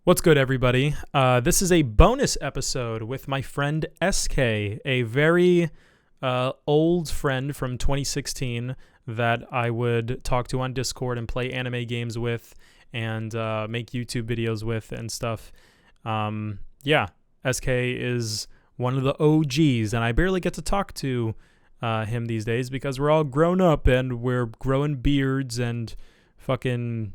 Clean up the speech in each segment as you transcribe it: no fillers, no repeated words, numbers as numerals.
What's good, everybody? This is a bonus episode with my friend SK, a very old friend from 2016 that I would talk to on Discord and play anime games with and make YouTube videos with and stuff. SK is one of the OGs, and I barely get to talk to him these days because we're all grown up and we're growing beards and fucking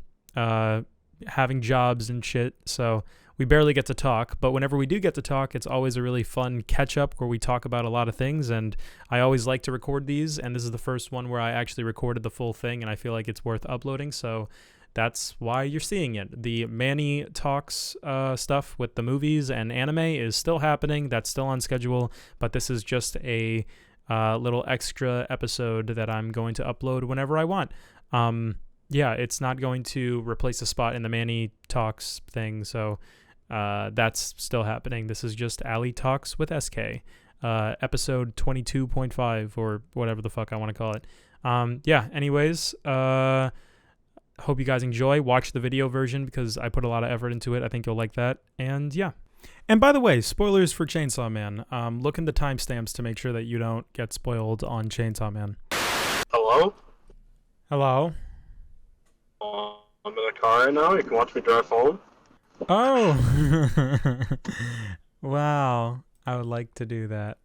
having jobs and shit, so we barely get to talk. But whenever we do get to talk, it's always a really fun catch-up where we talk about a lot of things, and I always like to record these, and this is the first one where I actually recorded the full thing, and I feel like it's worth uploading, so that's why you're seeing it. The Manny Talks stuff with the movies and anime is still happening. That's still on schedule, but this is just a little extra episode that I'm going to upload whenever I want. It's not going to replace a spot in the Manny Talks thing, so that's still happening. This is just Ali Talks with SK, episode 22.5 or whatever the fuck I want to call it. Anyways, hope you guys enjoy. Watch the video version because I put a lot of effort into it. I think you'll like that. And yeah. And by the way, spoilers for Chainsaw Man. Look in the timestamps to make sure that you don't get spoiled on Chainsaw Man. Hello? Hello? I'm in the car right now. You can watch me drive home. Oh! Wow. I would like to do that.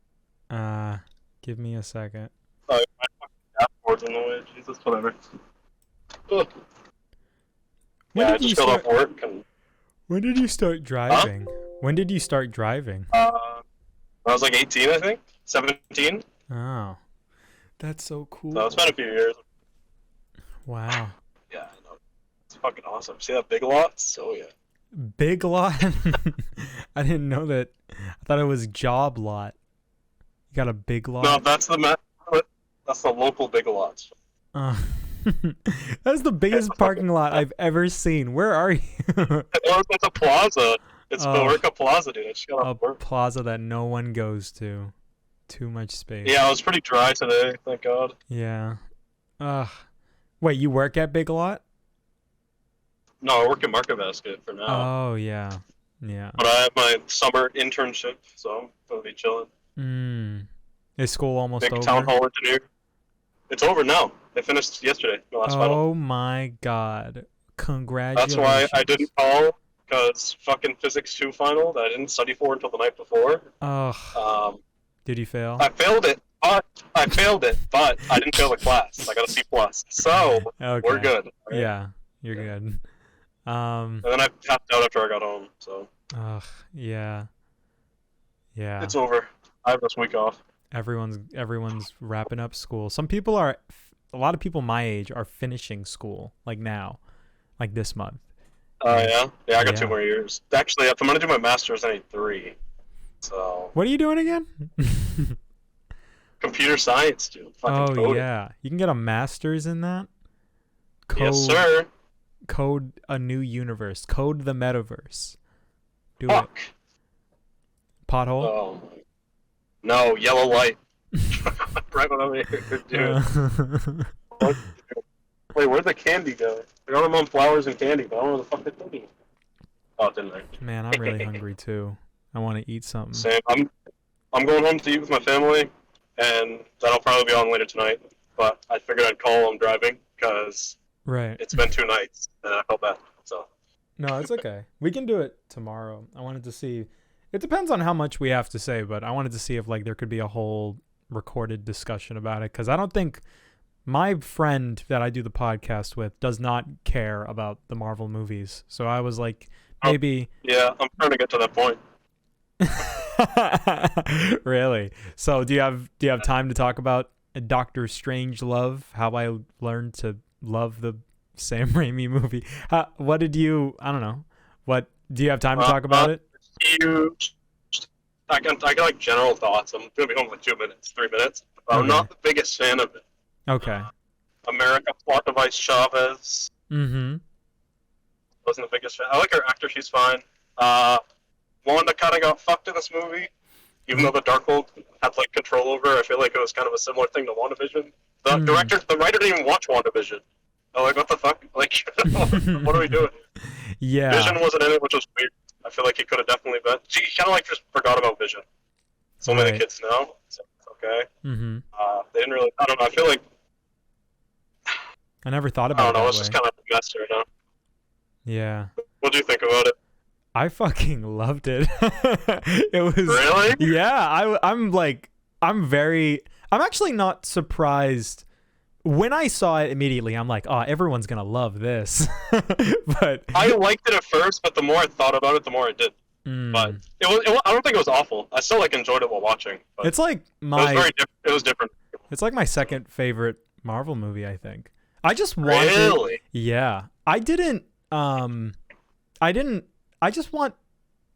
Give me a second. Oh, my fucking dashboard's in the way. Jesus, whatever. Ugh. I just got off work. When did you start driving? When did you start driving? I was like 18, I think. 17. Oh. That's so cool. So it's been a few years. Wow. Yeah, I know. It's fucking awesome. See that big lot? So yeah. Big Lot? I didn't know that. I thought it was Job Lot. You got a Big Lot? No, that's the local Big Lots. That's the biggest parking lot I've ever seen. Where are you? It's a plaza. It's Billerica Plaza, dude. I just got off work. A plaza that no one goes to. Too much space. Yeah, it was pretty dry today. Thank God. Yeah. Wait, you work at Big Lot? No, I work at Market Basket for now. Oh, yeah. Yeah. But I have my summer internship, so I'm going to be chilling. Is school almost over? Big town hall engineer. It's over now. They finished yesterday, the last final. Oh my god. Congratulations. That's why I didn't call, because fucking Physics 2 final that I didn't study for until the night before. Did you fail? I failed it, but I didn't fail the class. I got a C+. So, okay. We're good. Right? Yeah, you're good. And then I tapped out after I got home, so. Yeah. Yeah. It's over. I have this week off. Everyone's wrapping up school. A lot of people my age are finishing school, like now, like this month. Oh, yeah? Yeah, I got 2 more years. Actually, if I'm going to do my master's, I need 3. So. What are you doing again? Computer science, dude. Fucking coding. Yeah. You can get a master's in that? Yes, sir. Code a new universe. Code the metaverse. Do Fuck. it. Pothole? Oh, no, yellow light. Right when I'm here, dude. Wait, where'd the candy go? I got them on flowers and candy, but I don't know where the fuck they're thinking. Oh, it didn't. Man, I'm really hungry too. I want to eat something. Same. I'm going home to eat with my family, and that'll probably be on later tonight. But I figured I'd call while I'm driving, because it's been 2 nights, and I felt bad. So. No, it's okay. We can do it tomorrow. I wanted to see. It depends on how much we have to say, but I wanted to see if there could be a whole recorded discussion about it, because I don't think my friend that I do the podcast with does not care about the Marvel movies. So I was like, maybe. Yeah, I'm trying to get to that point. Really? So do you have time to talk about Doctor Strangelove? How I learned to love the Sam Raimi movie. I don't know. What do you have time to talk about it? Huge. I can like general thoughts. I'm gonna be home in like 2 minutes, 3 minutes. I'm not the biggest fan of it. Okay. America plot device Chavez. Mm-hmm. Wasn't the biggest fan. I like her actor. She's fine. Wanda kind of got fucked in this movie, even though the Darkhold had like control over her. I feel like it was kind of a similar thing to WandaVision. The writer didn't even watch WandaVision. I'm like, what the fuck? Like, what are we doing? Yeah. Vision wasn't in it, which was weird. I feel like he could have definitely been. He kind of like just forgot about Vision. So many kids know. So it's okay. Mm-hmm. They didn't really. I don't know. I feel like. I never thought I about don't know. it It's that just way. kind of a mess right now. Yeah. What do you think about it? I fucking loved it. It was Really? Yeah, I'm actually not surprised. When I saw it immediately, I'm like, oh, everyone's gonna love this. But I liked it at first, but the more I thought about it, the more I did. But I don't think it was awful. I still like enjoyed it while watching. But it's like it was very different. It was different. It's like my second favorite Marvel movie, I think. I just wanted Really? Yeah. I just want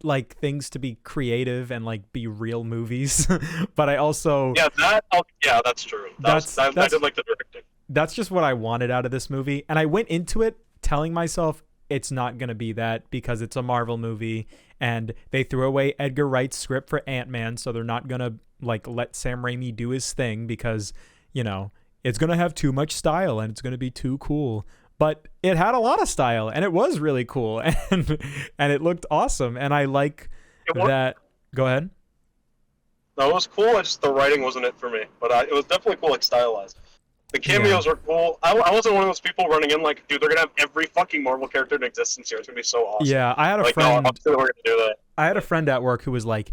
like things to be creative and like be real movies. But I also that's true. I did like the directing. That's just what I wanted out of this movie. And I went into it telling myself it's not going to be that because it's a Marvel movie and they threw away Edgar Wright's script for Ant-Man, so they're not going to like let Sam Raimi do his thing because, you know, it's going to have too much style and it's going to be too cool. But it had a lot of style and it was really cool and it looked awesome and I like that. Go ahead. No, it was cool. The writing wasn't it for me, but it was definitely cool, like stylized. The cameos were cool. I wasn't one of those people running in like, dude, they're gonna have every fucking Marvel character in existence here. It's gonna be so awesome. Yeah, I had a friend. No, I'm sure we're gonna do that. I had a friend at work who was like,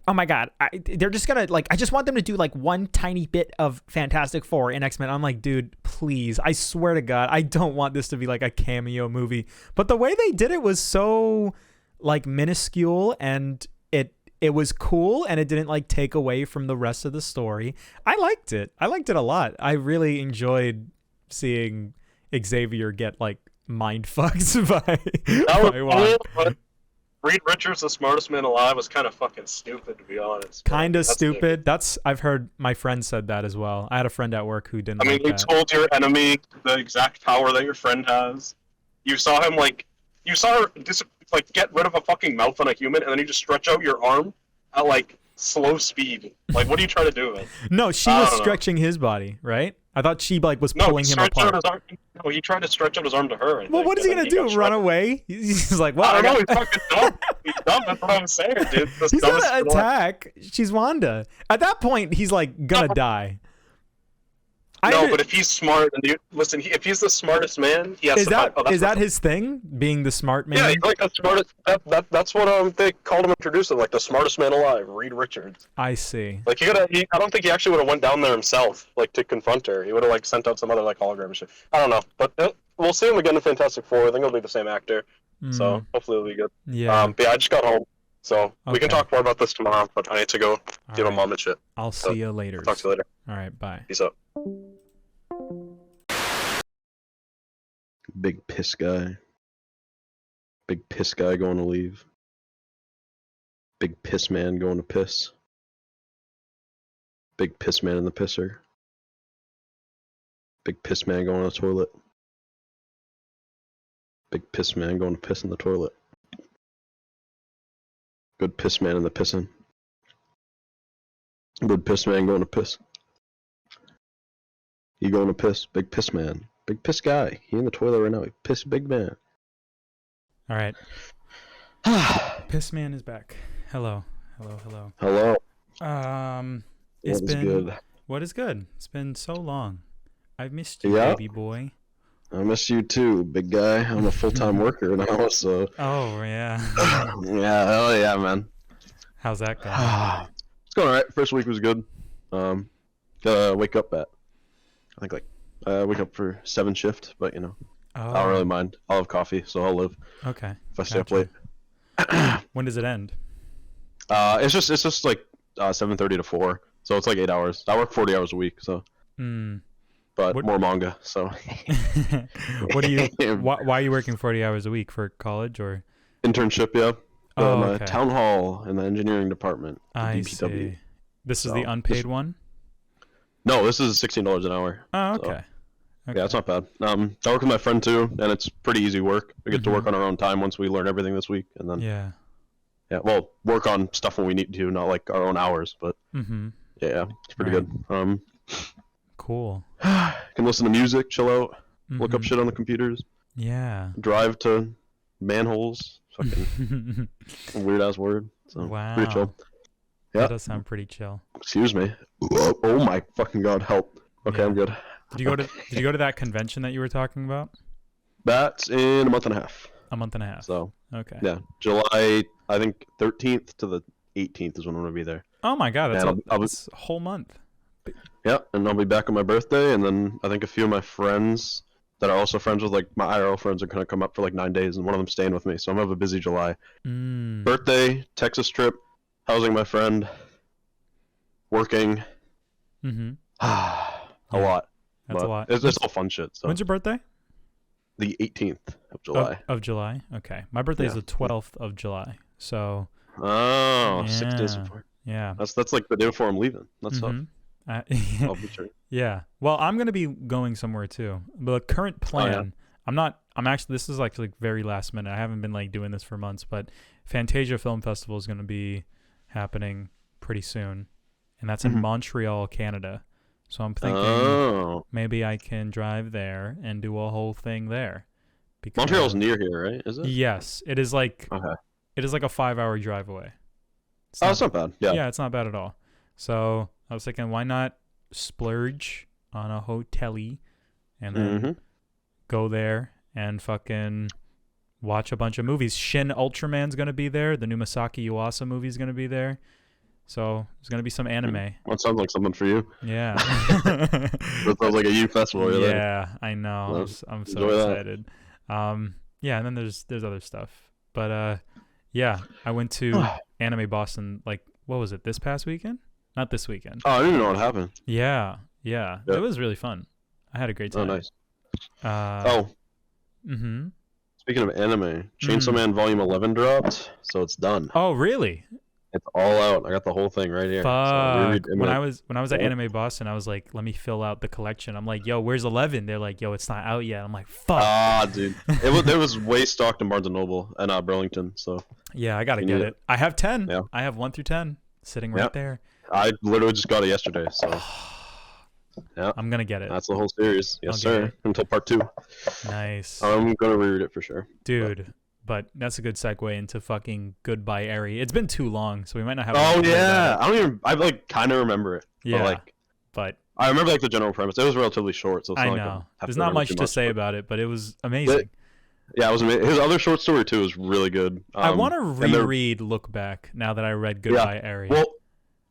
oh my god, they're just gonna like. I just want them to do like one tiny bit of Fantastic Four in X-Men. I'm like, dude, please. I swear to God, I don't want this to be like a cameo movie. But the way they did it was so like minuscule and it was cool and it didn't like take away from the rest of the story. I liked it a lot. I really enjoyed seeing Xavier get like mind fucked by cool, but Reed Richards, the smartest man alive, was kind of fucking stupid, to be honest. Kind of stupid. I've heard my friend said that as well. I had a friend at work who didn't. He told your enemy the exact power that your friend has. You saw him her get rid of a fucking mouth on a human, and then you just stretch out your arm at like slow speed. Like, what are you trying to do, man? No, she was stretching his body, right? I thought she like was pulling him apart. No, he tried to stretch out his arm to her. Well, what is he gonna do? Run away? He's like, well, I don't know. He's fucking dumb. He's dumb. That's what I'm saying, dude. He's gonna attack. She's Wanda. At that point, he's like gonna die. But if he's smart, and if he's the smartest man, he has is that his thing? Being the smart man? Yeah, he's like the smartest. That's what they called him, introduced him, like the smartest man alive, Reed Richards. I see. Like I don't think he actually would have went down there himself, like to confront her. He would have like sent out some other like hologram shit. I don't know, but we'll see him again in Fantastic Four. I think it'll be the same actor, so hopefully it'll be good. Yeah. But yeah, I just got home, so we can talk more about this tomorrow. But I need to go give him mom and shit. I'll see you later. I'll talk to you later. All right, bye. Peace out. Big piss guy. Big piss guy going to leave. Big piss man going to piss. Big piss man in the pisser. Big piss man going to the toilet. Big piss man going to piss in the toilet. Good piss man in the pissin'. Good piss man going to piss. He going to piss. Big piss man. Big piss guy. He in the toilet right now. He piss big man. All right. Piss man is back. Hello. Hello. It's been good? What is good? It's been so long. I've missed you, Yeah. baby boy. I miss you too, big guy. I'm a full-time worker now, so. Oh yeah. Yeah, hell yeah, man. How's that going? It's going alright. First week was good. Gotta wake up at, I think wake up for 7 shift, but you know, I don't really mind. I'll have coffee, so I'll live. Okay. If I stay up late. When does it end? It's just like 7:30 to 4, so it's like 8 hours. I work 40 hours a week, so. But more manga, so. What do you? Why are you working 40 hours a week for college or? Internship, yeah. Okay. Town hall in the engineering department. I DPW. see. This is the unpaid one? No, this is $16 an hour. Oh, okay. So, yeah, it's not bad. I work with my friend too, and it's pretty easy work. We get to work on our own time once we learn everything this week, and then well, work on stuff when we need to, not like our own hours, but yeah, it's pretty good. Cool. Can listen to music, chill out, look up shit on the computers. Yeah. Drive to manholes. Fucking weird ass word. So, wow. Pretty chill. Yeah. That does sound pretty chill. Excuse me. Oh my fucking god! Help. Okay, yeah. I'm good. Did you go to that convention that you were talking about? That's in a month and a half. A month and a half. So okay. Yeah, July. I think 13th to the 18th is when I'm gonna be there. Oh my god, that's a whole month. Yeah, and I'll be back on my birthday, and then I think a few of my friends that are also friends with, like, my IRL friends are gonna come up for like 9 days, and one of them staying with me. So I'm gonna have a busy July. Birthday, Texas trip, housing my friend, working. Mm-hmm. A lot. That's a lot. It's all fun shit. So. When's your birthday? The 18th of July. Of July? Okay. My birthday is the 12th of July. So. Oh, 6 days before. Yeah. That's like the day before I'm leaving. That's tough. I'll be sure. Yeah. Well, I'm gonna be going somewhere too. The current plan. I'm actually. This is like very last minute. I haven't been like doing this for months, but Fantasia Film Festival is gonna be happening pretty soon, and that's in Montreal, Canada. So I'm thinking maybe I can drive there and do a whole thing there. Because Montreal's near here, right? Is it? Yes, it is like. Okay. It is like a 5-hour drive away. It's not bad. Yeah. Yeah, it's not bad at all. So I was thinking, why not splurge on a hotel-y and then go there and fucking watch a bunch of movies. Shin Ultraman's going to be there. The new Masaki Yuasa movie's going to be there. So there's going to be some anime. That sounds like something for you. Yeah. That sounds like a youth festival. Yeah, I know. Well, I'm so excited. Yeah, and then there's other stuff. But yeah, I went to Anime Boston, like, what was it, this past weekend? Not this weekend. Oh, I didn't even know what happened. Yeah. It was really fun. I had a great time. Oh, nice. Mm-hmm. Speaking of anime, Chainsaw Man Volume 11 dropped, so it's done. Oh, really? It's all out. I got the whole thing right here. Fuck. So when I was at Anime Boston, I was like, let me fill out the collection. I'm like, yo, where's 11? They're like, yo, it's not out yet. I'm like, fuck. Dude. It was way stocked in Barnes & Noble and Burlington, so. Yeah, I gotta get it. I have 10. Yeah. I have 1 through 10 sitting right there. I literally just got it yesterday, so. Yeah. I'm gonna get it. That's the whole series. Yes, sir. Until part 2. Nice. I'm gonna reread it for sure. Dude. But that's a good segue into fucking Goodbye Eri. It's been too long, so we might not have. Oh yeah, I like kind of remember it. Yeah, but I remember like the general premise. It was relatively short, so it's not know. There's not much to say about it, but it was amazing. Yeah, it was amazing. His other short story too was really good. I want to reread Look Back now that I read Goodbye Eri. Well,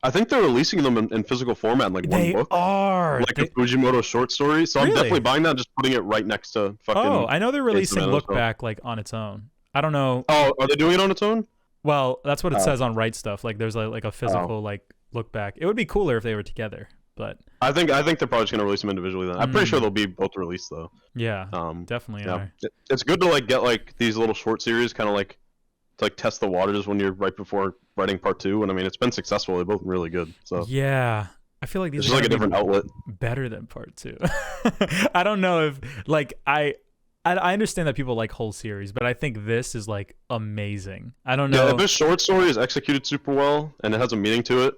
I think they're releasing them in physical format in like one book. They are. Like a Fujimoto short story. So I'm definitely buying that and just putting it right next to fucking. Oh, I know they're releasing Look Back like on its own. I don't know. Oh, are they doing it on its own? Well, that's what it says on Right Stuff. Like there's like a physical like Look Back. It would be cooler if they were together, but I think they're probably just gonna release them individually then. I'm pretty sure they'll be both released though. Yeah. Definitely. Yeah. It's good to like get like these little short series, kind of like to like test the waters when you're right before writing part 2. And I mean, it's been successful. They're both really good. So yeah. I feel like these are like a different outlet. Better than part 2. I don't know if like I understand that people like whole series, but I think this is like amazing. I don't know. Yeah, if a short story is executed super well and it has a meaning to it,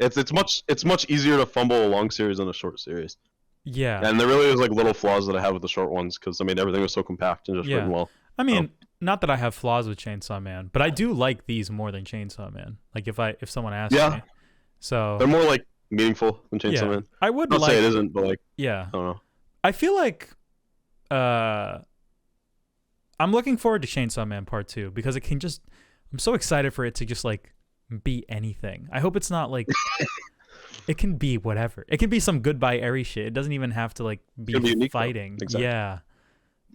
it's much easier to fumble a long series than a short series. Yeah. And there really is like little flaws that I have with the short ones because I mean everything was so compact and just written well. I mean, not that I have flaws with Chainsaw Man, but I do like these more than Chainsaw Man. Like if someone asks me, so they're more like meaningful than Chainsaw Man. I would not say it isn't, but like I don't know. I feel like I'm looking forward to Chainsaw Man Part 2 because it can just. I'm so excited for it to just like be anything. I hope it's not like. It can be whatever. It can be some Goodbye Eri shit. It doesn't even have to like be fighting. Exactly. Yeah.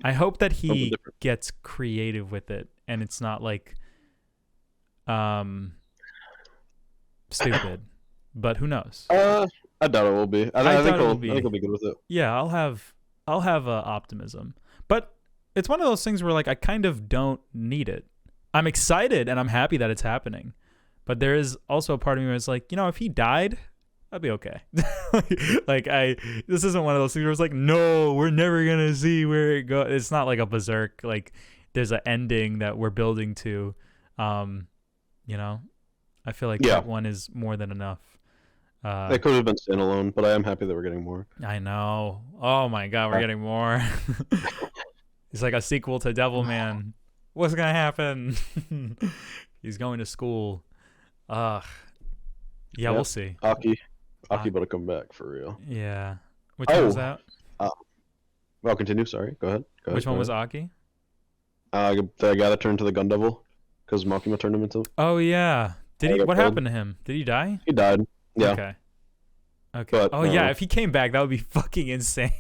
I hope that he gets creative with it and it's not like stupid. But who knows? I doubt it will be. I think he'll be good with it. Yeah, I'll have optimism. But it's one of those things where like I kind of don't need it. I'm excited and I'm happy that it's happening. But there is also a part of me where it's like, if he died, I'd be okay. This isn't one of those things where it's like, no, we're never gonna see where it goes. It's not like a Berserk. Like there's an ending that we're building to. I feel like that one is more than enough. It could have been standalone, but I am happy that we're getting more. I know. Oh my god, we're getting more. It's like a sequel to Devilman. What's gonna happen? He's going to school. Yeah, Yep. we'll see. Aki better come back for real. Yeah. Which one was that? Well, continue. Sorry. Go ahead. Which one was Aki? The guy that turned to the Gun Devil, because Makima turned him into. Oh yeah. Did he? got What killed. happened to him? Did he die? He died. Yeah. Okay. But, oh yeah. If he came back, that would be fucking insane.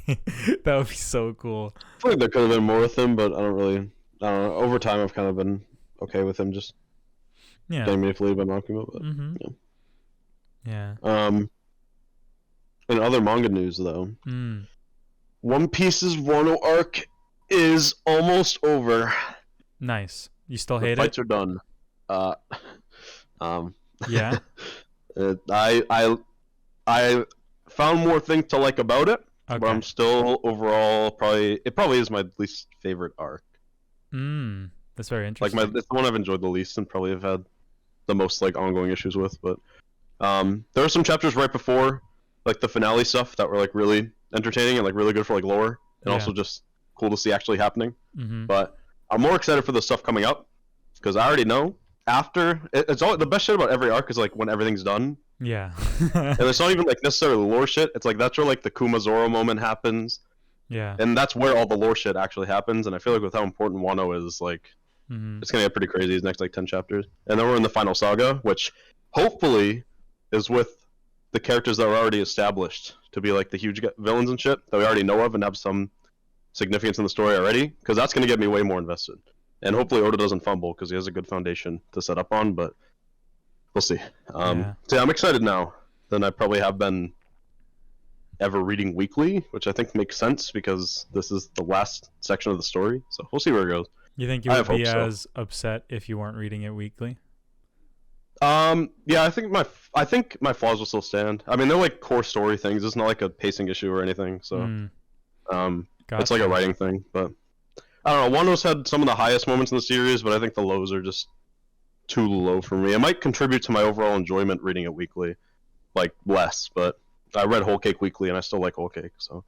That would be so cool. I feel like there could have been more with him, but I don't know. Over time, I've kind of been okay with him just getting manipulated by Makima. But yeah. In other manga news, though, One Piece's Wano arc is almost over. Nice. You still hate The fights are done. Yeah. I found more things to like about it, Okay. but I'm still overall it probably is my least favorite arc. That's very Like interesting. it's the one I've enjoyed the least and probably have had the most like ongoing issues with. But there were some chapters right before like the finale stuff that were like really entertaining and like really good for like lore and also just cool to see actually happening. But I'm more excited for the stuff coming up because I already know after it's all the best shit about every arc is like when everything's done. Yeah. And it's not even like necessarily lore shit. It's like that's where like the Kuma Zoro moment happens. Yeah. And that's where all the lore shit actually happens. And I feel like with how important Wano is, like it's gonna get pretty crazy these next like 10 chapters. And then we're in the final saga, which hopefully is with the characters that were already established to be like the huge villains and shit that we already know of and have some significance in the story already. Because that's gonna get me way more invested. And hopefully Oda doesn't fumble because he has a good foundation to set up on. But we'll see. So yeah, I'm excited now than I probably have been ever reading weekly, which I think makes sense because this is the last section of the story. So we'll see where it goes. You think you would be as upset if you weren't reading it weekly? Yeah, I think my flaws will still stand. I mean, they're like core story things. It's not like a pacing issue or anything. So it's like a writing thing. But I don't know. Wano's had some of the highest moments in the series, but I think the lows are just too low for me. It might contribute to my overall enjoyment reading it weekly, like less. But I read Whole Cake weekly, and I still like Whole Cake. So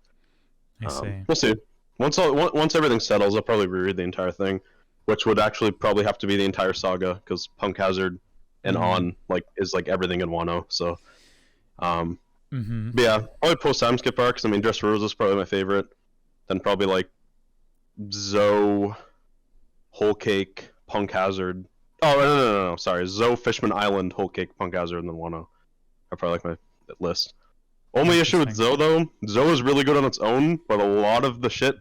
I see. We'll see. Once everything settles, I'll probably reread the entire thing, which would actually probably have to be the entire saga because Punk Hazard and on like is like everything in Wano. So, but yeah, probably post time skip arcs. I mean, Dressrosa is probably my favorite. Then probably like Zoe, Whole Cake, Punk Hazard. Oh no! Sorry, Zoe, Fishman Island, Whole Cake, Punk Hazard, and then Wano. I probably like my list. Only issue with Zoe though, Zoe is really good on its own, but a lot of the shit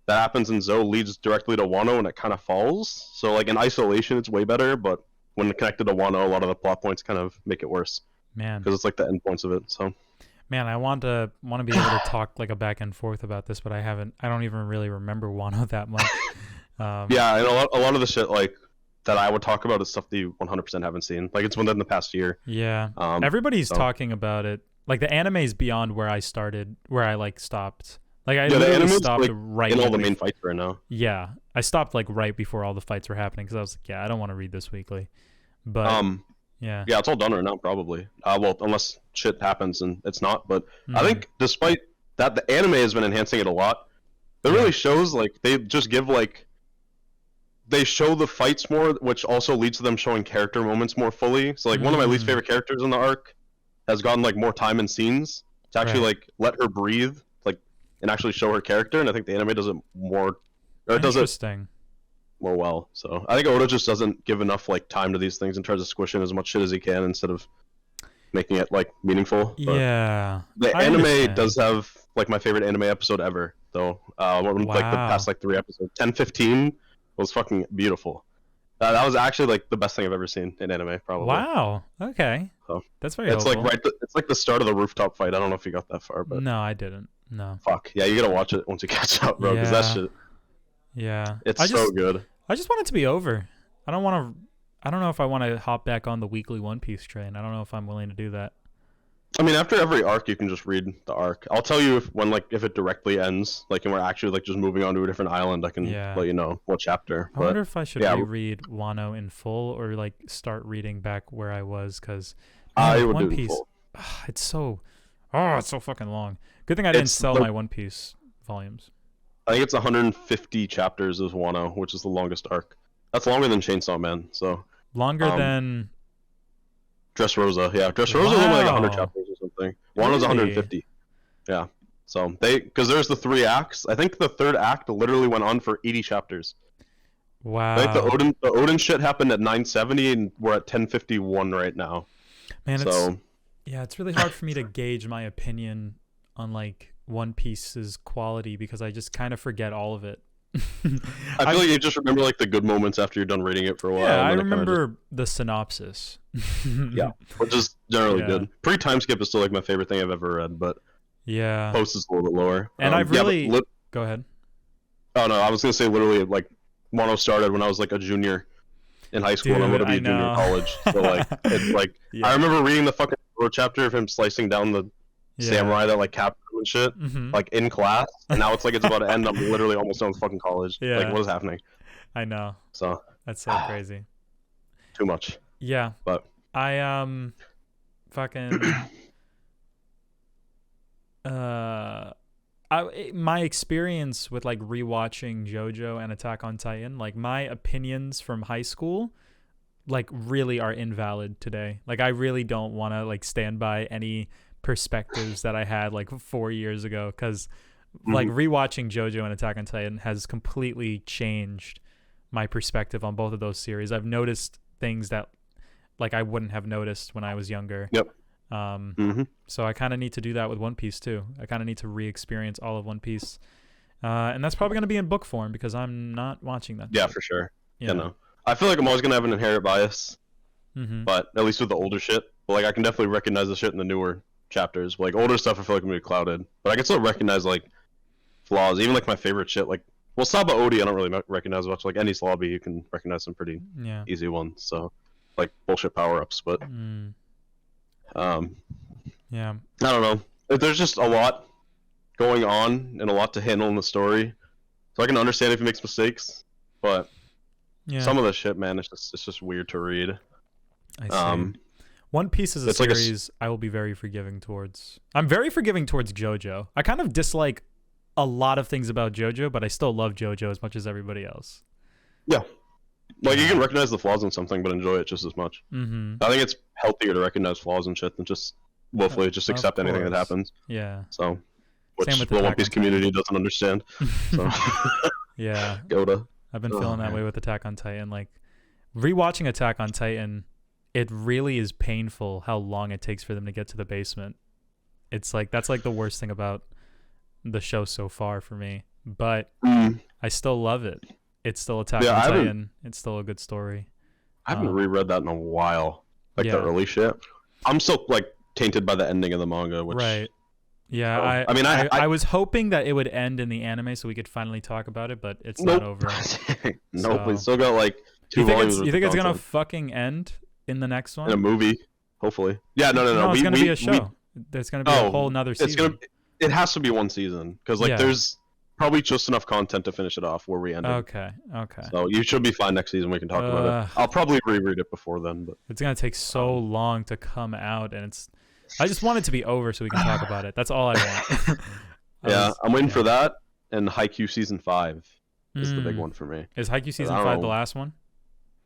that happens in Zoe leads directly to Wano and it kind of falls. So like in isolation it's way better, but when connected to Wano, a lot of the plot points kind of make it worse. Man, because it's like the end points of it. So man, I want to be able to talk like a back and forth about this, but I don't even really remember Wano that much. Yeah, and a lot of the shit like that I would talk about is stuff that you 100% haven't seen. Like it's within the past year. Yeah, everybody's talking about it. Like the anime's beyond where I started, where I like stopped. Like I literally stopped like, right in all the main fights right now. Yeah, I stopped like right before all the fights were happening because I was like, yeah, I don't want to read this weekly. But yeah, it's all done right now probably. Well, unless shit happens and it's not. But I think despite that, the anime has been enhancing it a lot. It really shows like they just give like they show the fights more, which also leads to them showing character moments more fully. So like one of my least favorite characters in the arc has gotten like more time in scenes to actually like let her breathe, like and actually show her character. And I think the anime does it more. Or it does it more well. So I think Oda just doesn't give enough like time to these things and tries to squish in as much shit as he can instead of making it like meaningful. But yeah, the anime does have like my favorite anime episode ever though. Like the past like 3 episodes. 10-15 was fucking beautiful. That was actually like the best thing I've ever seen in anime, probably. Wow. Okay. So, that's very it's helpful. Like it's like the start of the rooftop fight. I don't know if you got that far, but no, I didn't. No. Fuck yeah, you gotta watch it once you catch up, bro. Because that shit. Yeah. It's so good. I just want it to be over. I don't know if I want to hop back on the weekly One Piece train. I don't know if I'm willing to do that. I mean, after every arc, you can just read the arc. I'll tell you if it directly ends, like, and we're actually like just moving on to a different island. I can let you know what chapter. I wonder if I should reread Wano in full or like start reading back where I was because One Piece. It's so fucking long. Good thing I didn't sell my One Piece volumes. I think it's 150 chapters of Wano, which is the longest arc. That's longer than Chainsaw Man. So longer than Dressrosa. Yeah, Dressrosa was only like 100 chapters or something. Wano's 150. Yeah. So because there's the 3 acts. I think the 3rd act literally went on for 80 chapters. Wow. I think the Odin shit happened at 970, and we're at 1051 right now. Man, it's really hard for me to gauge my opinion on like One Piece's quality because I just kind of forget all of it. I feel like you just remember like the good moments after you're done reading it for a while. Yeah, I remember the synopsis. Yeah, which is generally good. Pre-time skip is still like my favorite thing I've ever read, but post is a little bit lower. And I've go ahead. Oh no, I was gonna say literally like Wano started when I was like a junior in high school, and I'm gonna be a junior in college. So like it's like I remember reading the fucking chapter of him slicing down the samurai that like captured him and shit, like in class, and now it's like it's about to end. I'm literally almost done with fucking college. Yeah. Like what is happening? I know. So that's so crazy. Too much. Yeah. But I fucking my experience with like rewatching JoJo and Attack on Titan, like my opinions from high school like really are invalid today. Like I really don't want to like stand by any perspectives that I had like 4 years ago, because like rewatching JoJo and Attack on Titan has completely changed my perspective on both of those series. I've noticed things that like I wouldn't have noticed when I was younger. Yep. So I kind of need to do that with One Piece too. I kind of need to re-experience all of One Piece, and that's probably going to be in book form because I'm not watching that. Yeah, for sure. You know, I feel like I'm always going to have an inherent bias, but at least with the older shit. But like I can definitely recognize the shit in the newer chapters. Like older stuff, I feel like I'm gonna be clouded, but I can still recognize like flaws. Even like my favorite shit, like Saba Odi, I don't really recognize much. Like any Slobby, you can recognize some pretty easy ones. So like bullshit power ups, but I don't know. There's just a lot going on and a lot to handle in the story, so I can understand if he makes mistakes, but some of the shit, man, it's just weird to read. I see. One Piece is a series I will be very forgiving towards. I'm very forgiving towards JoJo. I kind of dislike a lot of things about JoJo, but I still love JoJo as much as everybody else. Yeah. Like, you can recognize the flaws in something, but enjoy it just as much. I think it's healthier to recognize flaws and shit than just willfully just accept anything that happens. Yeah. So, which the One Piece community doesn't understand. So. Yeah. Goda. I've been feeling that way with Attack on Titan. Like, rewatching Attack on Titan, it really is painful how long it takes for them to get to the basement. It's like, that's like the worst thing about the show so far for me. But I still love it. It's still Attack on Titan. It's still a good story. I haven't reread that in a while. Like the early shit. I'm still like tainted by the ending of the manga, which Yeah, I was hoping that it would end in the anime so we could finally talk about it, but it's not over. Nope, we still got like 2 volumes. You think it's gonna fucking end in the next one? In a movie, hopefully. Yeah, no. It's gonna be a show. There's gonna be a whole nother season. It has to be one season because like there's probably just enough content to finish it off where we end. Okay. So you should be fine next season. We can talk about it. I'll probably reread it before then, but it's gonna take so long to come out, and I just want it to be over so we can talk about it. That's all I want. I'm waiting for that, and Haikyuu season 5 is the big one for me. Is Haikyuu season 5 the last one?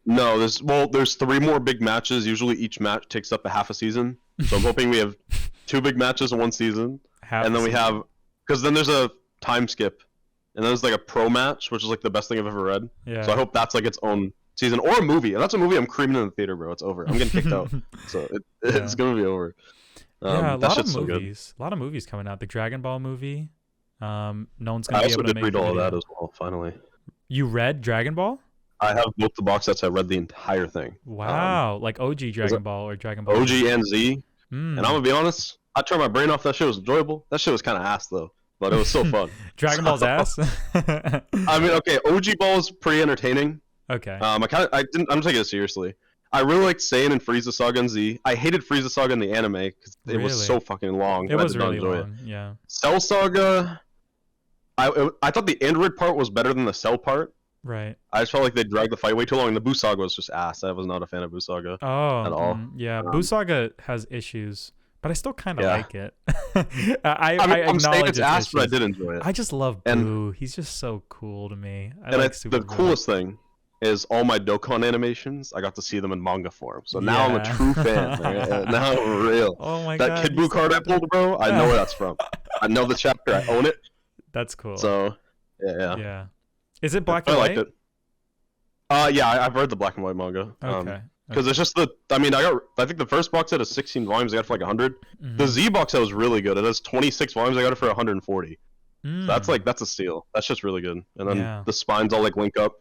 No, there's 3 more big matches. Usually each match takes up a half a season. So I'm hoping we have 2 big matches in one season, and then we have because then there's a time skip, and then there's like a pro match, which is like the best thing I've ever read. Yeah. So I hope that's like its own season or a movie. And that's a movie I'm creaming in the theater, bro. It's over. I'm getting kicked out, so it's gonna be over. Yeah, a lot of movies. A lot of movies coming out. The Dragon Ball movie. No one's gonna be able to make. I also did read all of that as well. Finally. You read Dragon Ball? I have both the box sets. I read the entire thing. Wow, like OG Dragon Ball or Dragon Ball. OG and Z. And I'm gonna be honest. I turned my brain off. That shit was enjoyable. That shit was kind of ass though, but it was so fun. Dragon Ball's ass. I mean, okay, OG Ball is pretty entertaining. Okay. I'm taking it seriously. I really liked Saiyan and Frieza Saga and Z. I hated Frieza Saga in the anime because it was so fucking long. It was really long. Yeah. Cell Saga. I thought the android part was better than the Cell part. Right. I just felt like they dragged the fight way too long, and the Buu Saga was just ass. I was not a fan of Buu Saga at all. Yeah, Buu Saga has issues, but I still kind of like it. I I'm saying acknowledge it's ass, but I did enjoy it. I just love Buu. He's just so cool to me. The coolest thing is all my Dokkan animations. I got to see them in manga form. So now I'm a true fan. Right? Now I'm real. Oh my that god. Kid Buu card I pulled, bro. I know where that's from. I know the chapter. I own it. That's cool. So yeah. Yeah. Is it black and I white? liked it. Yeah, I've read the black and white manga. Okay. Because it's just I think the first box set is 16 volumes. I got it for like 100. Mm-hmm. The Z box set was really good. It has 26 volumes. I got it for 140. So that's a steal. That's just really good. And then the spines all like link up,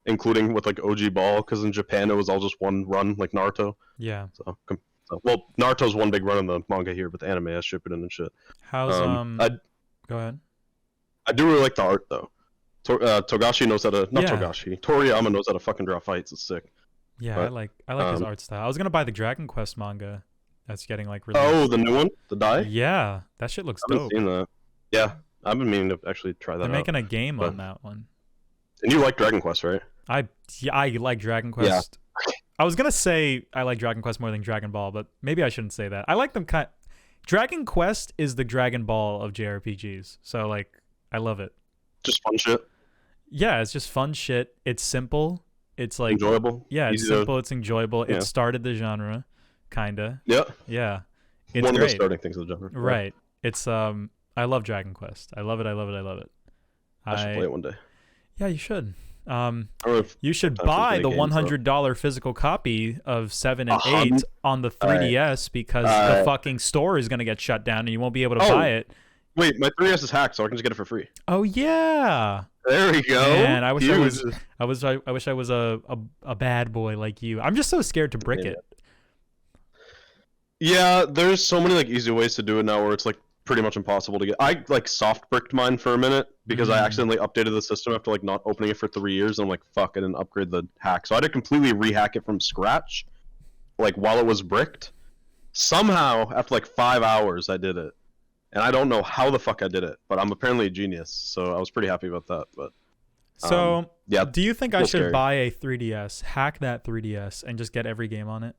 including with like OG Ball, because in Japan it was all just one run like Naruto. Yeah. So well, Naruto's one big run in the manga here, but the anime has Shippuden and shit. How's Go ahead. I do really like the art though. Togashi knows how to Togashi. Toriyama knows how to fucking draw fights. It's sick. Yeah, but, I like his art style. I was gonna buy the Dragon Quest manga that's getting like released. Oh, the new one, the Dai. Yeah, that shit looks dope. I haven't seen that. Yeah, I've been meaning to actually try that. They're making a game on that one. And you like Dragon Quest, right? I like Dragon Quest. Yeah. I was gonna say I like Dragon Quest more than Dragon Ball, but maybe I shouldn't say that. I like them Dragon Quest is the Dragon Ball of JRPGs, so like I love it. Just fun shit. Yeah, it's just fun shit. It's simple. It's like enjoyable. Yeah, it's simple. It's enjoyable. Yeah. It started the genre, kinda. Yeah. Yeah. It's one great. of the starting things of the genre. Right. It's I love Dragon Quest. I love it. I love it. I love it. I should play it one day. Yeah, you should. You should buy the $100 physical copy of 7 and 8 on the 3DS because the fucking store is gonna get shut down and you won't be able to buy it. Wait, my 3DS is hacked, so I can just get it for free. Oh yeah. There we go. Man, I wish I was a bad boy like you. I'm just so scared to brick it. Yeah, there's so many like easy ways to do it now where it's like pretty much impossible to get. I like soft bricked mine for a minute because I accidentally updated the system after like not opening it for 3 years. And I'm like, fuck, I didn't upgrade the hack. So I had to completely rehack it from scratch, like while it was bricked. Somehow, after like 5 hours, I did it. And I don't know how the fuck I did it, but I'm apparently a genius, so I was pretty happy about that. But yeah, do you think I should buy a 3DS, hack that 3DS, and just get every game on it,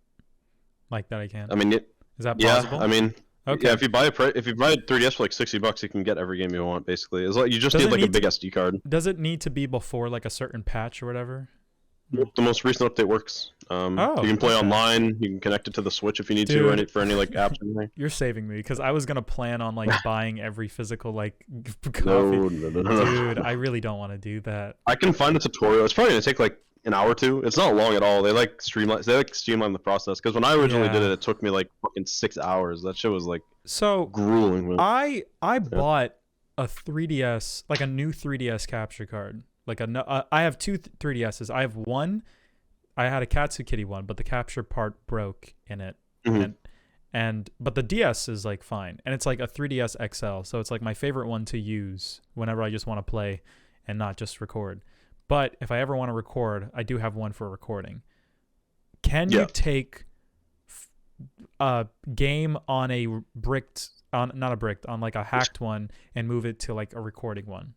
like that? I can. I mean, is that possible? Yeah, I mean, okay. Yeah, if you buy a 3DS for like $60, you can get every game you want. Basically, it's like you just need like a big SD card. Does it need to be before like a certain patch or whatever? The most recent update works. You can play online. You can connect it to the Switch if you need to, or for any like apps or anything. You're saving me because I was gonna plan on like buying every physical like copy. No. Dude, I really don't want to do that. I can find a tutorial. It's probably gonna take like an hour or two. It's not long at all. They like streamline the process. Because when I originally did it took me like fucking 6 hours. That shit was like so grueling. Man. I bought a 3DS, like a new 3DS capture card. Like I have two 3DSs. I have one. I had a Katsu Kitty one, but the capture part broke in it, but the DS is like fine, and it's like a 3DS XL, so it's like my favorite one to use whenever I just want to play and not just record. But if I ever want to record, I do have one for recording. Can you take a game on a on like a hacked one and move it to like a recording one?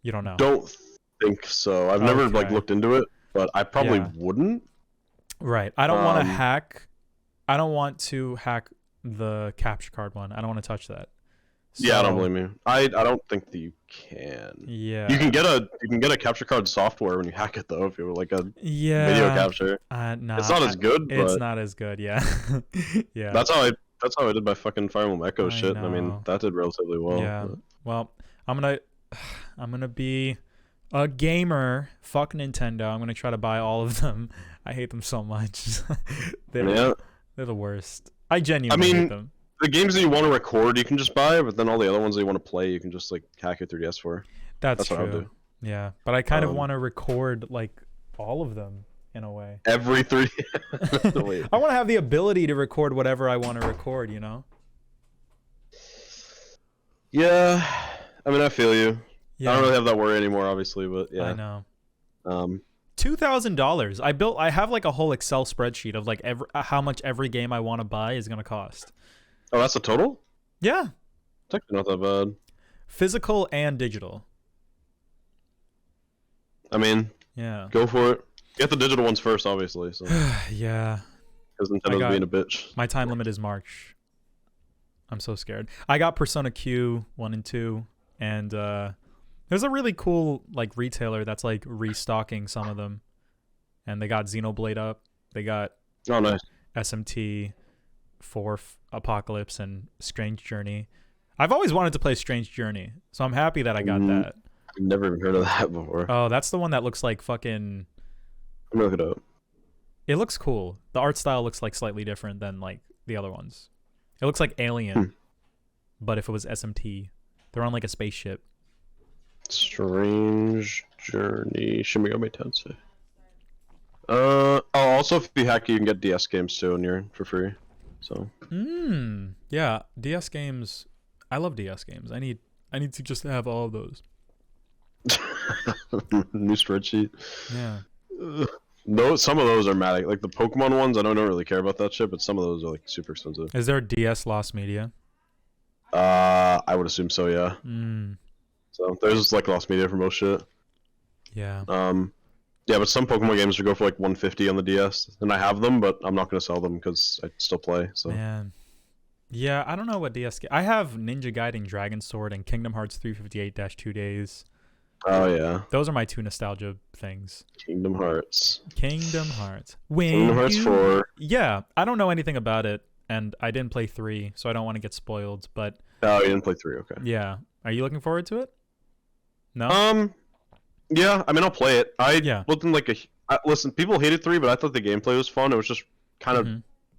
You don't know. Don't think so. I've never like looked into it, but I probably wouldn't. Right. I don't want to hack. I don't want to hack the capture card one. I don't want to touch that. So, yeah, I don't blame you. I don't think that you can. Yeah. You can get a capture card software when you hack it though, if you were like a video capture. No, it's not as good. It's not as good. Yeah. Yeah. That's how I did my fucking Fire Emblem Echo shit. I mean, that did relatively well. Yeah. But. Well, I'm gonna be a gamer. Fuck Nintendo. I'm gonna try to buy all of them. I hate them so much. They're the worst. I genuinely hate them. The games that you want to record, you can just buy, but then all the other ones that you want to play, you can just like hack your 3DS for. That's true. What I'll do. Yeah, but I kind of want to record like all of them in a way. Every 3. I want to have the ability to record whatever I want to record. You know. Yeah, I mean, I feel you. Yeah. I don't really have that worry anymore, obviously, but yeah. I know. $2,000. I have like a whole Excel spreadsheet of like how much every game I want to buy is gonna cost. Oh, that's the total? Yeah. It's actually not that bad. Physical and digital. I mean, go for it. Get the digital ones first, obviously. So. Yeah. Because Nintendo's being a bitch. My time limit is March. I'm so scared. I got Persona Q 1 and 2, and There's a really cool like retailer that's like restocking some of them, and they got Xenoblade up. They got nice SMT, 4 Apocalypse, and Strange Journey. I've always wanted to play Strange Journey, so I'm happy that I got that. I've never even heard of that before. Oh, that's the one that looks like fucking. I'm gonna look it up. It looks cool. The art style looks like slightly different than like the other ones. It looks like Alien, but if it was SMT, they're on like a spaceship. Strange Journey, Shin Megami Tensei. Also if you hack, you can get DS games too, and you're for free. So. Yeah, DS games. I love DS games. I need to just have all of those. New spreadsheet. Yeah. No, some of those are mad. Like the Pokemon ones, I don't really care about that shit, but some of those are like super expensive. Is there DS lost media? I would assume so, yeah. So there's like lost media for most shit. Yeah. Yeah, but some Pokemon games will go for like 150 on the DS, and I have them, but I'm not gonna sell them because I still play. So. Man. Yeah, I don't know what DS. I have Ninja Gaiden Dragon Sword and Kingdom Hearts 358-2 Days. Oh yeah. Those are my 2 nostalgia things. Kingdom Hearts. Kingdom Hearts. Kingdom Hearts 4. Yeah, I don't know anything about it, and I didn't play 3, so I don't want to get spoiled. But. Oh, you didn't play 3, okay. Yeah. Are you looking forward to it? No. Yeah, I mean I'll play it. Wasn't like listen, people hated 3, but I thought the gameplay was fun. It was just kind of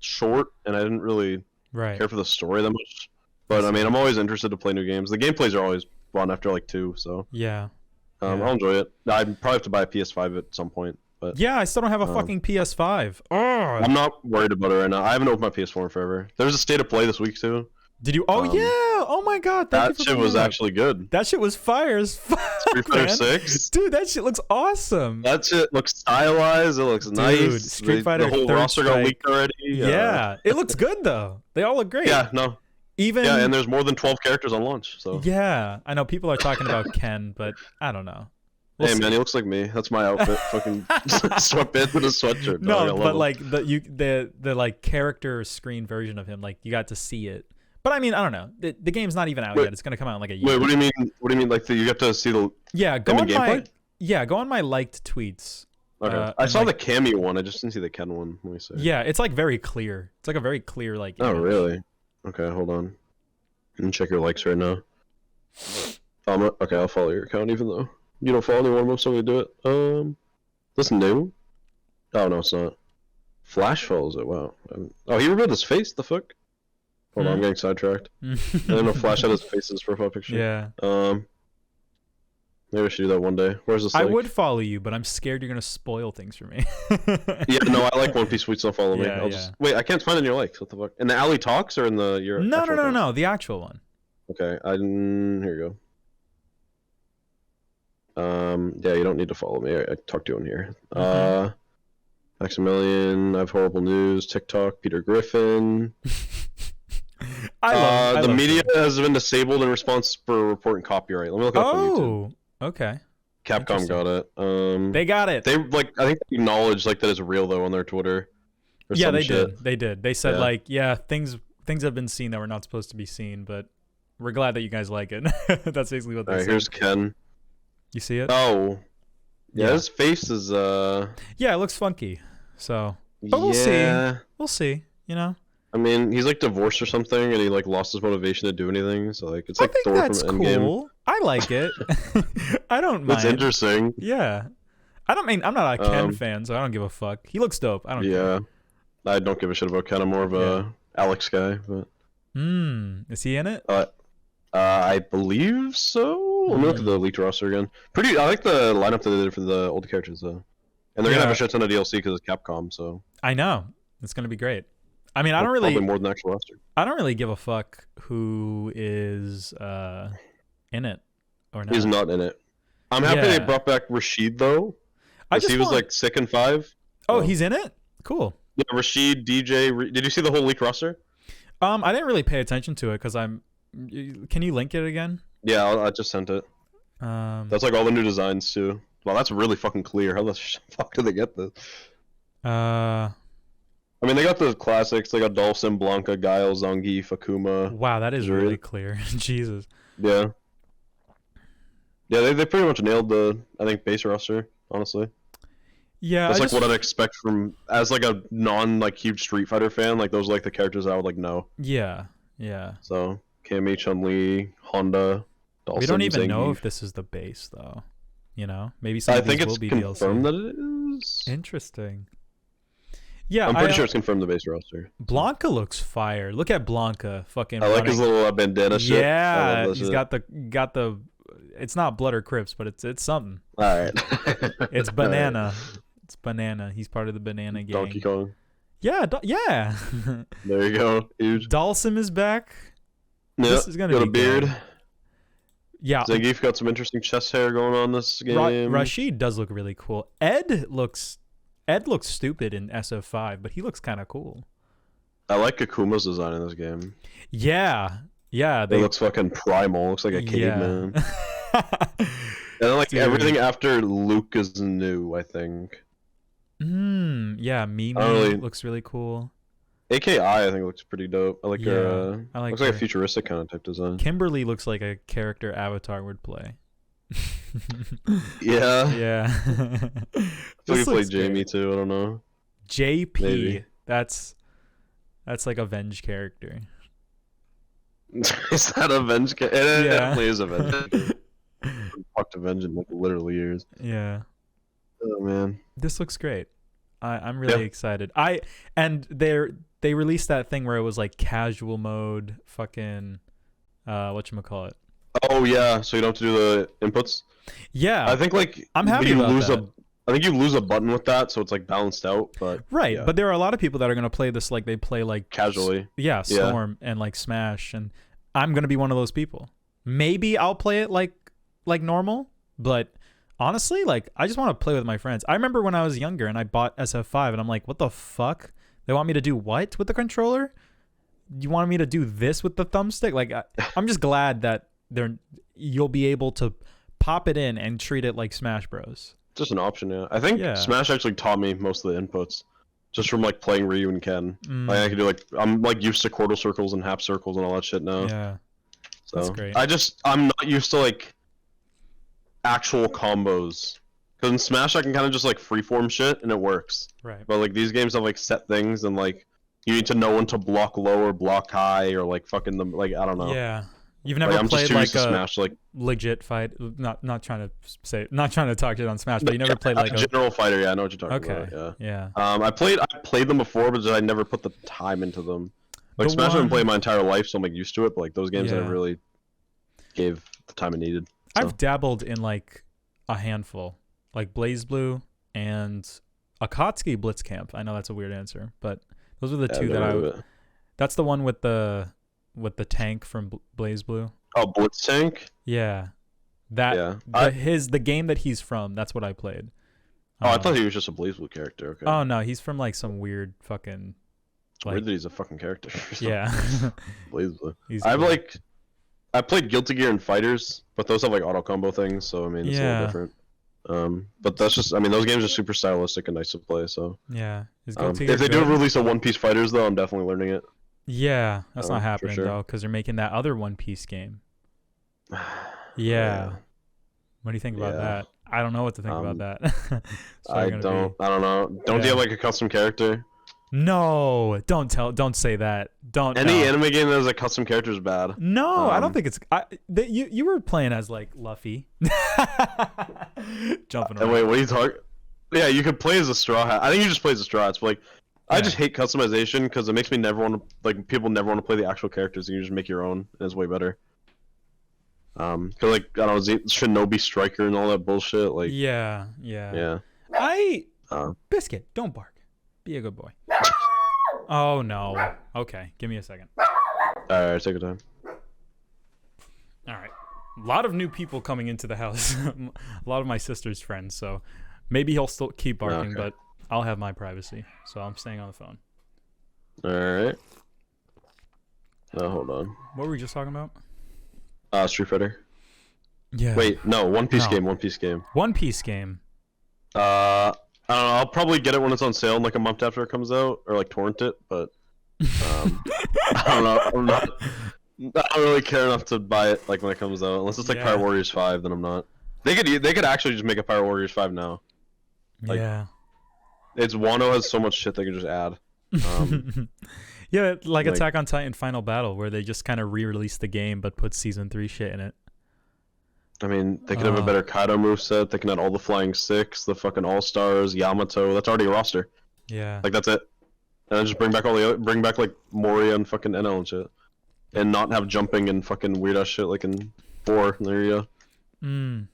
short, and I didn't really care for the story that much. But I mean, I'm always interested to play new games. The gameplays are always fun after like 2, so yeah. I'll enjoy it. I'd probably have to buy a PS5 at some point. But yeah, I still don't have a fucking PS5. Oh, I'm not worried about it right now. I haven't opened my PS4 in forever. There's a state of play this week too. Did you? Oh yeah! Oh my god! That shit was actually good. That shit was fire as fuck, Street Fighter 6. Dude, that shit looks awesome. That shit looks stylized. It looks nice. Street Fighter. The whole roster got leaked already. Yeah, it looks good though. They all look great. Yeah, no. Even and there's more than 12 characters on launch. So yeah, I know people are talking about Ken, but I don't know. We'll see. Man, he looks like me. That's my outfit. Fucking sweatpants and a sweatshirt. No, but like the like character screen version of him, like you got to see it. But I mean, I don't know. The game's not even out yet. It's gonna come out in like a year. Wait, what do you mean? What do you mean? Like you get to see the go on my liked tweets. Okay, I saw the Cammy one. I just didn't see the Ken one. Let me see. Yeah, it's like very clear. It's like a very clear like. Oh really? Okay, hold on. Let me check your likes right now. Okay, I'll follow your account even though you don't follow anyone. I'm still gonna do it. This new? Oh no, it's not. Flash follows it. Wow. Oh, he revealed his face. The fuck? Hold on, I'm getting sidetracked. I didn't know Flash had his face in his profile picture. Yeah. Maybe I should do that one day. Where's this? I would follow you, but I'm scared you're gonna spoil things for me. Yeah, no, I like One Piece Sweets. Don't follow me. I'll just wait. I can't find it in your likes. What the fuck? In the Alley Talks or in the your? No, the actual one. Okay, here you go. Yeah, you don't need to follow me. I talked to you on here. Maximilian, I have horrible news. TikTok, Peter Griffin. I love the media has been disabled in response for reporting copyright. Let me look it up on YouTube. Okay. Capcom got it. They got it. They I think they acknowledged like that it's real though on their Twitter. Yeah, they did. They did. They said things have been seen that were not supposed to be seen, but we're glad that you guys like it. That's basically what they said. Here's Ken. You see it? Oh. Yeah, his face is yeah, it looks funky. So, but we'll see. We'll see, you know. I mean, he's like divorced or something, and he like lost his motivation to do anything. So like, it's like Thor from Endgame. Cool. I like it. I don't mind. It's interesting. Yeah, I'm not a Ken fan, so I don't give a fuck. He looks dope. I don't. Yeah, I don't give a shit about Ken. I'm more of a Alex guy. But is he in it? I believe so. Let me look at the leaked roster again. I like the lineup that they did for the old characters though, and they're gonna have a shit ton of DLC because it's Capcom. So I know it's gonna be great. I mean, I don't really probably more than the actual roster. I don't really give a fuck who is in it or not. He's not in it. I'm happy they brought back Rashid though. He was like sick in 5. Oh, he's in it? Cool. Yeah, Rashid, DJ. Did you see the whole leak roster? I didn't really pay attention to it because I'm. Can you link it again? Yeah, I just sent it. That's like all the new designs too. Wow, that's really fucking clear. How the fuck did they get this? I mean, they got the classics. They got Dhalsim, Blanca, Guile, Zangief, Akuma. Wow, that is really clear. Jesus. Yeah. Yeah, they pretty much nailed the, I think, base roster, honestly. Yeah, that's like what I'd expect from, as like a non like huge Street Fighter fan. Like those are like the characters I would like know. Yeah. So Cammy, Chun-Li, Honda, Dhalsim, We don't even know Zangief. if this is the base though. You know, maybe some I of these think will it's be confirmed DLC. that it is. Interesting. Yeah, I'm pretty sure it's confirmed the base roster. Blanca looks fire. Look at Blanca, fucking. I like his little bandana shit. Yeah, he's shit. got the. It's not Blood or Crips, but it's something. All right. It's banana. It's banana. He's part of the banana gang. Donkey Kong. Yeah, yeah. There you go. Huge. Dhalsim is back. Yep, This is gonna got be a beard. good. Yeah. Zangief got some interesting chest hair going on this game. Rashid does look really cool. Ed looks stupid in SF5, but he looks kind of cool. I like Akuma's design in this game. Yeah. It looks fucking primal. Looks like a caveman. Yeah. And then, like, Dude. everything after Luke is new, I think. Yeah, Mimi looks really cool. AKI, I think, looks pretty dope. I like her. I like looks her. like a futuristic kind of type design. Kimberly looks like a character Avatar would play. Yeah. Yeah. I feel like he played Jamie too. I don't know. JP. Maybe. That's like a Venge character. Is that a Venge? It definitely is a Venge. Fucked Avenge in like literally years. Yeah. Oh man. This looks great. I'm really excited. They released that thing where it was like casual mode, fucking whatchamacallit. Oh yeah, so you don't have to do the inputs? Yeah. I think like I'm happy about that. I think you lose a button with that, so it's like balanced out, but right, yeah. but there are a lot of people that are gonna play this like they play like casually. Yeah, Storm and like Smash, and I'm gonna be one of those people. Maybe I'll play it like normal, but honestly, like I just want to play with my friends. I remember when I was younger and I bought SF5 and I'm like, what the fuck? They want me to do what with the controller? You want me to do this with the thumbstick? Like I'm just glad that you'll be able to pop it in and treat it like Smash Bros. Just an option, yeah. I think Smash actually taught me most of the inputs, just from like playing Ryu and Ken. Like I can do like I'm like used to quarter circles and half circles and all that shit now. Yeah, so that's great. I'm not used to like actual combos, because in Smash I can kind of just like freeform shit and it works. Right. But like these games have like set things and like you need to know when to block low or block high or like fucking them, like I don't know. Yeah. You've never played like a Smash, like legit fight. Not trying to talk shit on Smash, but you never played like a general fighter. Yeah, I know what you're talking about. Yeah. I played them before, but I never put the time into them. Like Smash, I've been playing my entire life, so I'm like used to it. But like those games, I never really gave the time it needed. So. I've dabbled in like a handful, like BlazBlue and Akatsuki Blitzcamp. I know that's a weird answer, but those are the two that That's the one with the tank from BlazBlue. Oh, Blitz Tank. Yeah, the game that he's from. That's what I played. Oh, I thought he was just a BlazBlue character. Okay. Oh no, he's from like some weird fucking. Like, weird that he's a fucking character. Yeah. BlazBlue. I played Guilty Gear and Fighters, but those have like auto combo things, so I mean it's a little different. But that's just, I mean, those games are super stylistic and nice to play. So yeah, if they do release a One Piece Fighters though, I'm definitely learning it. Yeah, that's not happening though, because they're making that other One Piece game. Yeah. What do you think about that? I don't know what to think about that. I don't know. Don't you have like a custom character? No, don't say that. Any anime game that has a custom character is bad. No, I don't think it's. You were playing as like Luffy, jumping around. Wait, what are you talking? Yeah, you could play as a Straw Hat. I think you just play as a Straw Hats, but like, I just hate customization because it makes me never want to, like, people never want to play the actual characters and you just make your own, and it's way better. Cause like, I don't know, Shinobi Striker and all that bullshit, like. Yeah. Biscuit, don't bark. Be a good boy. Oh no. Okay, give me a second. Alright, take your time. Alright. A lot of new people coming into the house. A lot of my sister's friends, so maybe he'll still keep barking, but I'll have my privacy. So I'm staying on the phone. Alright. No, hold on. What were we just talking about? Street Fighter. Yeah. Wait, no, One Piece game. One Piece game. I don't know, I'll probably get it when it's on sale in like a month after it comes out, or like torrent it, but I don't know. I don't really care enough to buy it like when it comes out, unless it's like Pirate Warriors 5, then I'm not. They could actually just make a Pirate Warriors 5 now. Like, yeah. It's Wano has so much shit they can just add. Yeah, like Attack on Titan Final Battle, where they just kind of re-released the game but put season 3 shit in it. I mean, they could have a better Kaido moveset. They can add all the Flying Six, the fucking All Stars, Yamato. That's already a roster. Yeah. Like that's it. And then just bring back all the bring back like Moria and fucking NL and shit, and not have jumping and fucking weird ass shit like in 4. There you go.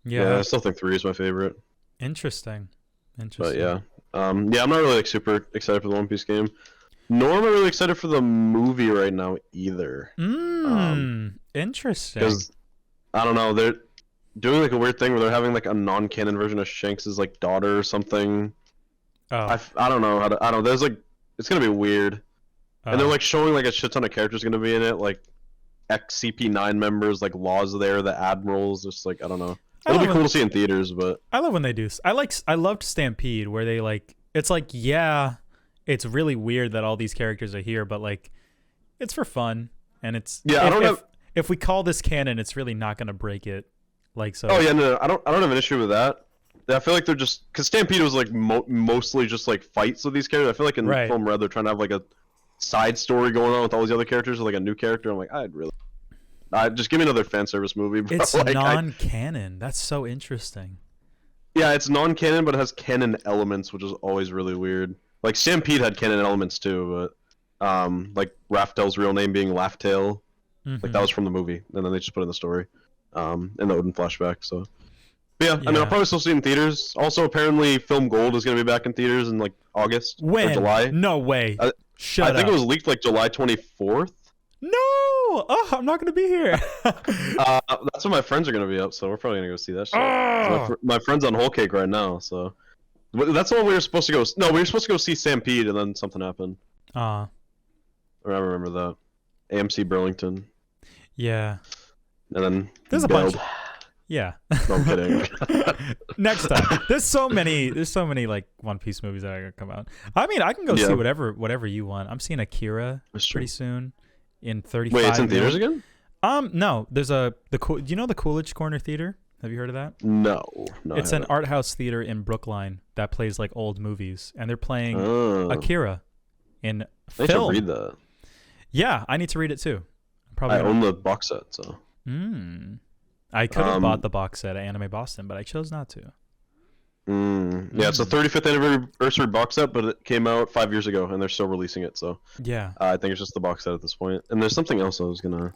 Yeah, I still think 3 is my favorite. Interesting. But yeah, I'm not really like super excited for the One Piece game. Nor am I really excited for the movie right now either. Interesting. Because I don't know, they're doing like a weird thing where they're having like a non-canon version of Shanks' like daughter or something. I don't know how to. I don't. There's like it's gonna be weird, and they're like showing like a shit ton of characters gonna be in it, like ex CP9 members, like Law's there, the admirals. Just like I don't know. It'll be cool to see in theaters, but I love when they do. I loved Stampede, where they like it's like it's really weird that all these characters are here, but like it's for fun, and it's if we call this canon, it's really not gonna break it. Like so. Oh yeah, no, I don't have an issue with that. I feel like they're just because Stampede was like mostly just like fights with these characters. I feel like in Film Red they're trying to have like a side story going on with all these other characters, or like a new character. I'm like, just give me another fan service movie. Bro. It's like, non-canon. That's so interesting. Yeah, it's non-canon, but it has canon elements, which is always really weird. Like Stampede had canon elements too, but like Raftel's real name being Laugh-Tail, like that was from the movie, and then they just put it in the story, in the Odin flashback. So. But yeah, I mean, I'll probably still see it in theaters. Also, apparently, Film Gold is going to be back in theaters in like August or July. No way. I think it was leaked like July 24th. No! Oh, I'm not going to be here. That's when my friends are going to be up, so we're probably going to go see that shit. My friend's on Whole Cake right now, so that's the one we were supposed to go. No, we were supposed to go see Stampede, and then something happened. I remember that. AMC Burlington. Yeah. And then there's a bunch. Yeah. No, I'm kidding. Next time. There's so many like One Piece movies that are gonna come out. I mean, I can go see whatever you want. I'm seeing Akira pretty soon in 35. Wait, it's in theaters again? No. There's do you know the Coolidge Corner Theater? Have you heard of that? No. It's an art house theater in Brookline that plays like old movies, and they're playing Akira in film. I need to read that. Yeah, I need to read it too. I own the box set, so. I could have bought the box set at Anime Boston, but I chose not to. Yeah, it's a 35th anniversary box set, but it came out 5 years ago, and they're still releasing it. So yeah, I think it's just the box set at this point. And there's something else I was gonna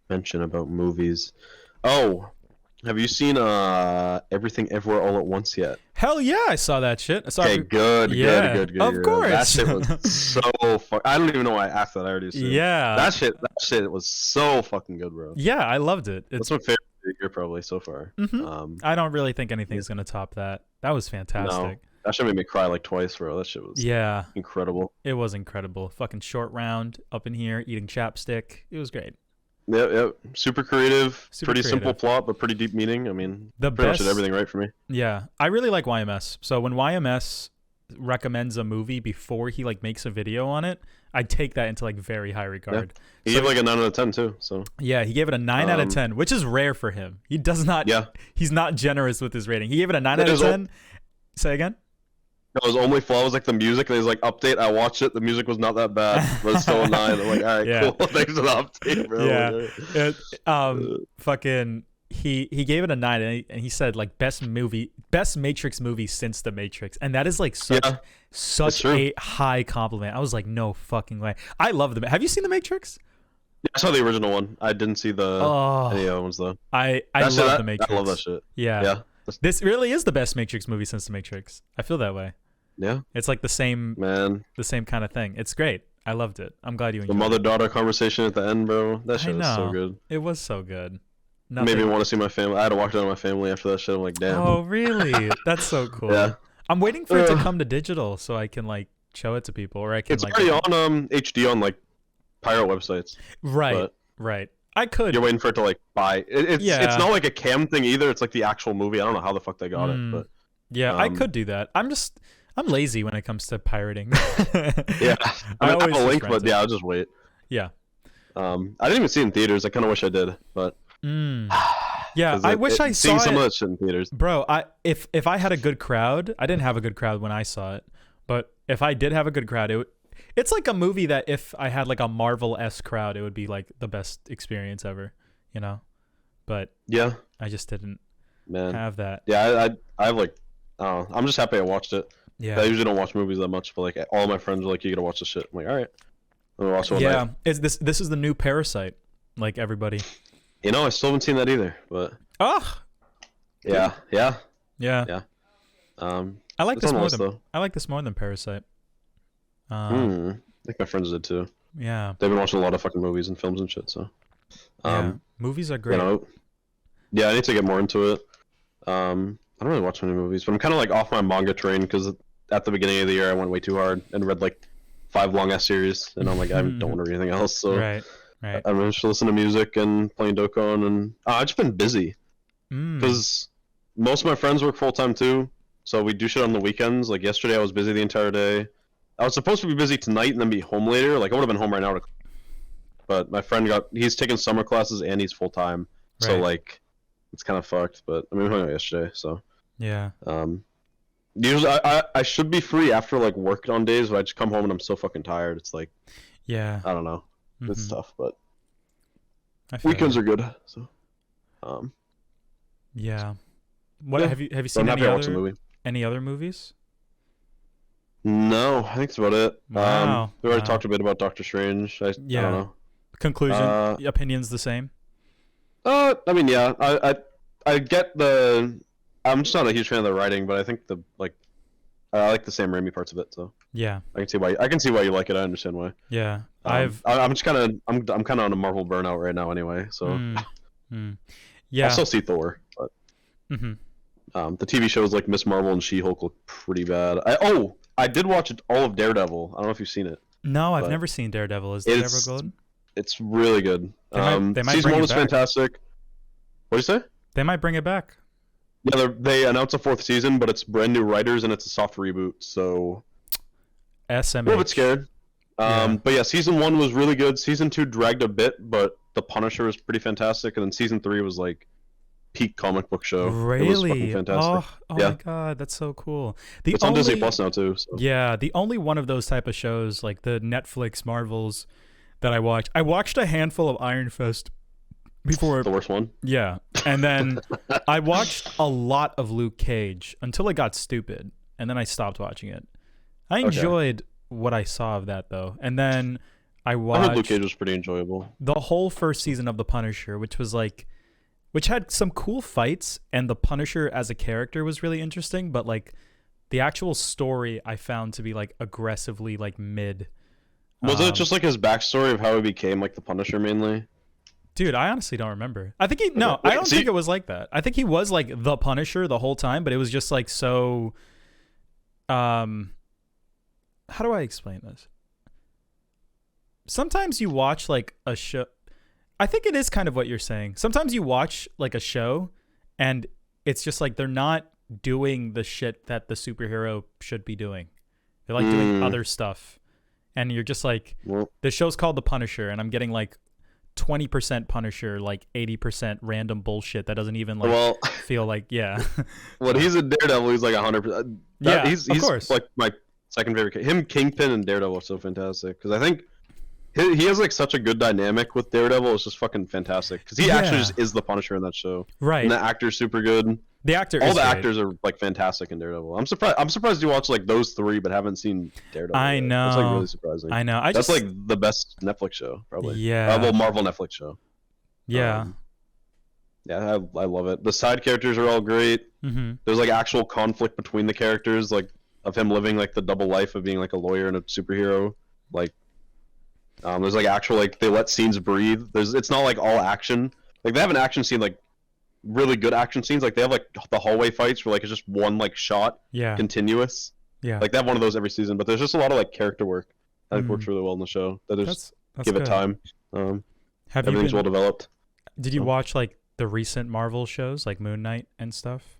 mention about movies. Oh, have you seen Everything Everywhere All at Once yet? Hell yeah, I saw that shit. Good. Of course. That shit was so fuck. I don't even know why I asked that. I already said. Yeah. That shit was so fucking good, bro. Yeah, I loved it. That's my favorite year probably so far. I don't really think anything's gonna top that. That was fantastic. No, that shit made me cry like twice, bro. That shit was incredible. It was incredible. Fucking short round up in here eating chapstick. It was great. Yep. Super creative. Pretty simple plot, but pretty deep meaning. I mean, pretty much did everything right for me. Yeah, I really like YMS. So when YMS recommends a movie before he like makes a video on it, I take that into like very high regard. Yeah. He gave like a 9 out of 10 too. So yeah, he gave it a 9 out of 10, which is rare for him. He does not. Yeah. He's not generous with his rating. He gave it a 9 out of 10. Say again. No, his only flaw was like the music. And he's like, update. I watched it. The music was not that bad, but it's still a 9. I'm like, all right, cool. Thanks for the update, bro. Yeah. Fucking. He gave it a 9, and he said like best Matrix movie since The Matrix, and that is like such a high compliment. I was like, no fucking way. I love them. Have you seen The Matrix? Yeah, I saw the original one. I didn't see any other ones though. I love The Matrix. I love that shit. Yeah. This really is the best Matrix movie since The Matrix. I feel that way. Yeah. It's like the same kind of thing. It's great. I loved it. I'm glad you enjoyed it. The mother-daughter conversation at the end, bro. That shit was so good. It was so good. Made me want to see my family. I had to walk down to my family after that shit. I'm like, damn. Oh, really? That's so cool. Yeah. I'm waiting for it to come to digital so I can like show it to people, or I can. It's already on HD on like pirate websites. Right. I could. You're waiting for it to like buy. It's not like a cam thing either. It's like the actual movie. I don't know how the fuck they got it, but yeah, I could do that. I'm lazy when it comes to pirating. Yeah, I have a link, but I'll just wait. Yeah. I didn't even see it in theaters. I kind of wish I did, but Yeah, I wish I saw some of it, that shit in theaters. bro. If I had a good crowd, I didn't have a good crowd when I saw it, but if I did have a good crowd, it's like a movie that if I had like a Marvel-esque crowd, it would be like the best experience ever, you know. But yeah, I just didn't have that. Yeah, I have like, I'm just happy I watched it. Yeah, I usually don't watch movies that much, but like all my friends are like, you gotta watch this shit. I'm like, all right, I'm gonna watch it one night. This is the new Parasite, like everybody. You know, I still haven't seen that either, but yeah. I like this more than I like this more than Parasite. I think my friends did too. Yeah, they've been watching a lot of fucking movies and films and shit. So, movies are great. Yeah, I need to get more into it. I don't really watch many movies, but I'm kind of like off my manga train because at the beginning of the year I went way too hard and read like 5 long ass series, and I'm like I don't want to read anything else. So right. I'm just listening to music and playing Dokkan, and I've just been busy because most of my friends work full time too. So we do shit on the weekends. Like yesterday, I was busy the entire day. I was supposed to be busy tonight and then be home later. Like I would have been home right now, but my friend he's taking summer classes and he's full time. Right. So like, it's kind of fucked. But I mean, we hung out yesterday, so yeah. Usually I should be free after like work on days, but I just come home and I'm so fucking tired. It's like, yeah, I don't know. It's tough, but weekends are good. So, yeah. What have you seen any other movies? No, I think that's about it. Wow. We already talked a bit about Doctor Strange. I don't know. Conclusion, opinions the same? I mean, yeah. I get I'm just not a huge fan of the writing, but I think I like the Sam Raimi parts of it. So yeah, I can see why you like it. I understand why. Yeah, I'm just kind of I'm kind of on a Marvel burnout right now anyway. So yeah, I'll still see Thor, but the TV shows like Miss Marvel and She-Hulk look pretty bad. I did watch all of Daredevil. I don't know if you've seen it. No, I've never seen Daredevil. Is Daredevil good? It's really good. They might season bring 1 it was back. fantastic. What do you say? They might bring it back. Yeah, they announced a 4th season, but it's brand new writers and it's a soft reboot, so SMH. a little bit scared. But yeah, season 1 was really good. Season 2 dragged a bit, but The Punisher was pretty fantastic, and then season 3 was like peak comic book show. Really? It was fucking fantastic. Oh my god, that's so cool. It's on Disney Plus now too. So. Yeah, the only one of those type of shows, like the Netflix Marvels, that I watched a handful of Iron Fist before. The worst one. Yeah, and then I watched a lot of Luke Cage until it got stupid, and then I stopped watching it. I enjoyed what I saw of that though, and then I heard Luke Cage was pretty enjoyable. The whole first season of The Punisher, which had some cool fights, and the Punisher as a character was really interesting, but like the actual story I found to be like aggressively like mid. Was it just like his backstory of how he became like the Punisher mainly? Dude, I honestly don't remember. I think I don't think it was like that. I think he was like the Punisher the whole time, but it was just like so. How do I explain this? Sometimes you watch like a show. I think it is kind of what you're saying. Sometimes you watch like a show and it's just like they're not doing the shit that the superhero should be doing. They're like doing other stuff. And you're just like, the show's called The Punisher, and I'm getting like 20% Punisher, like 80% random bullshit that doesn't even like feel like, yeah. When he's in Daredevil, he's like 100%. Yeah, he's of course. Like my second favorite. Him, Kingpin, and Daredevil are so fantastic because I think he has like such a good dynamic with Daredevil. It's just fucking fantastic because he actually just is the Punisher in that show. Right. And the actor's super good. All the actors are like fantastic in Daredevil. I'm surprised you watch like those 3 but haven't seen Daredevil. I know. That's like really surprising. I know. That's like the best Netflix show probably. Yeah. Well, Marvel Netflix show. Yeah. Yeah, I love it. The side characters are all great. There's like actual conflict between the characters, like of him living like the double life of being like a lawyer and a superhero. Like, there's like actual like they let scenes breathe. It's not like all action. Like they have an action scene like really good action scenes. Like they have like the hallway fights where like it's just one like shot, continuous. Yeah. Like they have one of those every season. But there's just a lot of like character work that I think works really well in the show. That is give it time. Everything's well developed. Did you watch like the recent Marvel shows like Moon Knight and stuff?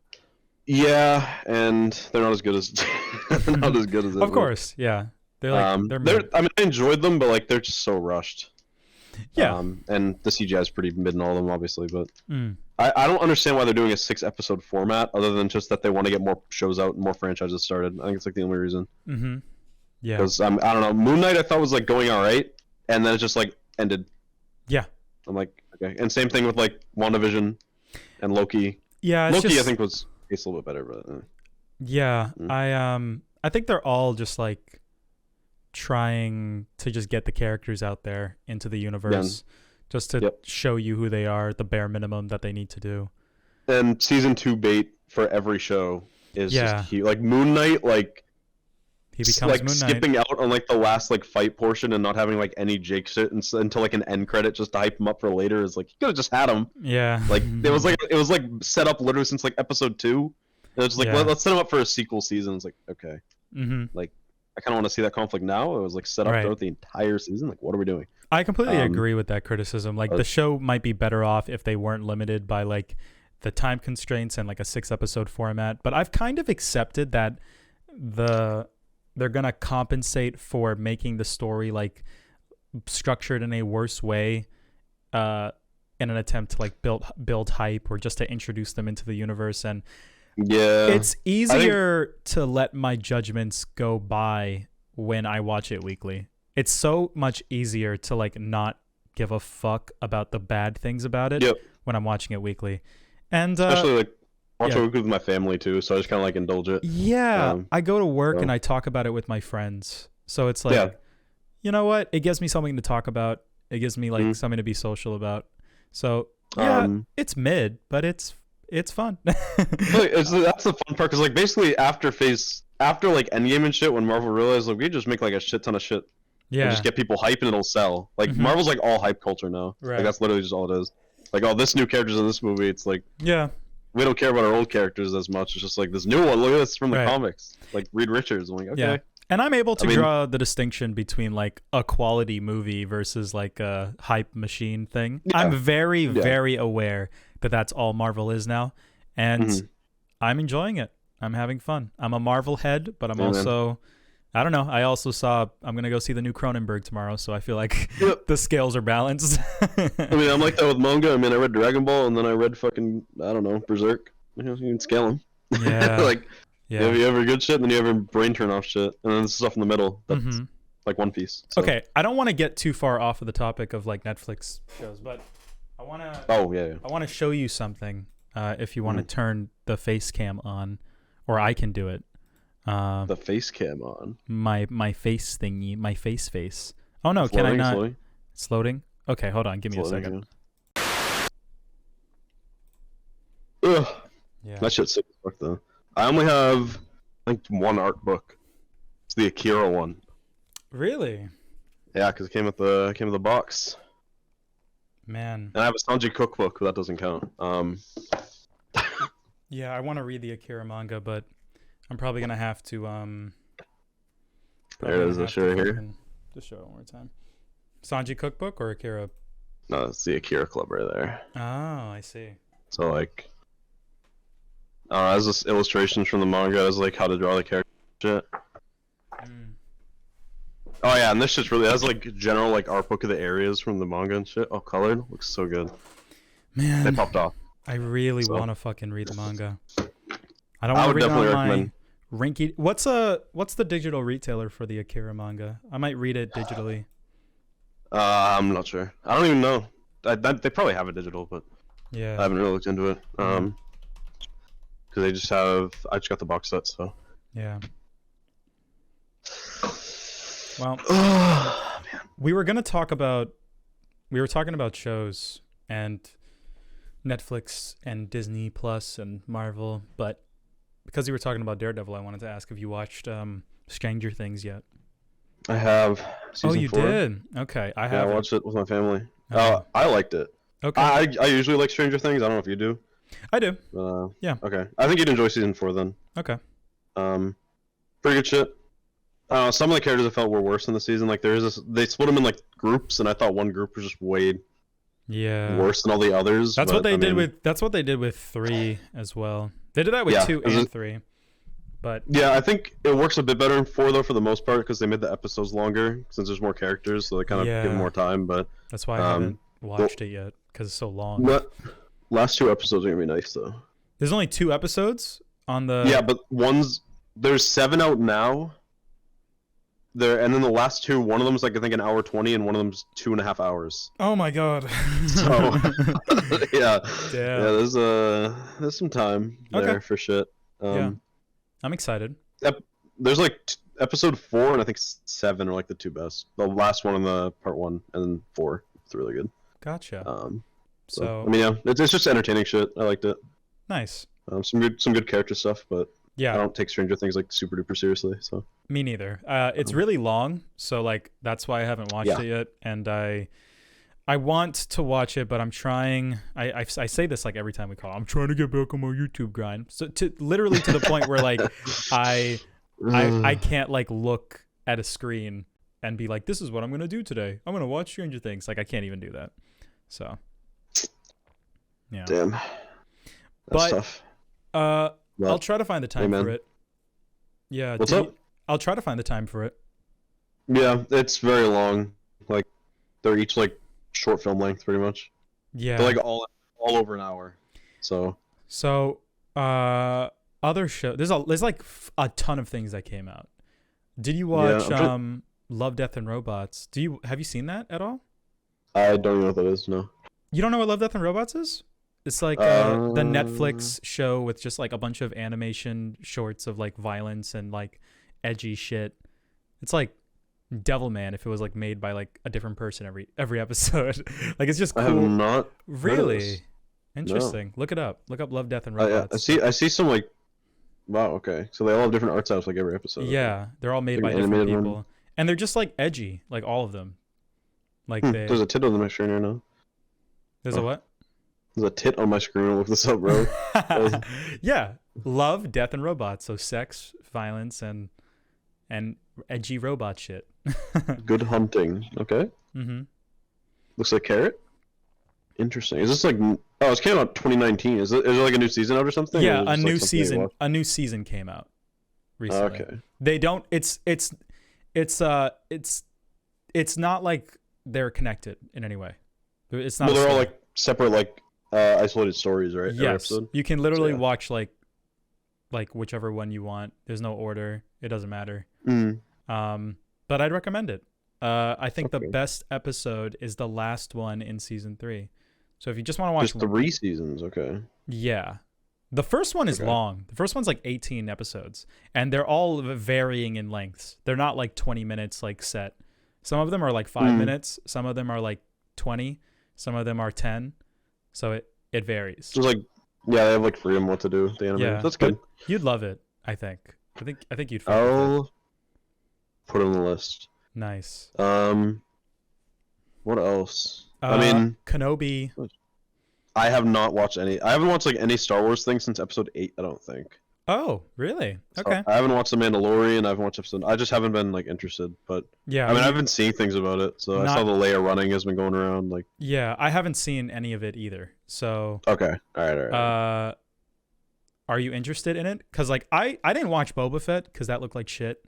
Yeah, and they're not as good as Of course, yeah. They're like I mean, I enjoyed them, but like they're just so rushed. Yeah. And the CGI is pretty mid in all of them, obviously, but Mm. I don't understand why they're doing a 6-episode format, other than just that they want to get more shows out and more franchises started. I think it's like the only reason. Mm-hmm. Yeah. Because I don't know, Moon Knight I thought was like going all right, and then it just like ended. Yeah. I'm like, okay, and same thing with like WandaVision and Loki. Yeah. Loki I think was paced a little bit better, but yeah. I think they're all just like trying to just get the characters out there into the universe, just to show you who they are, the bare minimum that they need to do. And season 2 bait for every show is just huge. Like Moon Knight, like he becomes like Moon Knight. skipping out on like the last like fight portion and not having like any Jake shit until like an end credit just to hype him up for later is like you could have just had him. Yeah. Like it was like set up literally since like episode 2. And it's like let's set him up for a sequel season. It's like okay. Mm-hmm. Like I kind of want to see that conflict now. It was like set up throughout the entire season. Like what are we doing? I completely agree with that criticism. Like the show might be better off if they weren't limited by like the time constraints and like a 6-episode format. But I've kind of accepted that they're gonna compensate for making the story like structured in a worse way in an attempt to like build hype or just to introduce them into the universe. And it's easier to let my judgments go by when I watch it weekly. It's so much easier to like not give a fuck about the bad things about it when I'm watching it weekly. And especially like watch it with my family too, so I just kind of like indulge it. I go to work and I talk about it with my friends, so it's like you know what, it gives me something to talk about, it gives me like something to be social about. So it's mid, but it's fun. That's the fun part, because like basically after like Endgame and shit, when Marvel realized like we just make like a shit ton of shit and just get people hype and it'll sell. Like Marvel's like all hype culture now. Like that's literally just all it is. Like, oh, this new character's in this movie. It's like, we don't care about our old characters as much. It's just like this new one. Look at this from the comics. Like Reed Richards. I'm like, okay. Yeah. And I'm able to draw the distinction between like a quality movie versus like a hype machine thing. I'm very, very aware that that's all Marvel is now, and I'm enjoying it. I'm having fun. I'm a Marvel head, but I'm also. I don't know. I also I'm going to go see the new Cronenberg tomorrow, so I feel like the scales are balanced. I mean, I'm like that with manga. I mean, I read Dragon Ball, and then I read fucking, I don't know, Berserk. You know, you can scale them. Yeah. Like, you have good shit, and then you have your brain turn off shit, and then the stuff in the middle. That's like One Piece. So. Okay, I don't want to get too far off of the topic of like Netflix shows, but I want to I want to show you something if you want to turn the face cam on, or I can do it. The face cam on my face thingy, my face. Oh no, can I not? Slowing. It's loading. Okay, hold on. Give me a second. Ugh. Yeah. That shit's sick as fuck though. I only have I think one art book. It's the Akira one. Really? Yeah, because it came with the box. Man. And I have a Sanji cookbook, but that doesn't count. Yeah, I want to read the Akira manga, but I'm probably gonna have to there it is. I'll show it here. Just show it one more time. Sanji cookbook or Akira? No, it's the Akira Club right there. Oh, I see. So like, as this illustrations from the manga as like how to draw the character shit. Oh yeah, and this shit's really has like general like art book of the areas from the manga and shit. Oh, colored, looks so good. Man, they popped off. I really want to fucking read the manga. I don't want to read it online. Rinky, what's the digital retailer for the Akira manga? I might read it digitally. I'm not sure. I don't even know. They probably have it digital, but I haven't really looked into it. Because they just have. I just got the box set, so. Yeah. Well, man. we were talking about shows and Netflix and Disney Plus and Marvel, but because you were talking about Daredevil, I wanted to ask if you watched Stranger Things yet. I have. Season 4. Did? Okay, I have. Yeah, I watched it with my family. I liked it. Okay. I usually like Stranger Things. I don't know if you do. I do. Yeah. Okay. I think you'd enjoy season 4 then. Okay. Pretty good shit. Some of the characters I felt were worse in the season. Like they split them in like groups, and I thought one group was just way worse than all the others. That's what they did with 3 as well. They did that with 2 and 3. But yeah, I think it works a bit better in 4 though for the most part because they made the episodes longer since there's more characters, so they kind of give more time. But that's why I haven't watched it yet because it's so long. Last 2 episodes are gonna be nice though. There's only 2 episodes on the. Yeah, but there's 7 out now. And then the last 2, one of them's like I think an hour 20, and one of them's 2.5 hours. Oh my god. So yeah, damn. Yeah, there's some time there for shit. Yeah, I'm excited. There's like episode 4 and I think 7 are like the 2 best. The last one in the part 1 and then 4, it's really good. Gotcha. So I mean, yeah, it's just entertaining shit. I liked it. Nice. Some good character stuff, but yeah, I don't take Stranger Things like super duper seriously. So me neither. It's really long, so like that's why I haven't watched it yet, and I want to watch it, but I'm trying. I say this like every time we call. I'm trying to get back on my YouTube grind. So literally to the point where like I can't like look at a screen and be like, this is what I'm gonna do today. I'm gonna watch Stranger Things. Like I can't even do that. So yeah. Damn. That's tough. I'll try to find the time for it. Yeah. What's up? I'll try to find the time for it. Yeah, it's very long. Like they're each like short film length, pretty much. Yeah. They're like all over an hour. So other show. There's like a ton of things that came out. Did you watch Love, Death and Robots? Have you seen that at all? I don't even know what that is. No. You don't know what Love, Death and Robots is? It's like the Netflix show with just like a bunch of animation shorts of like violence and like edgy shit. It's like Devilman if it was like made by like a different person every episode. Like it's just cool. I have not really interesting. No. Look it up. Look up Love, Death and Robots. I see some like wow, okay. So they all have different art styles like every episode. Yeah, they're all made by different people. And they're just like edgy, like all of them. Like there's a tit on my screen right now. There's a what? There's a tit on my screen. Look this up, bro. Yeah, Love, Death, and Robots. So sex, violence, and edgy robot shit. Good hunting. Okay. Mm-hmm. Looks like Carrot. Interesting. Is this like? Oh, it came out 2019. Is there like a new season out or something? Yeah, a new season. A new season came out recently. Okay. They don't. It's not like they're connected in any way. It's not. Well, they're all like separate, like isolated stories, right? Yes. You can literally watch like whichever one you want. There's no order. It doesn't matter. But I'd recommend it. I think the best episode is the last one in season 3. So if you just want to watch 3 seasons, okay. Yeah. The first one is long. The first one's like 18 episodes, and they're all varying in lengths. They're not like 20 minutes like set. Some of them are like 5 minutes. Some of them are like 20. Some of them are 10. So it varies. So like, yeah, they have like freedom what to do with the anime. Yeah, that's good. You'd love it, I think. I think you'd find it. I'll put it on the list. Nice. What else? I mean, Kenobi. I have not watched any. I haven't watched like any Star Wars thing since episode 8. I don't think. Oh, really? Okay. So I haven't watched The Mandalorian. I haven't watched episode. I just haven't been like interested. But yeah, I mean, I've been seeing things about it. So I saw the Leia running has been going around. Like, yeah, I haven't seen any of it either. So okay, all right. Are you interested in it? Because like I didn't watch Boba Fett because that looked like shit.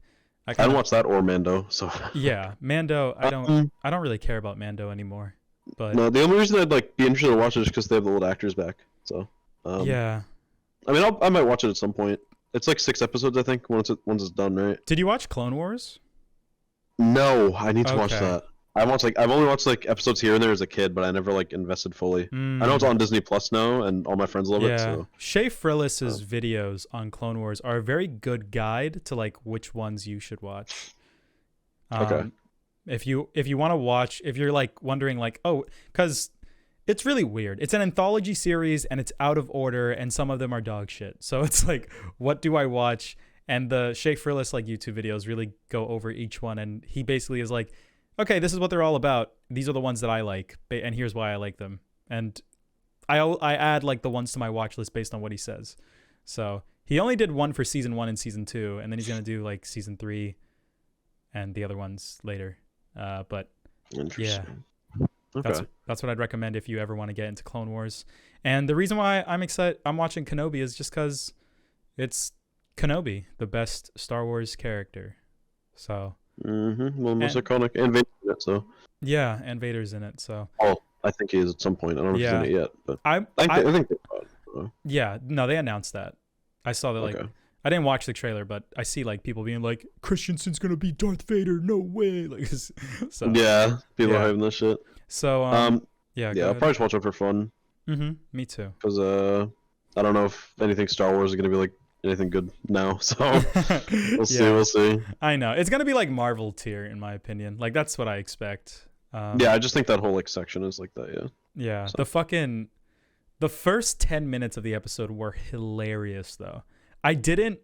I didn't watch that or Mando. So yeah, Mando. I don't really care about Mando anymore. But no, the only reason I'd like be interested to watch it is because they have the old actors back. So yeah. I mean, I might watch it at some point. It's like 6 episodes, I think. Once it's done, right? Did you watch Clone Wars? No, I need to watch that. I've only watched like episodes here and there as a kid, but I never like invested fully. I know it's on Disney Plus now, and all my friends love it. So. Shay Frillis's videos on Clone Wars are a very good guide to like which ones you should watch. Okay. If you want to watch, if you're like wondering like, oh, because it's really weird. It's an anthology series and it's out of order, and some of them are dog shit. So it's like, what do I watch? And the Shay Frillis like YouTube videos really go over each one, and he basically is like, okay, this is what they're all about. These are the ones that I like, and here's why I like them. And I add like the ones to my watch list based on what he says. So he only did one for season 1 and season 2, and then he's gonna do like season 3 and the other ones later. But yeah, okay. That's what I'd recommend if you ever want to get into Clone Wars. And the reason why I'm watching Kenobi is just because it's Kenobi, the best Star Wars character. So. Well, most iconic, and Vader's in it, so. Yeah, and Vader's in it, so. Oh, I think he is at some point. I don't know if he's in it yet, but I think they yeah, no, they announced that. I saw that, like, I didn't watch the trailer, but I see, like, people being like, Christensen's gonna be Darth Vader, no way. Like, so. Yeah, people are hyping this shit. So, yeah, I'll probably just watch it for fun. Me too. Because, I don't know if anything Star Wars is gonna be, like, anything good now, so we'll see. I know. It's gonna be, like, Marvel tier, in my opinion. Like, that's what I expect. I just think that whole, like, section is like that, Yeah, so. The first 10 minutes of the episode were hilarious, though. I didn't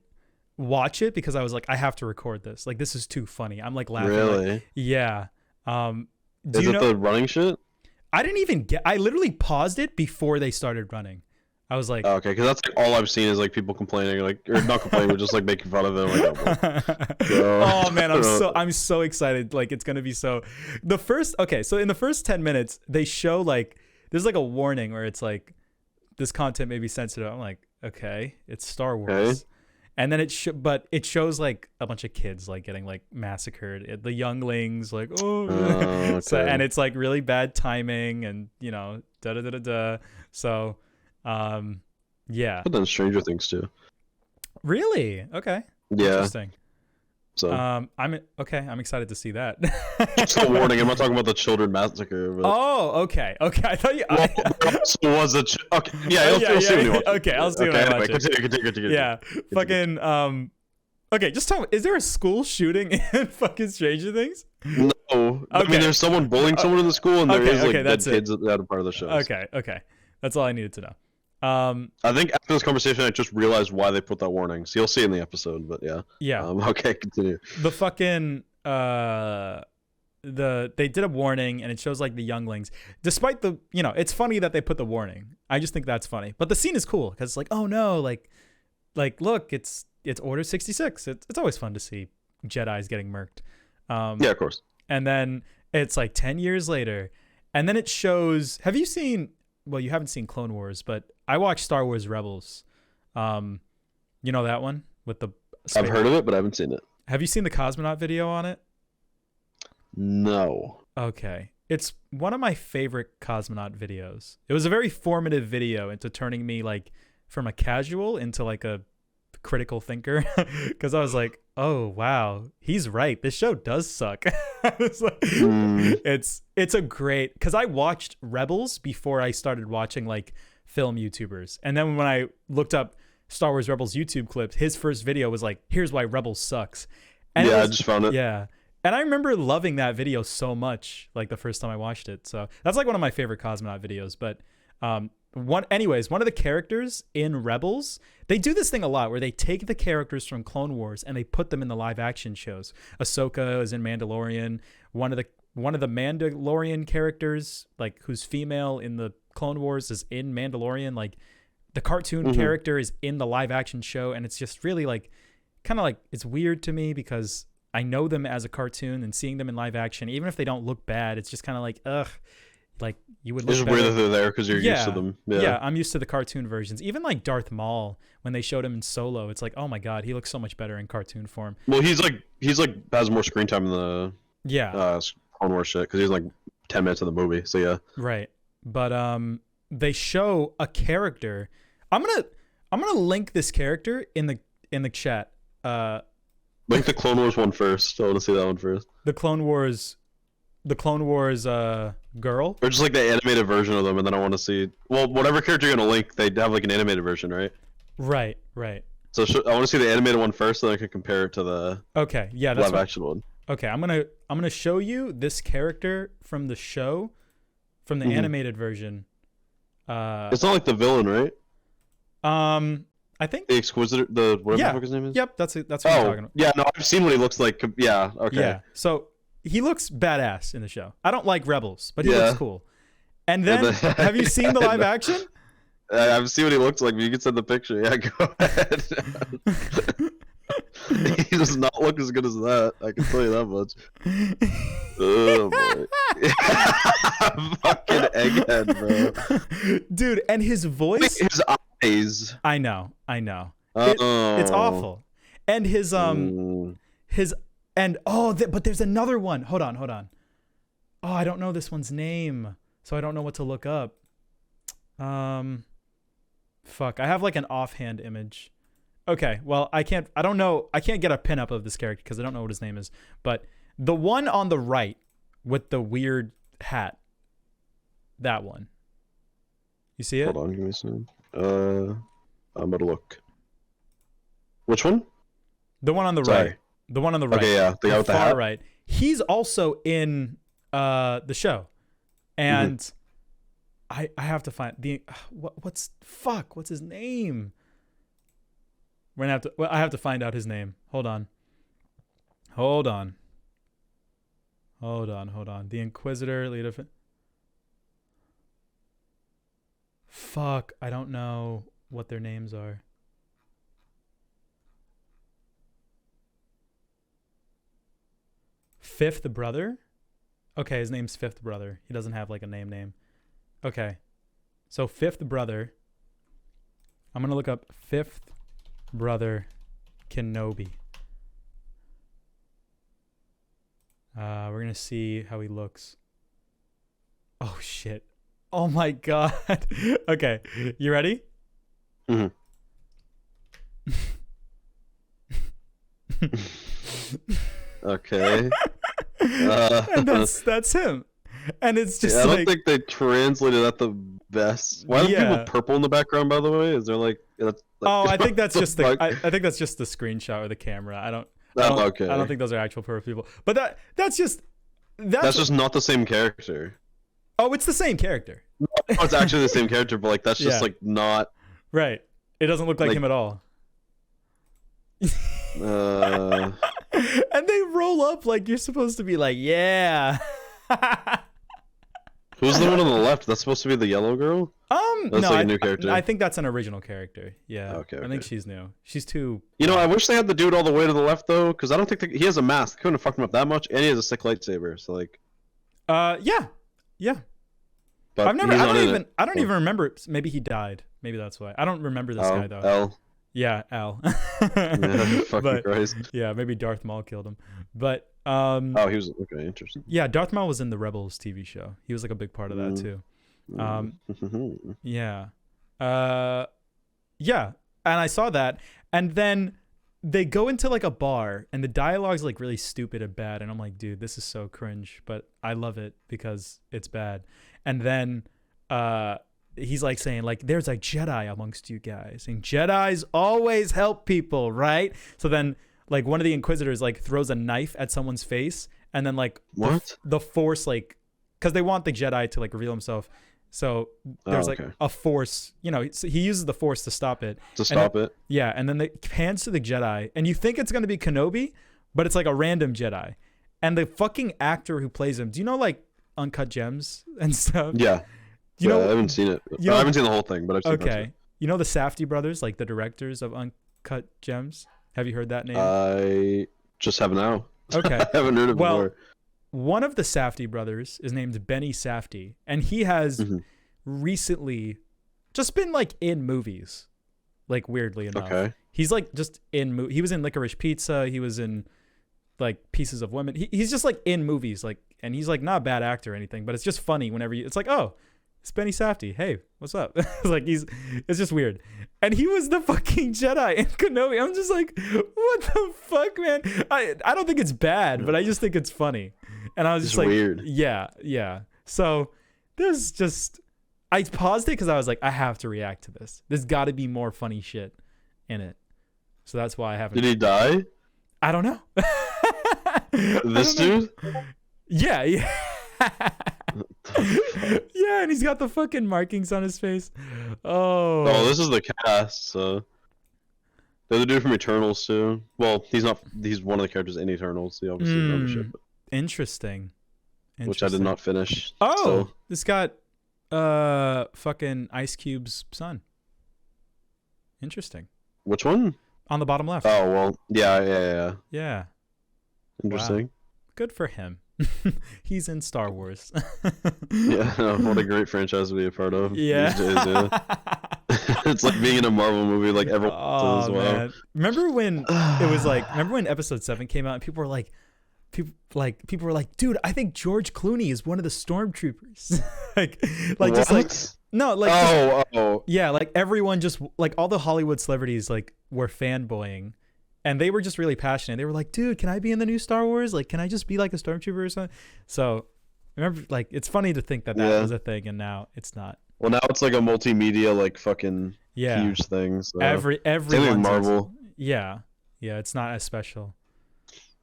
watch it because I was like, I have to record this. Like, this is too funny. I'm like laughing. Really? Like, yeah. Is it the running shit? I literally paused it before they started running. I was like, okay, because that's like all I've seen is like people complaining, like, or not complaining, but just like making fun of them. Like, oh man, I'm so excited. Like, it's gonna be so. So in the first 10 minutes, they show like there's like a warning where it's like this content may be sensitive. I'm like, okay, it's Star Wars. Okay. And then it shows like a bunch of kids like getting like massacred. The younglings like okay. So, and it's like really bad timing and So, yeah. But then Stranger Things too. Really? Okay. Yeah. Interesting. So I'm excited to see that. Just a warning. I'm not talking about the children massacre. But... Oh, okay. I thought you. Was a okay. Yeah. I'll see when you watch it. Okay, I'll see when I watch it. Continue. Yeah. Fucking. Okay, just tell me. Is there a school shooting in fucking Stranger Things? No. Okay. I mean, there's someone bullying someone in the school, and there is like dead kids that are part of the show. Okay. That's all I needed to know. I think after this conversation, I just realized why they put that warning. So you'll see in the episode, but yeah. Yeah. Okay, continue. The fucking they did a warning, and it shows like the younglings. Despite the it's funny that they put the warning. I just think that's funny. But the scene is cool because it's like, oh no, like look, it's Order 66. It's always fun to see Jedis getting murked. Yeah, of course. And then it's like 10 years later, and then it shows. Have you seen? Well, you haven't seen Clone Wars, but I watched Star Wars Rebels. You know that one with the. I've heard of it, but I haven't seen it. Have you seen the cosmonaut video on it? No. Okay, it's one of my favorite cosmonaut videos. It was a very formative video into turning me like from a casual into like a critical thinker, because I was like, oh wow, he's right, this show does suck. It's like, it's a great, because I watched Rebels before I started watching like film YouTubers, and then when I looked up Star Wars Rebels YouTube clips, his first video was like, here's why Rebels sucks. And I just found it. Yeah, and I remember loving that video so much, like the first time I watched it. So that's like one of my favorite cosmonaut videos. But one of the characters in Rebels, they do this thing a lot where they take the characters from Clone Wars and they put them in the live action shows. Ahsoka is in Mandalorian. One of the Mandalorian characters, like who's female in the Clone Wars, is in Mandalorian. Like the cartoon character is in the live action show, and it's just really like kind of like, it's weird to me because I know them as a cartoon, and seeing them in live action, even if they don't look bad, it's just kind of like, ugh. Like you would look it's weird that they're there because you're used to them. Yeah, I'm used to the cartoon versions. Even like Darth Maul, when they showed him in Solo, it's like, oh my god, he looks so much better in cartoon form. Well, he's like has more screen time in the Clone Wars shit because he's like 10 minutes in the movie. So yeah, right. But they show a character. I'm gonna link this character in the chat. Link the Clone Wars one first. I want to see that one first. The Clone Wars girl, or just like the animated version of them, and then I want to see whatever character you're gonna link, they have like an animated version, right? Right. So I want to see the animated one first, so then I can compare it to the live action one. Okay, I'm gonna show you this character from the show, from the animated version. It's not like the villain, right? I think the Exquisitor, whatever the fuck his name is. Yep, that's what I'm talking about. Yeah, no, I've seen what he looks like. Yeah, okay. Yeah, so he looks badass in the show. I don't like Rebels, but he looks cool. And then, have you seen the live action? I've seen what he looks like, but you can send the picture. Yeah, go ahead. He does not look as good as that. I can tell you that much. Oh boy. Fucking egghead, bro. Dude, and his voice. His eyes. I know. It's awful. And his but there's another one. Hold on. Oh, I don't know this one's name, so I don't know what to look up. Fuck, I have like an offhand image. Okay, well, I can't get a pinup of this character because I don't know what his name is. But the one on the right with the weird hat, that one. You see it? Hold on, give me a second. I'm about to look. Which one? The one on the Sorry. right. The one on the right. Okay, yeah, the guy with the far hat. right. He's also in the show, and I have to find the what's his name? I have to find out his name. Hold on. The Inquisitor, leader. Fuck, I don't know what their names are. Fifth Brother? Okay, his name's Fifth Brother. He doesn't have like a name. Okay. So Fifth Brother. I'm going to look up Fifth Brother Kenobi. We're going to see how he looks. Oh, shit. Oh, my God. Okay. You ready? Mm-hmm. Okay. And that's him. And it's just I don't like, think they translated that the best. Why are people purple in the background, by the way? Is there like I think that's just the I think that's just the screenshot or the camera. I don't think those are actual purple people. But that's just not the same character. Oh, it's the same character. No, it's actually the same character, but like that's just like not right. It doesn't look like him at all. And they roll up like you're supposed to be like, yeah. Who's the one on the left? That's supposed to be the yellow girl? That's no, like a new character. I think that's an original character. Yeah. Okay. I think she's new. She's too. I wish they had the dude all the way to the left though, because I don't think he has a mask. Couldn't have fucked him up that much, and he has a sick lightsaber. So like. Yeah. But I don't even remember. Maybe he died. Maybe that's why. I don't remember this guy though. L. Yeah, Al. Yeah, fucking Christ. Yeah, maybe Darth Maul killed him. But he was okay, interesting. Yeah, Darth Maul was in the Rebels TV show. He was like a big part of that too. Yeah. Yeah. And I saw that. And then they go into like a bar and the dialogue's like really stupid and bad. And I'm like, dude, this is so cringe, but I love it because it's bad. And then he's like saying like, there's a Jedi amongst you guys and Jedis always help people, right? So then like one of the Inquisitors like throws a knife at someone's face and then like the Force like, because they want the Jedi to like reveal himself. So there's like a Force, he uses the Force to stop it. Yeah, and then they pans to the Jedi, and you think it's going to be Kenobi, but it's like a random Jedi. And the fucking actor who plays him, do you know like Uncut Gems and stuff? Yeah. I haven't seen it. I haven't seen the whole thing, but I've seen it. Okay. You know the Safdie brothers, like the directors of Uncut Gems? Have you heard that name? I just have now. Okay. I haven't heard it before. One of the Safdie brothers is named Benny Safdie, and he has recently just been like in movies, like weirdly enough. Okay. He's like just in he was in Licorice Pizza. He was in like Pieces of Women. He's just like in movies, like, and he's like not a bad actor or anything, but it's just funny whenever it's like, oh, it's Benny Safdie. Hey, what's up? Like it's just weird. And he was the fucking Jedi in Kenobi. I'm just like, what the fuck, man? I don't think it's bad, but I just think it's funny. And I was just like, weird. Yeah. So there's just, I paused it because I was like, I have to react to this. There's got to be more funny shit in it. So that's why I haven't. Did he die? I don't know. This dude? Yeah. Yeah, and he's got the fucking markings on his face. Oh, this is the cast. So the other dude from Eternals too. Well, he's not. He's one of the characters in Eternals. He obviously membership. Interesting. Which I did not finish. Oh, this got fucking Ice Cube's son. Interesting. Which one? On the bottom left. Oh well, yeah. Interesting. Wow. Good for him. He's in Star Wars. Yeah, what a great franchise to be a part of. Yeah. These days, It's like being in a Marvel movie, like everyone says, wow. Man. Remember when it was like? Remember when Episode 7 came out and people were like, dude, I think George Clooney is one of the stormtroopers. like what? Just like no, like yeah, like everyone just like all the Hollywood celebrities like were fanboying, and they were just really passionate. They were like, dude, can I be in the new Star Wars? Like, can I just be like a stormtrooper or something? So remember, like, it's funny to think that was a thing, and now it's not. Well, now it's like a multimedia, like fucking huge thing. So. Everyone Marvel. Yeah, it's not as special.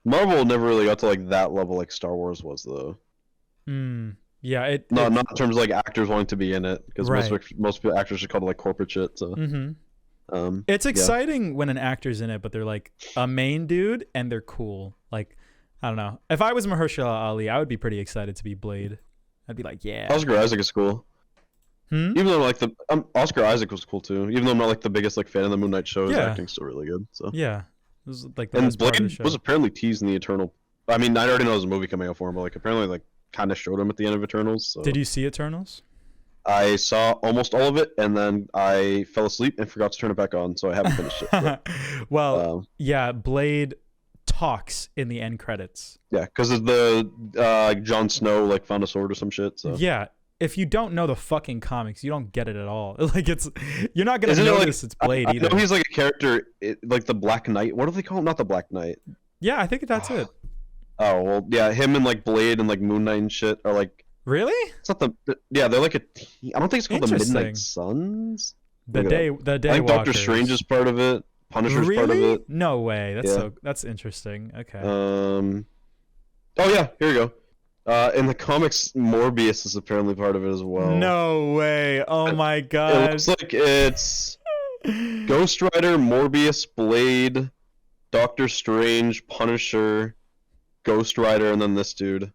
Marvel never really got to like that level like Star Wars was though. Yeah, not in terms of like actors wanting to be in it, because most people actors are called like corporate shit. So it's exciting when an actor's in it, but they're like a main dude and they're cool. Like, I don't know. If I was Mahershala Ali, I would be pretty excited to be Blade. I'd be like, yeah. Oscar Isaac is cool. Even though like Oscar Isaac was cool too. Even though I'm not like the biggest like fan of the Moon Knight show, his acting's still really good. So yeah. It was like the and best part of the Blade show. was apparently teased in the Eternal. I mean, I already know there's a movie coming out for him, but like apparently like kind of showed him at the end of Eternals. So. Did you see Eternals? I saw almost all of it, and then I fell asleep and forgot to turn it back on, so I haven't finished it. But, well, Blade talks in the end credits. Yeah, because of the Jon Snow like found a sword or some shit. So yeah. If you don't know the fucking comics, you don't get it at all. Like you're not gonna notice it's Blade either. I know he's like a character, like the Black Knight. What do they call him? Not the Black Knight. Yeah, I think that's it. Oh well, yeah, him and like Blade and like Moon Knight and shit are like. Really? It's not they're like a. I don't think it's called the Midnight Suns. The day. I think Doctor Strange is part of it. Punisher's part of it. No way. That's interesting. Okay. Oh yeah, here we go. In the comics, Morbius is apparently part of it as well. No way! Oh my god! It looks like it's Ghost Rider, Morbius, Blade, Doctor Strange, Punisher, Ghost Rider, and then this dude.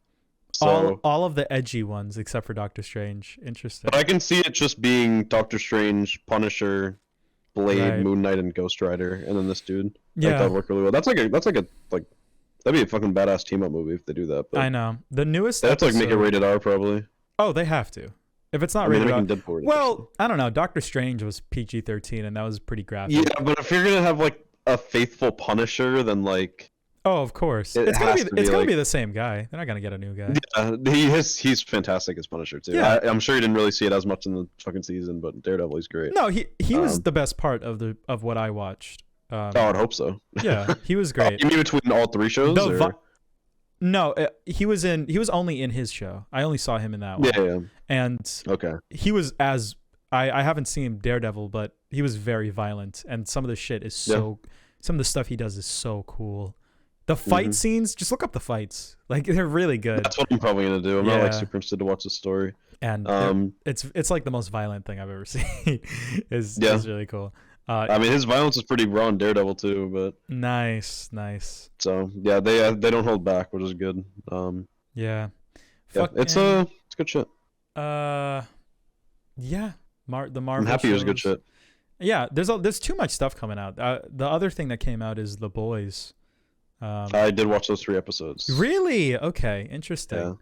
So, all of the edgy ones except for Doctor Strange. Interesting. But I can see it just being Doctor Strange, Punisher, Blade, Moon Knight, and Ghost Rider, and then this dude. Yeah, that would work really well. That's like that'd be a fucking badass team up movie if they do that. But I know the newest. That's like make it rated R probably. Oh, they have to. If it's not rated R, well, I don't know. Doctor Strange was PG-13, and that was pretty graphic. Yeah, but if you're gonna have like a faithful Punisher, then like. Oh, of course. It's gonna be the same guy. They're not gonna get a new guy. Yeah, he's fantastic as Punisher too. Yeah. I'm sure you didn't really see it as much in the fucking season, but Daredevil is great. No, he was the best part of what I watched. I'd hope so. Yeah, he was great. You mean between all three shows? No, he was only in his show. I only saw him in that one. Yeah. And he was I haven't seen Daredevil, but he was very violent, and some of the shit is some of the stuff he does is so cool. The fight scenes, just look up the fights. Like they're really good. That's what I'm probably gonna do. I'm not like super interested to watch the story. And it's like the most violent thing I've ever seen. It's really cool. I mean, his violence is pretty raw in Daredevil too, but nice. So yeah, they don't hold back, which is good. It's good shit. The Marvel. I'm happy it was good shit. Yeah, there's too much stuff coming out. The other thing that came out is The Boys. I did watch those 3 episodes. Really? Okay, interesting.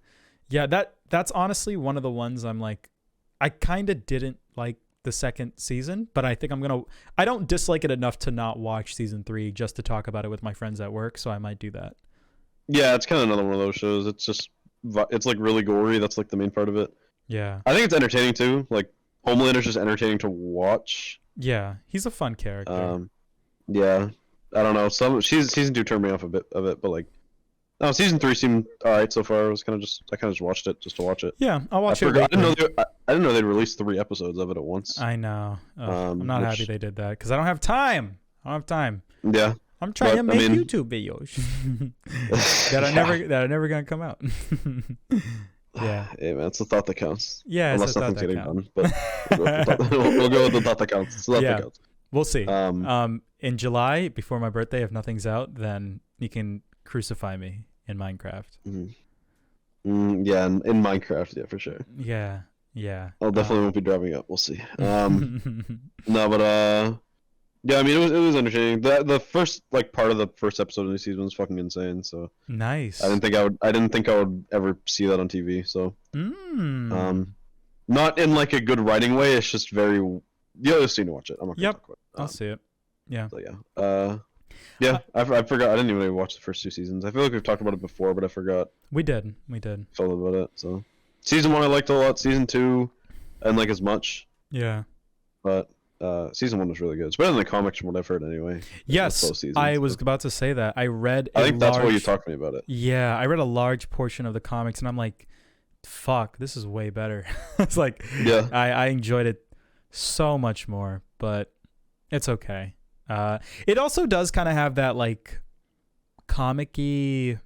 Yeah, that's honestly one of the ones I'm like, I kind of didn't like the second season, but I think I don't dislike it enough to not watch season 3 just to talk about it with my friends at work, so I might do that. Yeah, it's kind of another one of those shows. It's like really gory. That's like the main part of it. Yeah. I think it's entertaining too. Like Homelander's just entertaining to watch. Yeah, he's a fun character. Yeah. I don't know. Season 2 turned me off a bit of it, but like, no, season 3 seemed alright so far. I kind of just watched it just to watch it. Yeah, I'll watch it. I didn't know they'd released 3 episods of it at once. I know. I'm not happy they did that because I don't have time. Yeah. I'm trying to make YouTube videos that are never gonna come out. Yeah. Hey man, it's the thought that counts. Yeah, unless nothing's getting done. But we'll go with the thought that counts. It's the thought that counts. We'll see. In July, before my birthday, if nothing's out, then you can crucify me in Minecraft. Yeah, in Minecraft, yeah, for sure. Yeah. I'll definitely won't be driving up. We'll see. No, but yeah, I mean, it was entertaining. The first like part of the first episode of the season was fucking insane. So nice. I didn't think I would ever see that on TV. So not in like a good writing way. It's just very you'll just need to watch it. I'm not gonna talk about it. I'll see it. Yeah. So yeah. I forgot. I didn't even really watch the first 2 seasons. I feel like we've talked about it before, but I forgot. We did. All about it. So season 1 I liked a lot. Season 2, I didn't like as much. Yeah. But season 1 was really good. It's better than the comics from what I've heard anyway. Yes, I was about to say that. I think that's why you talked to me about it. Yeah, I read a large portion of the comics, and I'm like, fuck, this is way better. It's like, yeah, I enjoyed it so much more, but it's okay. It also does kind of have that like comic-y.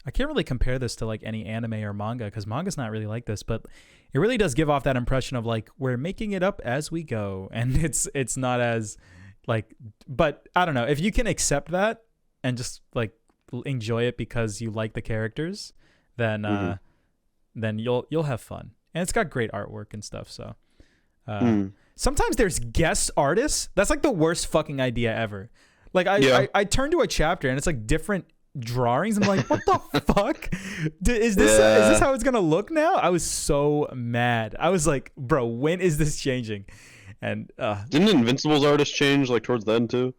I can't really compare this to like any anime or manga because manga's not really like this, but it really does give off that impression of like we're making it up as we go, and it's not as like. But I don't know if you can accept that and just like enjoy it because you like the characters, then then you'll have fun, and it's got great artwork and stuff. So sometimes there's guest artists. That's like the worst fucking idea ever. Like I turn to a chapter and it's like different drawings. I'm like, what the fuck? Is this how it's gonna look now? I was so mad. I was like, bro, when is this changing? And didn't Invincible's artist change like towards the end too?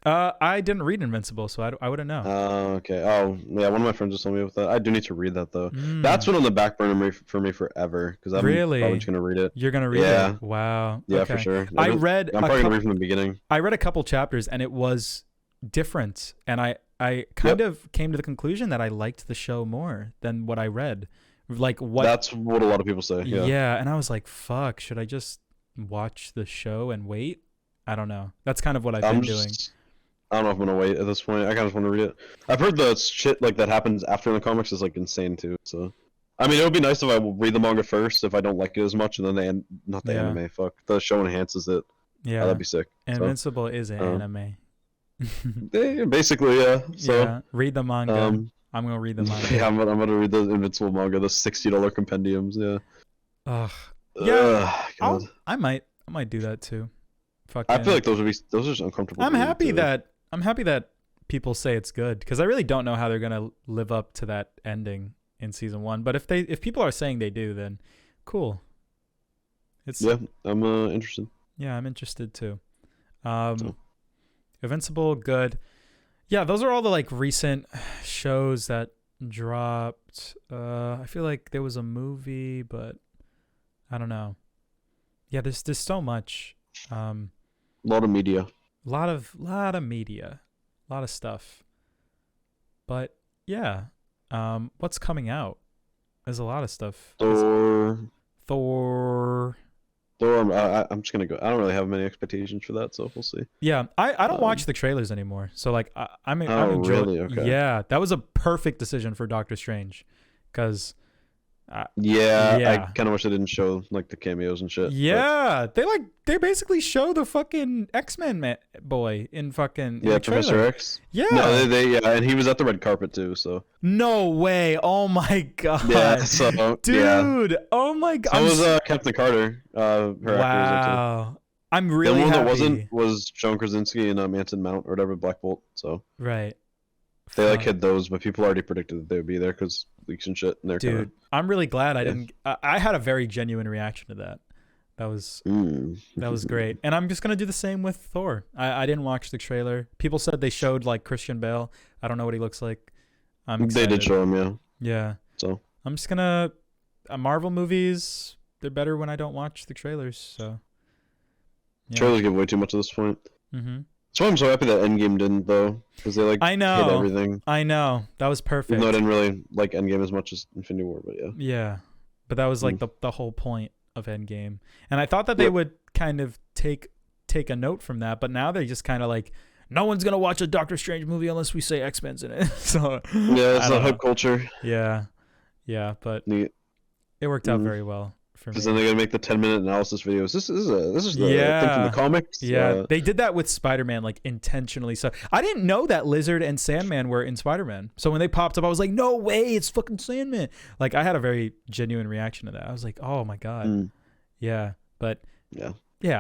I didn't read Invincible, so I wouldn't know. Okay. Oh yeah, one of my friends just told me about that. I do need to read that though. That's been on the back burner for me forever because I'm probably just gonna read it. You're gonna read it? Wow. Yeah, okay. for sure. I'm probably gonna read from the beginning. I read a couple chapters and it was different, and I kind of came to the conclusion that I liked the show more than what I read. Like what? That's what a lot of people say. Yeah. Yeah, and I was like, fuck, should I just watch the show and wait? I don't know. That's kind of what I've been doing. I don't know if I'm gonna wait at this point. I kind of just want to read it. I've heard the shit like that happens after in the comics is like insane too. So, I mean, it would be nice if I read the manga first if I don't like it as much, and then the anime. Fuck, the show enhances it. Yeah, that'd be sick. Invincible is an anime. Basically, yeah. So yeah, read the manga. I'm gonna read the manga. Yeah, I'm gonna read the Invincible manga, the $60 compendiums. Yeah. Yeah. I might do that too. I feel like those are just uncomfortable. I'm happy that people say it's good because I really don't know how they're gonna live up to that ending in season 1. But if people are saying they do, then cool. I'm interested. Yeah, I'm interested too. Invincible, good. Yeah, those are all the like recent shows that dropped. I feel like there was a movie, but I don't know. Yeah, there's so much. A lot of media. A lot of media. A lot of stuff. But yeah. What's coming out? There's a lot of stuff. Thor. I'm just gonna go. I don't really have many expectations for that, so we'll see. Yeah, I don't watch the trailers anymore. So like I'm enjoying. Really? Okay. Yeah, that was a perfect decision for Doctor Strange, because. I kind of wish they didn't show like the cameos and shit. Yeah, they basically show the fucking X-Men boy in fucking Professor X. Yeah, no, they and he was at the red carpet too. So no way! Oh my god! Yeah, so dude! Oh my god! So was Captain Carter. Her wow! I'm really the one happy. That wasn't was John Krasinski and Anson Mount or whatever, Black Bolt. So right. They like hid those, but people already predicted that they would be there because leaks and shit. And dude, I'm really glad I didn't. I had a very genuine reaction to that. That was great, and I'm just gonna do the same with Thor. I didn't watch the trailer. People said they showed like Christian Bale. I don't know what he looks like. I'm excited. They did show him, yeah. Yeah. So I'm just gonna. Marvel movies, they're better when I don't watch the trailers. So. Yeah. Trailers give way too much at this point. Mm-hmm. That's why I'm so happy that Endgame didn't though, because they hit everything. I know that was perfect. No, I didn't really like Endgame as much as Infinity War, but yeah. Yeah, but that was like the whole point of Endgame, and I thought that they would kind of take a note from that, but now they just kind of like, no one's gonna watch a Doctor Strange movie unless we say X-Men's in it. So yeah, it's a hype culture. Yeah, but it worked out very well. Because then they're gonna make the 10-minute analysis videos. This is the thing from the comics. Yeah, they did that with Spider-Man like intentionally. So I didn't know that Lizard and Sandman were in Spider-Man. So when they popped up, I was like, no way, it's fucking Sandman. Like I had a very genuine reaction to that. I was like, oh my god. Yeah, but yeah,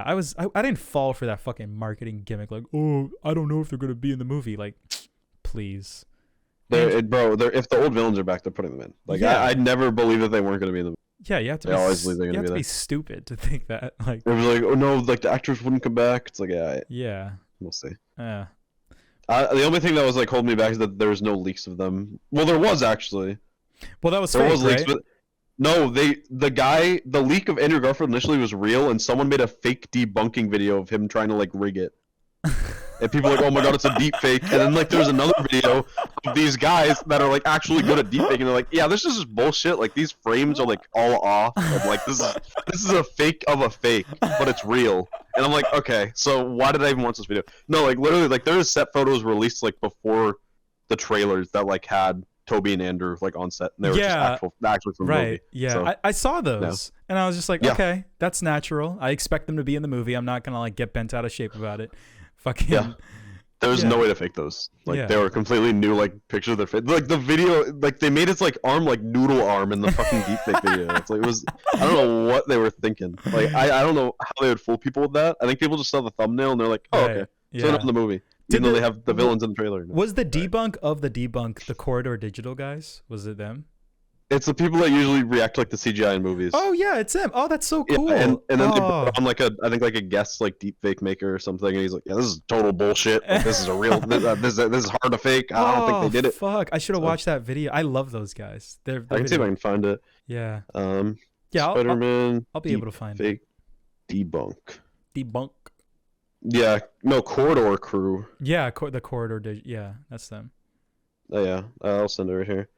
I didn't fall for that fucking marketing gimmick. Like, oh, I don't know if they're gonna be in the movie. Like, please. If the old villains are back, they're putting them in. Like I never believed that they weren't gonna be in the movie. Yeah, you have to They always believe they're gonna be there. be stupid to think that. Like, it was like, oh no, like the actors wouldn't come back. It's like, yeah, we'll see. yeah. The only thing that was like holding me back is that there was no leaks of them. Well, there was actually. Well, that was There fake, was leaks, right? but no, the leak of Andrew Garfield initially was real, and someone made a fake debunking video of him trying to like rig it. And people were like, oh my god, it's a deep fake. And then like there's another video of these guys that are like actually good at deep faking. And they're like, yeah, this is just bullshit. Like these frames are like all off. And, like this is a fake of a fake, but it's real. And I'm like, okay, so why did I even watch this video? No, like literally, like there was set photos released like before the trailers that like had Toby and Andrew like on set. And they were just actually from the movie. Yeah, so, I saw those, and I was just like, Yeah. okay, that's natural. I expect them to be in the movie. I'm not gonna like get bent out of shape about it. Fucking Yeah. There was no way to fake those. Like they were completely new, like pictures of their face. Like the video, like they made its like arm like noodle arm in the fucking deepfake video. It's like it was. I don't know what they were thinking. Like I don't know how they would fool people with that. I think people just saw the thumbnail and they're like, oh okay, so not in the movie. Even though they have the villains in the trailer. Was the debunk of the debunk the Corridor Digital guys? Was it them? It's the people that usually react like the CGI in movies. Oh yeah, it's them. Oh, that's so cool. Yeah, and then they put on like I think like a guest like deepfake maker or something, and he's like, yeah, this is total bullshit. Like, this is a real. This is hard to fake. I don't think they did it. Fuck! I should have watched that video. I love those guys. I can see if I can find it. Yeah. Yeah. Spider-Man. I'll be able to find fake debunk. Debunk. Yeah. No, Corridor Crew. Yeah, the Corridor. Yeah, that's them. Oh yeah, I'll send it right here.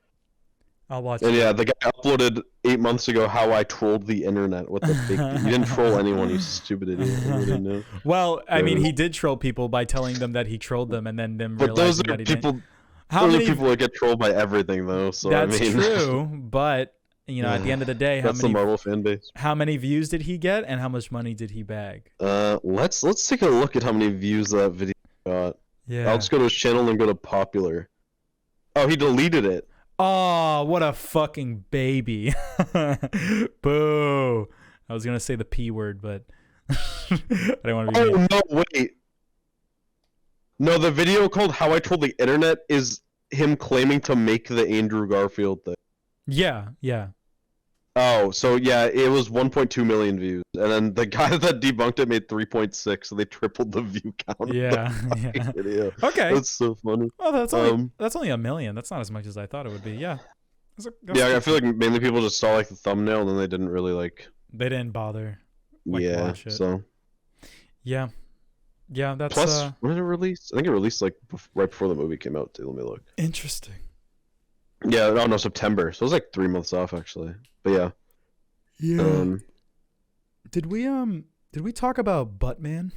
I'll watch and it. Yeah, the guy uploaded 8 months ago how I trolled the internet with the fake. You didn't troll anyone, you stupid idiot. You didn't know. Well, I mean, he did troll people by telling them that he trolled them, and then them realizing that he didn't. Those are people that get trolled by everything, though. So that's I mean, true, but you know, at the end of the day, that's the Marvel fan base. How many views did he get, and how much money did he bag? Let's take a look at how many views that video got. Yeah. I'll just go to his channel and go to popular. Oh, he dideleted it. Oh, what a fucking baby. Boo. I was going to say the P word, but I didn't want to be mean. No, wait. No, the video called How I Trolled the Internet is him claiming to make the Andrew Garfield thing. Yeah. Oh, so yeah, it was 1.2 million views. And then the guy that debunked it made 3.6, so they tripled the view count. Yeah. Video. Okay. That's so funny. Oh, that's only 1 million. That's not as much as I thought it would be. Yeah. I feel like mainly people just saw like the thumbnail and then they didn't really like. They didn't bother. Watch it. So. Yeah. Yeah, that's. Plus, when did it release? I think it released like right before the movie came out too. Let me look. Interesting. Yeah, no, September. So it was like 3 months off actually. But yeah. Yeah. Did we talk about Buttman?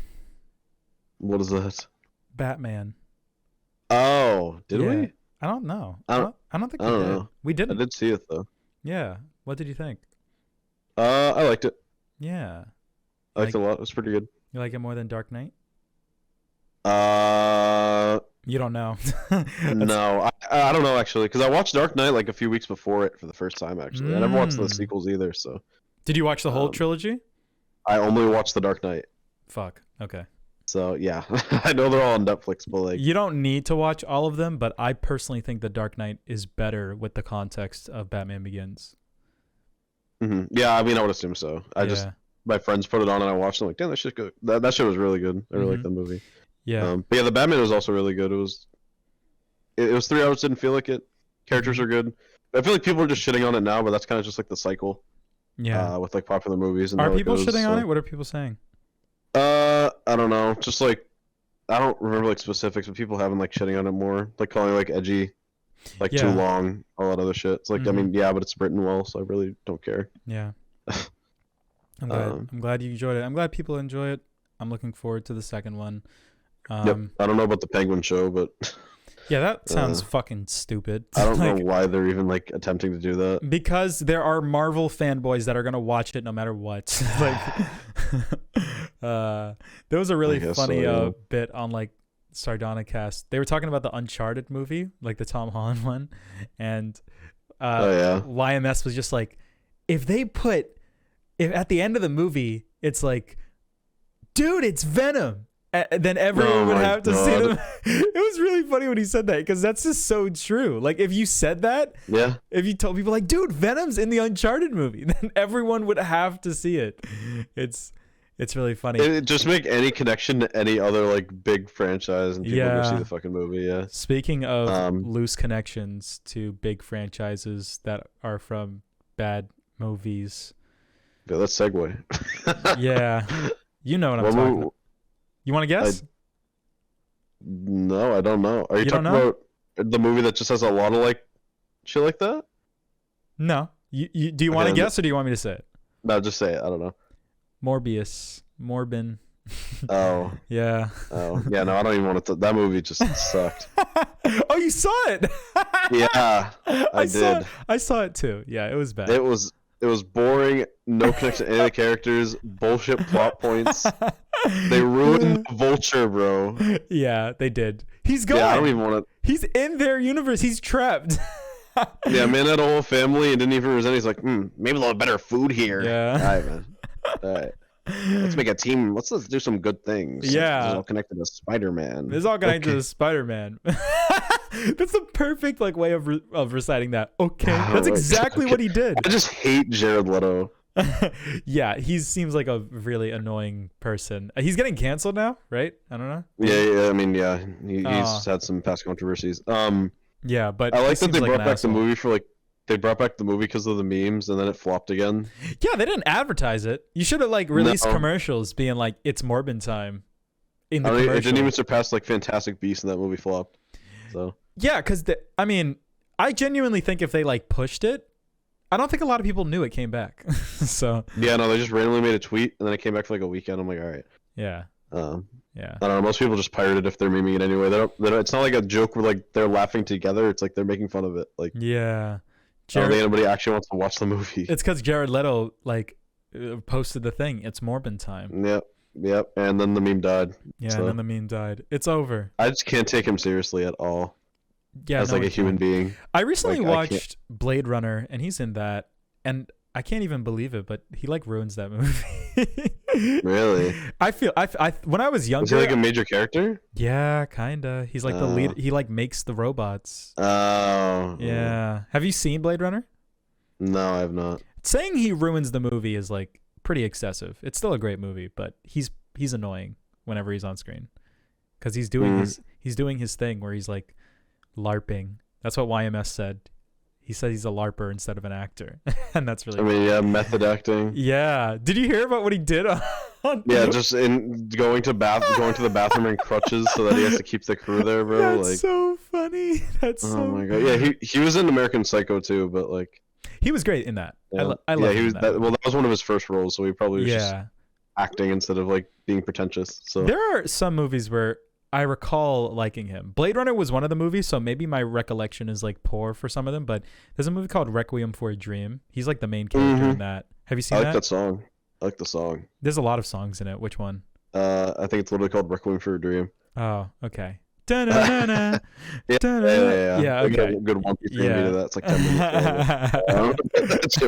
What is that? Batman. Oh, did we? I don't know. I don't think we did. Know. We didn't. I did see it though. Yeah. What did you think? I liked it. Yeah. I liked it a lot. It was pretty good. You like it more than Dark Knight? You don't know. No, I don't know actually, because I watched Dark Knight like a few weeks before it for the first time actually. I never watched the sequels either, so. Did you watch the whole trilogy? I only watched the Dark Knight. Fuck. Okay. So yeah, I know they're all on Netflix, but like. You don't need to watch all of them, but I personally think the Dark Knight is better with the context of Batman Begins. Mm-hmm. Yeah, I mean, I would assume so. My friends put it on and I watched it. I'm like, damn, that shit good. That shit was really good. I really liked that movie. Yeah. But yeah, the Batman was also really good. It was 3 hours. Didn't feel like it. Characters are good. I feel like people are just shitting on it now, but that's kind of just like the cycle. Yeah. With like popular movies. And are people shitting on it? What are people saying? I don't know. Just like, I don't remember like specifics, but people having like shitting on it more, like calling it like edgy, like too long, all that other shit. It's like, I mean, yeah, but it's written well, so I really don't care. Yeah. I'm glad you enjoyed it. I'm glad people enjoy it. I'm looking forward to the second one. Yep. I don't know about the Penguin show, but yeah, that sounds fucking stupid. I don't know why they're even like attempting to do that. Because there are Marvel fanboys that are gonna watch it no matter what. There was a really funny bit on like Sardonicast. They were talking about the Uncharted movie, like the Tom Holland one, and YMS was just like, if at the end of the movie it's like, dude, it's Venom. then everyone would have to see God. them. It was really funny when he said that because that's just so true. Like if you said that, if you told people like, dude, Venom's in the Uncharted movie, then everyone would have to see it. It's really funny. Just make any connection to any other like big franchise and people go see the fucking movie. Yeah. Speaking of loose connections to big franchises that are from bad movies. Yeah, let's segue. Yeah. You know what I'm talking about. You want to guess? No, I don't know. Are you don't talking know? about the movie that just has a lot of like shit like that? No. You do you want to guess or do you want me to say it? No, just say it. I don't know. Morbius. Morbin. Oh. Yeah. Oh. Yeah, no, I don't even want to. That movie just sucked. Oh, you saw it? Yeah, I did. I saw it too. Yeah, it was bad. It was boring, no connection to any of the characters, bullshit plot points. They ruined Vulture, bro. Yeah, they did. He's gone. Yeah, I don't even want to. He's in their universe. He's trapped. Yeah, man had a whole family and didn't even resent. He's like, maybe they'll have better food here. Yeah. All right, man. All right. Let's make a team. Let's do some good things. Yeah. It's all connected to Spider-Man. It's all connected to Spider-Man. That's the perfect like way of reciting that. Okay. That's exactly what he did. I just hate Jared Leto. Yeah, he seems like a really annoying person. He's getting canceled now, right? I don't know. Yeah. I mean, yeah, he's had some past controversies. Yeah, but I like that they like brought back the movie for like. They brought back the movie because of the memes, and then it flopped again. Yeah, they didn't advertise it. You should have like released commercials being like, "It's Morbin time." In the commercial. It didn't even surpass like Fantastic Beasts, and that movie flopped. So yeah, because I mean, I genuinely think if they like pushed it, I don't think a lot of people knew it came back. So yeah, no, they just randomly made a tweet, and then it came back for like a weekend. I'm like, all right. Yeah. Yeah. I don't know. Most people just pirate it if they're memeing it anyway. They don't. It's not like a joke where like they're laughing together. It's like they're making fun of it. Like yeah. I don't think anybody actually wants to watch the movie. It's because Jared Leto like posted the thing. It's Morbin time. Yep. And then the meme died. Yeah, and then the meme died. It's over. I just can't take him seriously at all. Yeah, as like a human being. I recently watched Blade Runner, and he's in that, and I can't even believe it, but he like ruins that movie. Really? I when I was younger. Was he like a major character? Yeah, kinda. He's like the lead. He like makes the robots. Oh. Yeah. Have you seen Blade Runner? No, I have not. Saying he ruins the movie is like pretty excessive. It's still a great movie, but he's annoying whenever he's on screen, because he's doing his thing where he's like LARPing. That's what YMS said. He said he's a LARPer instead of an actor, and that's really. I mean, yeah, method acting. Yeah. Did you hear about what he did? Yeah, just in going to the bathroom in crutches so that he has to keep the crew there, bro. That's like, so funny. That's oh so. My god. Yeah, he was in American Psycho too, but like. He was great in that. Yeah. I love him. Well, that was one of his first roles, so he probably was just acting instead of like being pretentious. So there are some movies where I recall liking him. Blade Runner was one of the movies, so maybe my recollection is like poor for some of them, but there's a movie called Requiem for a Dream. He's like the main character in that. Have you seen that? I like that song. I like the song. There's a lot of songs in it. Which one? I think it's literally called Requiem for a Dream. Oh, okay. Yeah, okay. Good One Piece to that. It's like 10 minutes.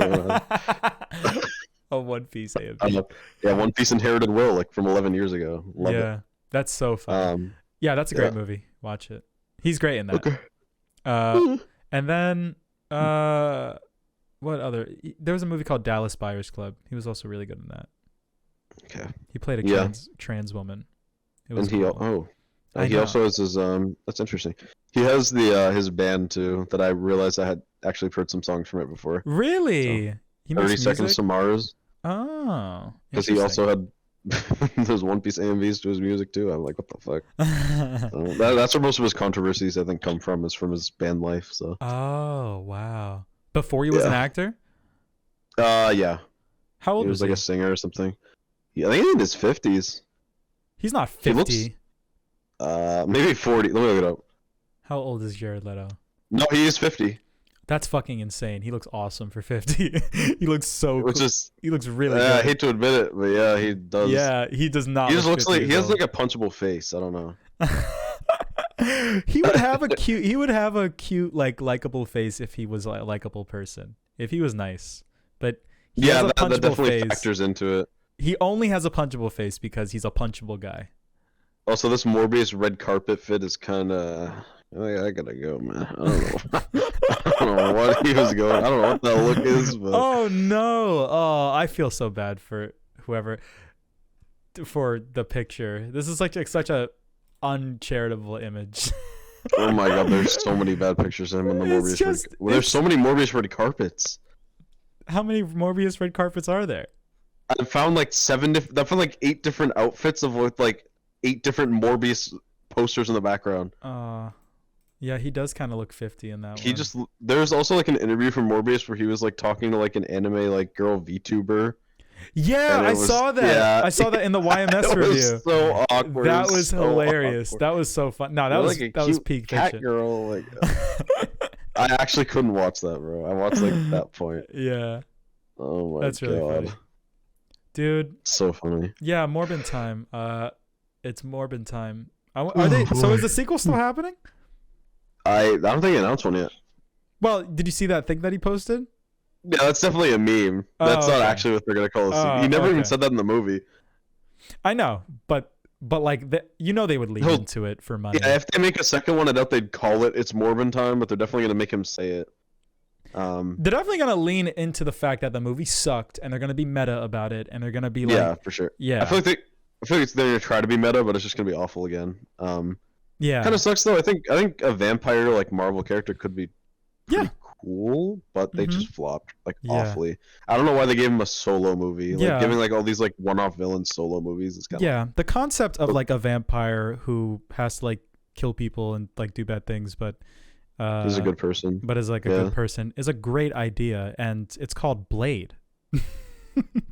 A One Piece AMV. Yeah, One Piece Inherited Will, like from 11 years ago. Love it. That's so fun. Yeah, that's a great movie. Watch it. He's great in that. Okay. And then what other? There was a movie called Dallas Buyers Club. He was also really good in that. Okay. He played a trans woman. It was cool. He also has his that's interesting. He has the his band too that I realized I had actually heard some songs from it before. Really? So, He 30 Seconds to Mars. Oh. Because he also had those One Piece AMVs to his music too. I'm like, what the fuck? That's where most of his controversies I think come from, is from his band life. So. Oh wow! Before he was an actor. Yeah. How old he was like he? A singer or something. Yeah, I think he's in his 50s. He's not 50. Maybe 40. Let me look it up. How old is Jared Leto? No, he is 50. That's fucking insane. He looks awesome for 50. He looks so cool. He looks really good. I hate to admit it, but yeah, he does. Yeah, he does not. He just looks like he has like a punchable face. I don't know. He would have a cute like likable face if he was a likable person. If he was nice. But he has a punchable that definitely face. factors into it. He only has a punchable face because he's a punchable guy. Also, this Morbius red carpet fit is kind of. I gotta go, man. I don't know. I don't know what he was going. I don't know what that look is, but. Oh no! Oh, I feel so bad for whoever for the picture. This is like such a uncharitable image. Oh my god, there's so many bad pictures of him in the Morbius. There's so many Morbius red carpets. How many Morbius red carpets are there? I found like 8 different outfits of with like 8 different Morbius posters in the background. Yeah, he does kind of look 50 in that one. There's also like an interview from Morbius where he was like talking to like an anime like girl VTuber. Yeah, I saw that. Yeah. I saw that in the YMS review. Was so awkward. That was hilarious. Awkward. That was so fun. No, that was like that was peak cat fiction. Girl. Like, I actually couldn't watch that, bro. I watched like that point. Yeah. Oh my That's god. really funny. Dude. So funny. Yeah, Morbin time. It's Morbin time. Are they? So is the sequel still happening? I don't think he announced one yet. Well, did you see that thing that he posted? Yeah, that's definitely a meme. That's not actually what they're gonna call a sequel. He never even said that in the movie. I know, but like they would lead into it for money. Yeah, if they make a second one, I doubt they'd call it It's Morbin Time, but they're definitely gonna make him say it. They're definitely gonna lean into the fact that the movie sucked, and they're gonna be meta about it, and they're gonna be like, yeah, for sure. Yeah, I feel like they're gonna try to be meta, but it's just gonna be awful again. Yeah, kind of sucks though. I think a vampire like Marvel character could be pretty cool, but they just flopped like awfully. I don't know why they gave him a solo movie. Like giving like all these like one-off villain solo movies is kind of the concept of like a vampire who has to like kill people and like do bad things, but he's a good person. But is like a good person is a great idea, and it's called Blade.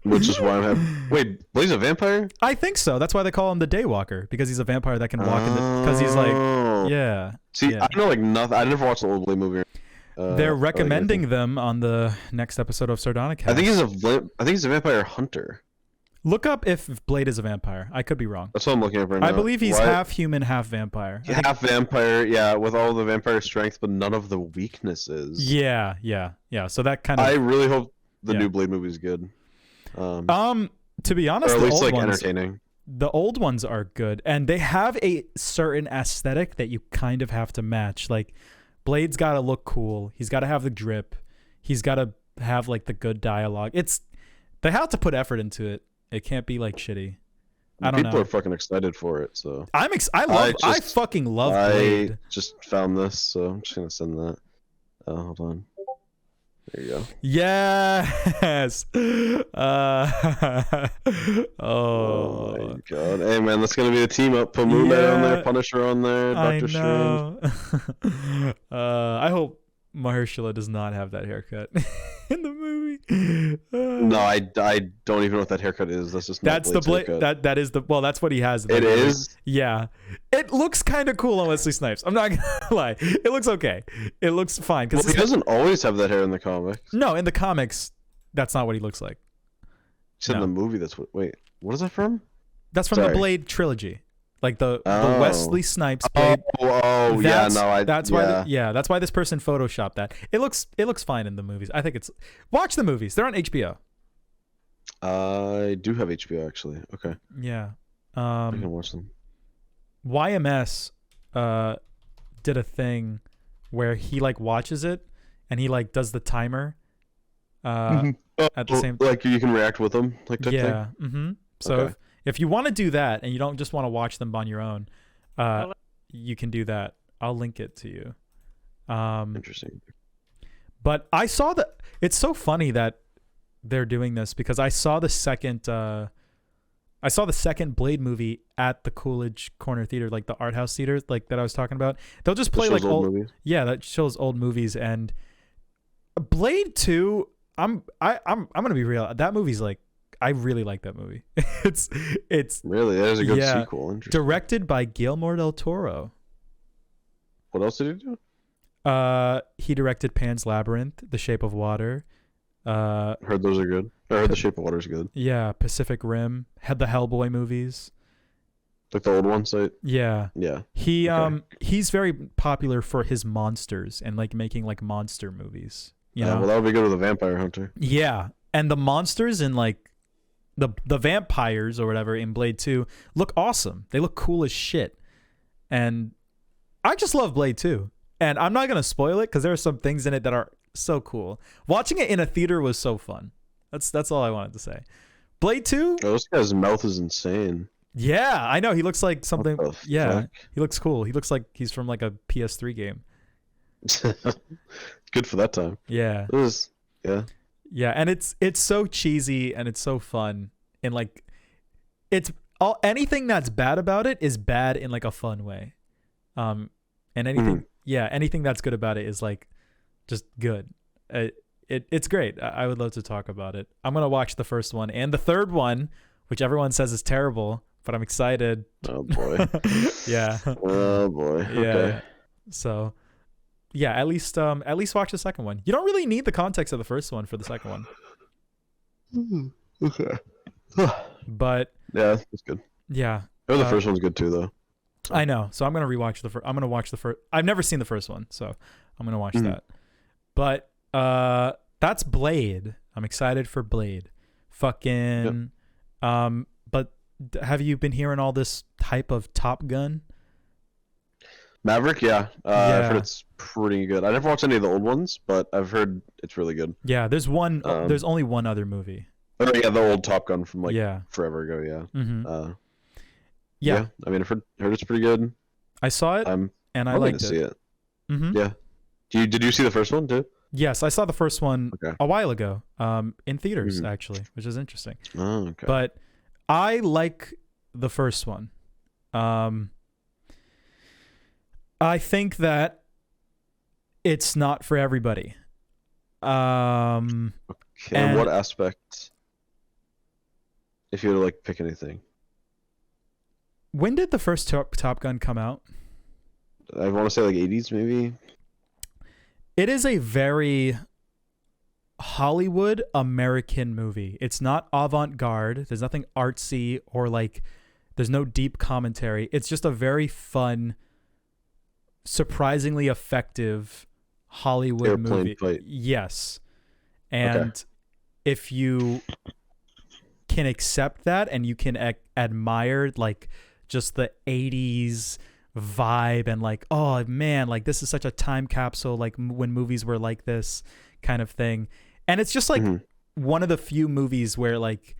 Which is why I'm having. Wait, Blade's a vampire? I think so. That's why they call him the Daywalker, because he's a vampire that can walk in the. Because he's like, yeah. See, I know like nothing. I never watched the old Blade movie. They're recommending them on the next episode of Sardonicast. I think he's a vampire hunter. Look up if Blade is a vampire. I could be wrong. That's what I'm looking at right now. I believe he's half human, half vampire. Half vampire, yeah, with all the vampire strength, but none of the weaknesses. Yeah. So that kind of. I really hope the new Blade movie is good. To be honest, or at the least old like ones, entertaining. The old ones are good, and they have a certain aesthetic that you kind of have to match. Like, Blade's got to look cool. He's got to have the drip. He's got to have like the good dialogue. They have to put effort into it. It can't be like shitty. I don't know. People are fucking excited for it, so I fucking love Blade. I just found this, so I'm just gonna send that. Hold on. There you go. Yes. Oh my god. Hey man, that's gonna be a team up. Put Moon Knight on there, Punisher on there, Doctor Strange. I hope Mahershala does not have that haircut in the movie. No, I don't even know what that haircut is. That's just not Blade's haircut. That is that's what he has. It is? Yeah. It looks kind of cool on Wesley Snipes. I'm not gonna lie. It looks okay. It looks fine. Well, he doesn't always have that hair in the comics. No, in the comics, that's not what he looks like. Except in the movie, what is that from? That's from the Blade trilogy. Like the Wesley Snipes Blade. That's why this person photoshopped that. It looks fine in the movies. I think watch the movies. They're on HBO. I do have HBO actually. Okay. Yeah. I can watch them. YMS did a thing where he like watches it and he like does the timer at the same like you can react with them like that thing? Mm-hmm. So if you want to do that and you don't just want to watch them on your own, you can do that. I'll link it to you. Interesting. But I saw it's so funny that they're doing this because I saw the second Blade movie at the Coolidge Corner Theater, like the art house theater, like that I was talking about. They'll just play like old movies. Yeah, that shows old movies. And Blade 2, I'm gonna be real. That movie's like, I really like that movie. It's really, that is a good sequel. Directed by Guillermo del Toro. What else did he do? He directed Pan's Labyrinth, The Shape of Water. Heard those are good. I heard The Shape of Water is good. Yeah, Pacific Rim. Had the Hellboy movies. Like the old ones, Yeah. Yeah. He's very popular for his monsters and like making like monster movies. You know? Well, that would be good with a Vampire Hunter. Yeah, and the monsters in like the vampires or whatever in Blade 2 look awesome. They look cool as shit. And I just love Blade 2. And I'm not going to spoil it because there are some things in it that are so cool. Watching it in a theater was so fun. That's all I wanted to say. Blade 2? Oh, this guy's mouth is insane. Yeah, I know. He looks like something. Yeah, fuck? he looks cool. He looks like he's from like a PS3 game. Good for that time. Yeah. It was, yeah. Yeah, and it's so cheesy and it's so fun. And like it's all anything that's bad about it is bad in like a fun way. And anything anything that's good about it is like just good. It's great. I would love to talk about it. I'm going to watch the first one and the third one, which everyone says is terrible, but I'm excited. Oh boy. Yeah. Oh boy. Yeah. Okay. So, yeah, at least watch the second one. You don't really need the context of the first one for the second one. Okay. But yeah, that's good. yeah. The first one's good too, though. I know. So I'm gonna rewatch the first. I'm gonna watch the first. I've never seen the first one, so I'm gonna watch that. But that's Blade. I'm excited for Blade. Fucking. Yep. But have you been hearing all this hype of Top Gun? Maverick, yeah. I've heard it's pretty good. I never watched any of the old ones, but I've heard it's really good. Yeah, there's one. There's only one other movie. Oh yeah, the old Top Gun from like forever ago. Yeah. Mm-hmm. Yeah. I mean, I've heard it's pretty good. I saw it and I liked it. See it. Mm-hmm. Yeah. Did you see the first one too? Yes, I saw the first one a while ago. In theaters actually, which is interesting. Oh, okay. But I like the first one. I think that it's not for everybody. Okay. In what aspect? If you were to like pick anything. When did the first Top Gun come out? I want to say like 80s maybe. It is a very Hollywood American movie. It's not avant-garde. There's nothing artsy or like there's no deep commentary. It's just a very fun, surprisingly effective Hollywood movie. Fight. Yes. And if you can accept that and you can admire like just the 80s vibe and like, oh man, like this is such a time capsule, like when movies were like this kind of thing. And it's just like one of the few movies where like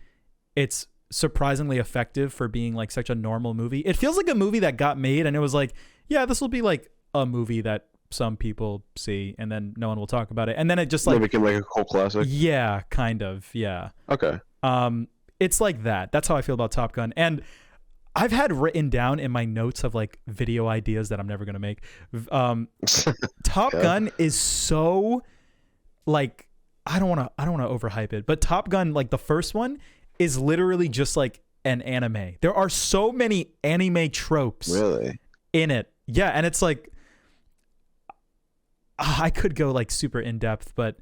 it's surprisingly effective for being like such a normal movie. It feels like a movie that got made and it was like, yeah, this will be like a movie that some people see and then no one will talk about it. And then it just like it became like a cult classic. Yeah, kind of. Yeah. Okay. It's like that. That's how I feel about Top Gun. And I've had written down in my notes of like video ideas that I'm never going to make. Top Gun is so like, I don't want to overhype it, but Top Gun, like the first one is literally just like an anime. There are so many anime tropes in it. Yeah. And it's like, I could go like super in depth, but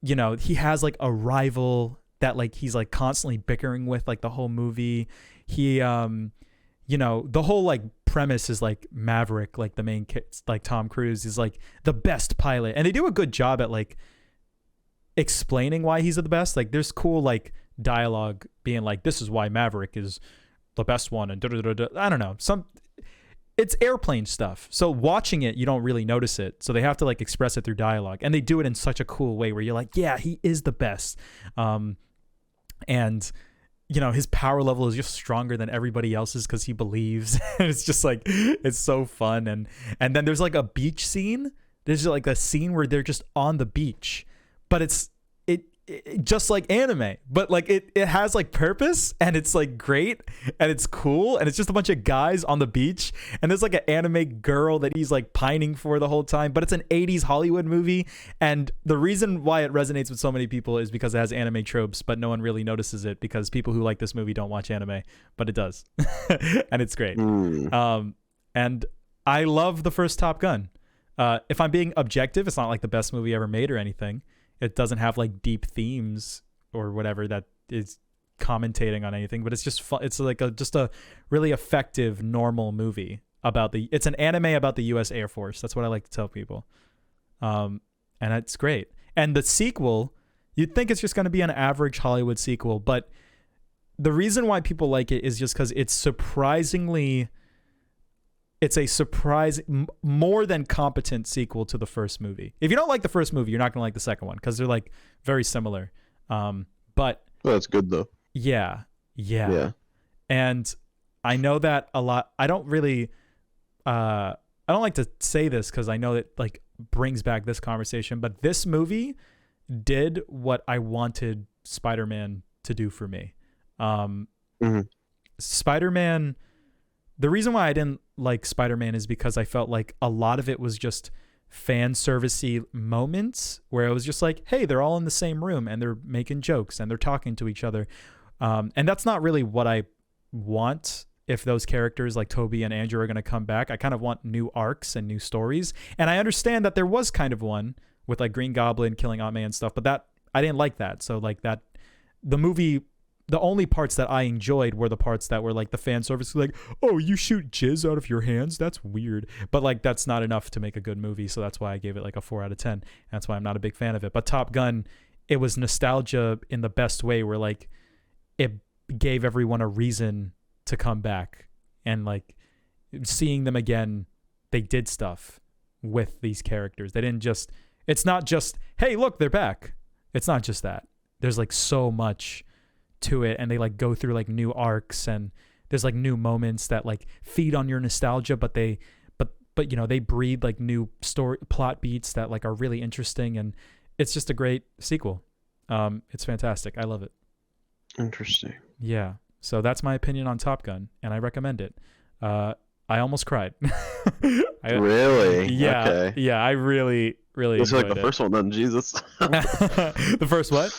you know, he has like a rival that like he's like constantly bickering with like the whole movie. He you know, the whole like premise is like Maverick, like the main kid, like Tom Cruise is like the best pilot, and they do a good job at like explaining why he's the best. Like there's cool like dialogue being like, this is why Maverick is the best one, and I don't know, it's airplane stuff. So watching it, you don't really notice it. So they have to like express it through dialogue, and they do it in such a cool way where you're like, yeah, he is the best. And you know, his power level is just stronger than everybody else's because he believes. And it's just like, it's so fun. And then there's like a beach scene. There's like a scene where they're just on the beach, but it's just like anime, but like it has like purpose, and it's like great, and it's cool, and it's just a bunch of guys on the beach, and there's like an anime girl that he's like pining for the whole time, but it's an 80s Hollywood movie. And the reason why it resonates with so many people is because it has anime tropes, but no one really notices it because people who like this movie don't watch anime, but it does. And it's great. And I love the first Top Gun. If I'm being objective, it's not like the best movie ever made or anything. It doesn't have like deep themes or whatever that is commentating on anything, but it's just fun. It's like just a really effective, normal movie it's an anime about the U.S. Air Force. That's what I like to tell people. And it's great. And the sequel, you'd think it's just going to be an average Hollywood sequel, but the reason why people like it is just because it's a surprise, more than competent sequel to the first movie. If you don't like the first movie, you're not gonna like the second one because they're like very similar. But well, that's good though. Yeah. And I know that a lot. I don't like to say this because I know that like brings back this conversation, but this movie did what I wanted Spider-Man to do for me. Spider-Man, the reason why I didn't like Spider-Man is because I felt like a lot of it was just fan servicey moments where it was just like, hey, they're all in the same room and they're making jokes and they're talking to each other. And that's not really what I want. If those characters like Toby and Andrew are going to come back, I kind of want new arcs and new stories. And I understand that there was kind of one with like Green Goblin killing Aunt May and stuff, but that I didn't like that. So like that, the movie, the only parts that I enjoyed were the parts that were like the fan service, like, oh, you shoot jizz out of your hands? That's weird. But like, that's not enough to make a good movie. So that's why I gave it like a 4 out of 10. That's why I'm not a big fan of it. But Top Gun, it was nostalgia in the best way where like it gave everyone a reason to come back, and like seeing them again, they did stuff with these characters. They didn't just, it's not just, hey, look, they're back. It's not just that. There's like so much to it, and they like go through like new arcs, and there's like new moments that like feed on your nostalgia, but they you know, they breed like new story plot beats that like are really interesting, and it's just a great sequel. It's fantastic. I love it. Interesting. Yeah. So that's my opinion on Top Gun, and I recommend it. I almost cried. Really? Yeah. Okay. Yeah, I really It's enjoyed like the it. first one then, Jesus. The first what?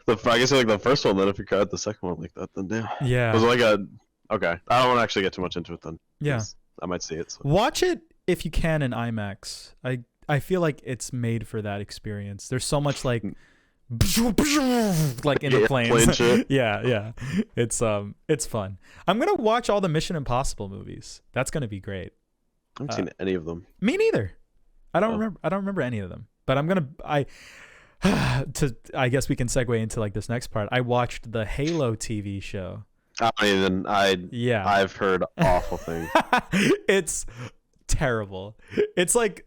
I guess like the first one then, if you cried the second one like that, then damn. Yeah. It was like okay. I don't want to actually get too much into it then. Yeah. I might see it. So. Watch it if you can in IMAX. I feel like it's made for that experience. There's so much like like in the planes. Plane shit. Yeah. It's fun. I'm gonna watch all the Mission Impossible movies. That's gonna be great. I haven't seen any of them. Me neither. I don't remember any of them. But I guess we can segue into like this next part. I watched the Halo TV show. I've heard awful things. It's terrible. It's like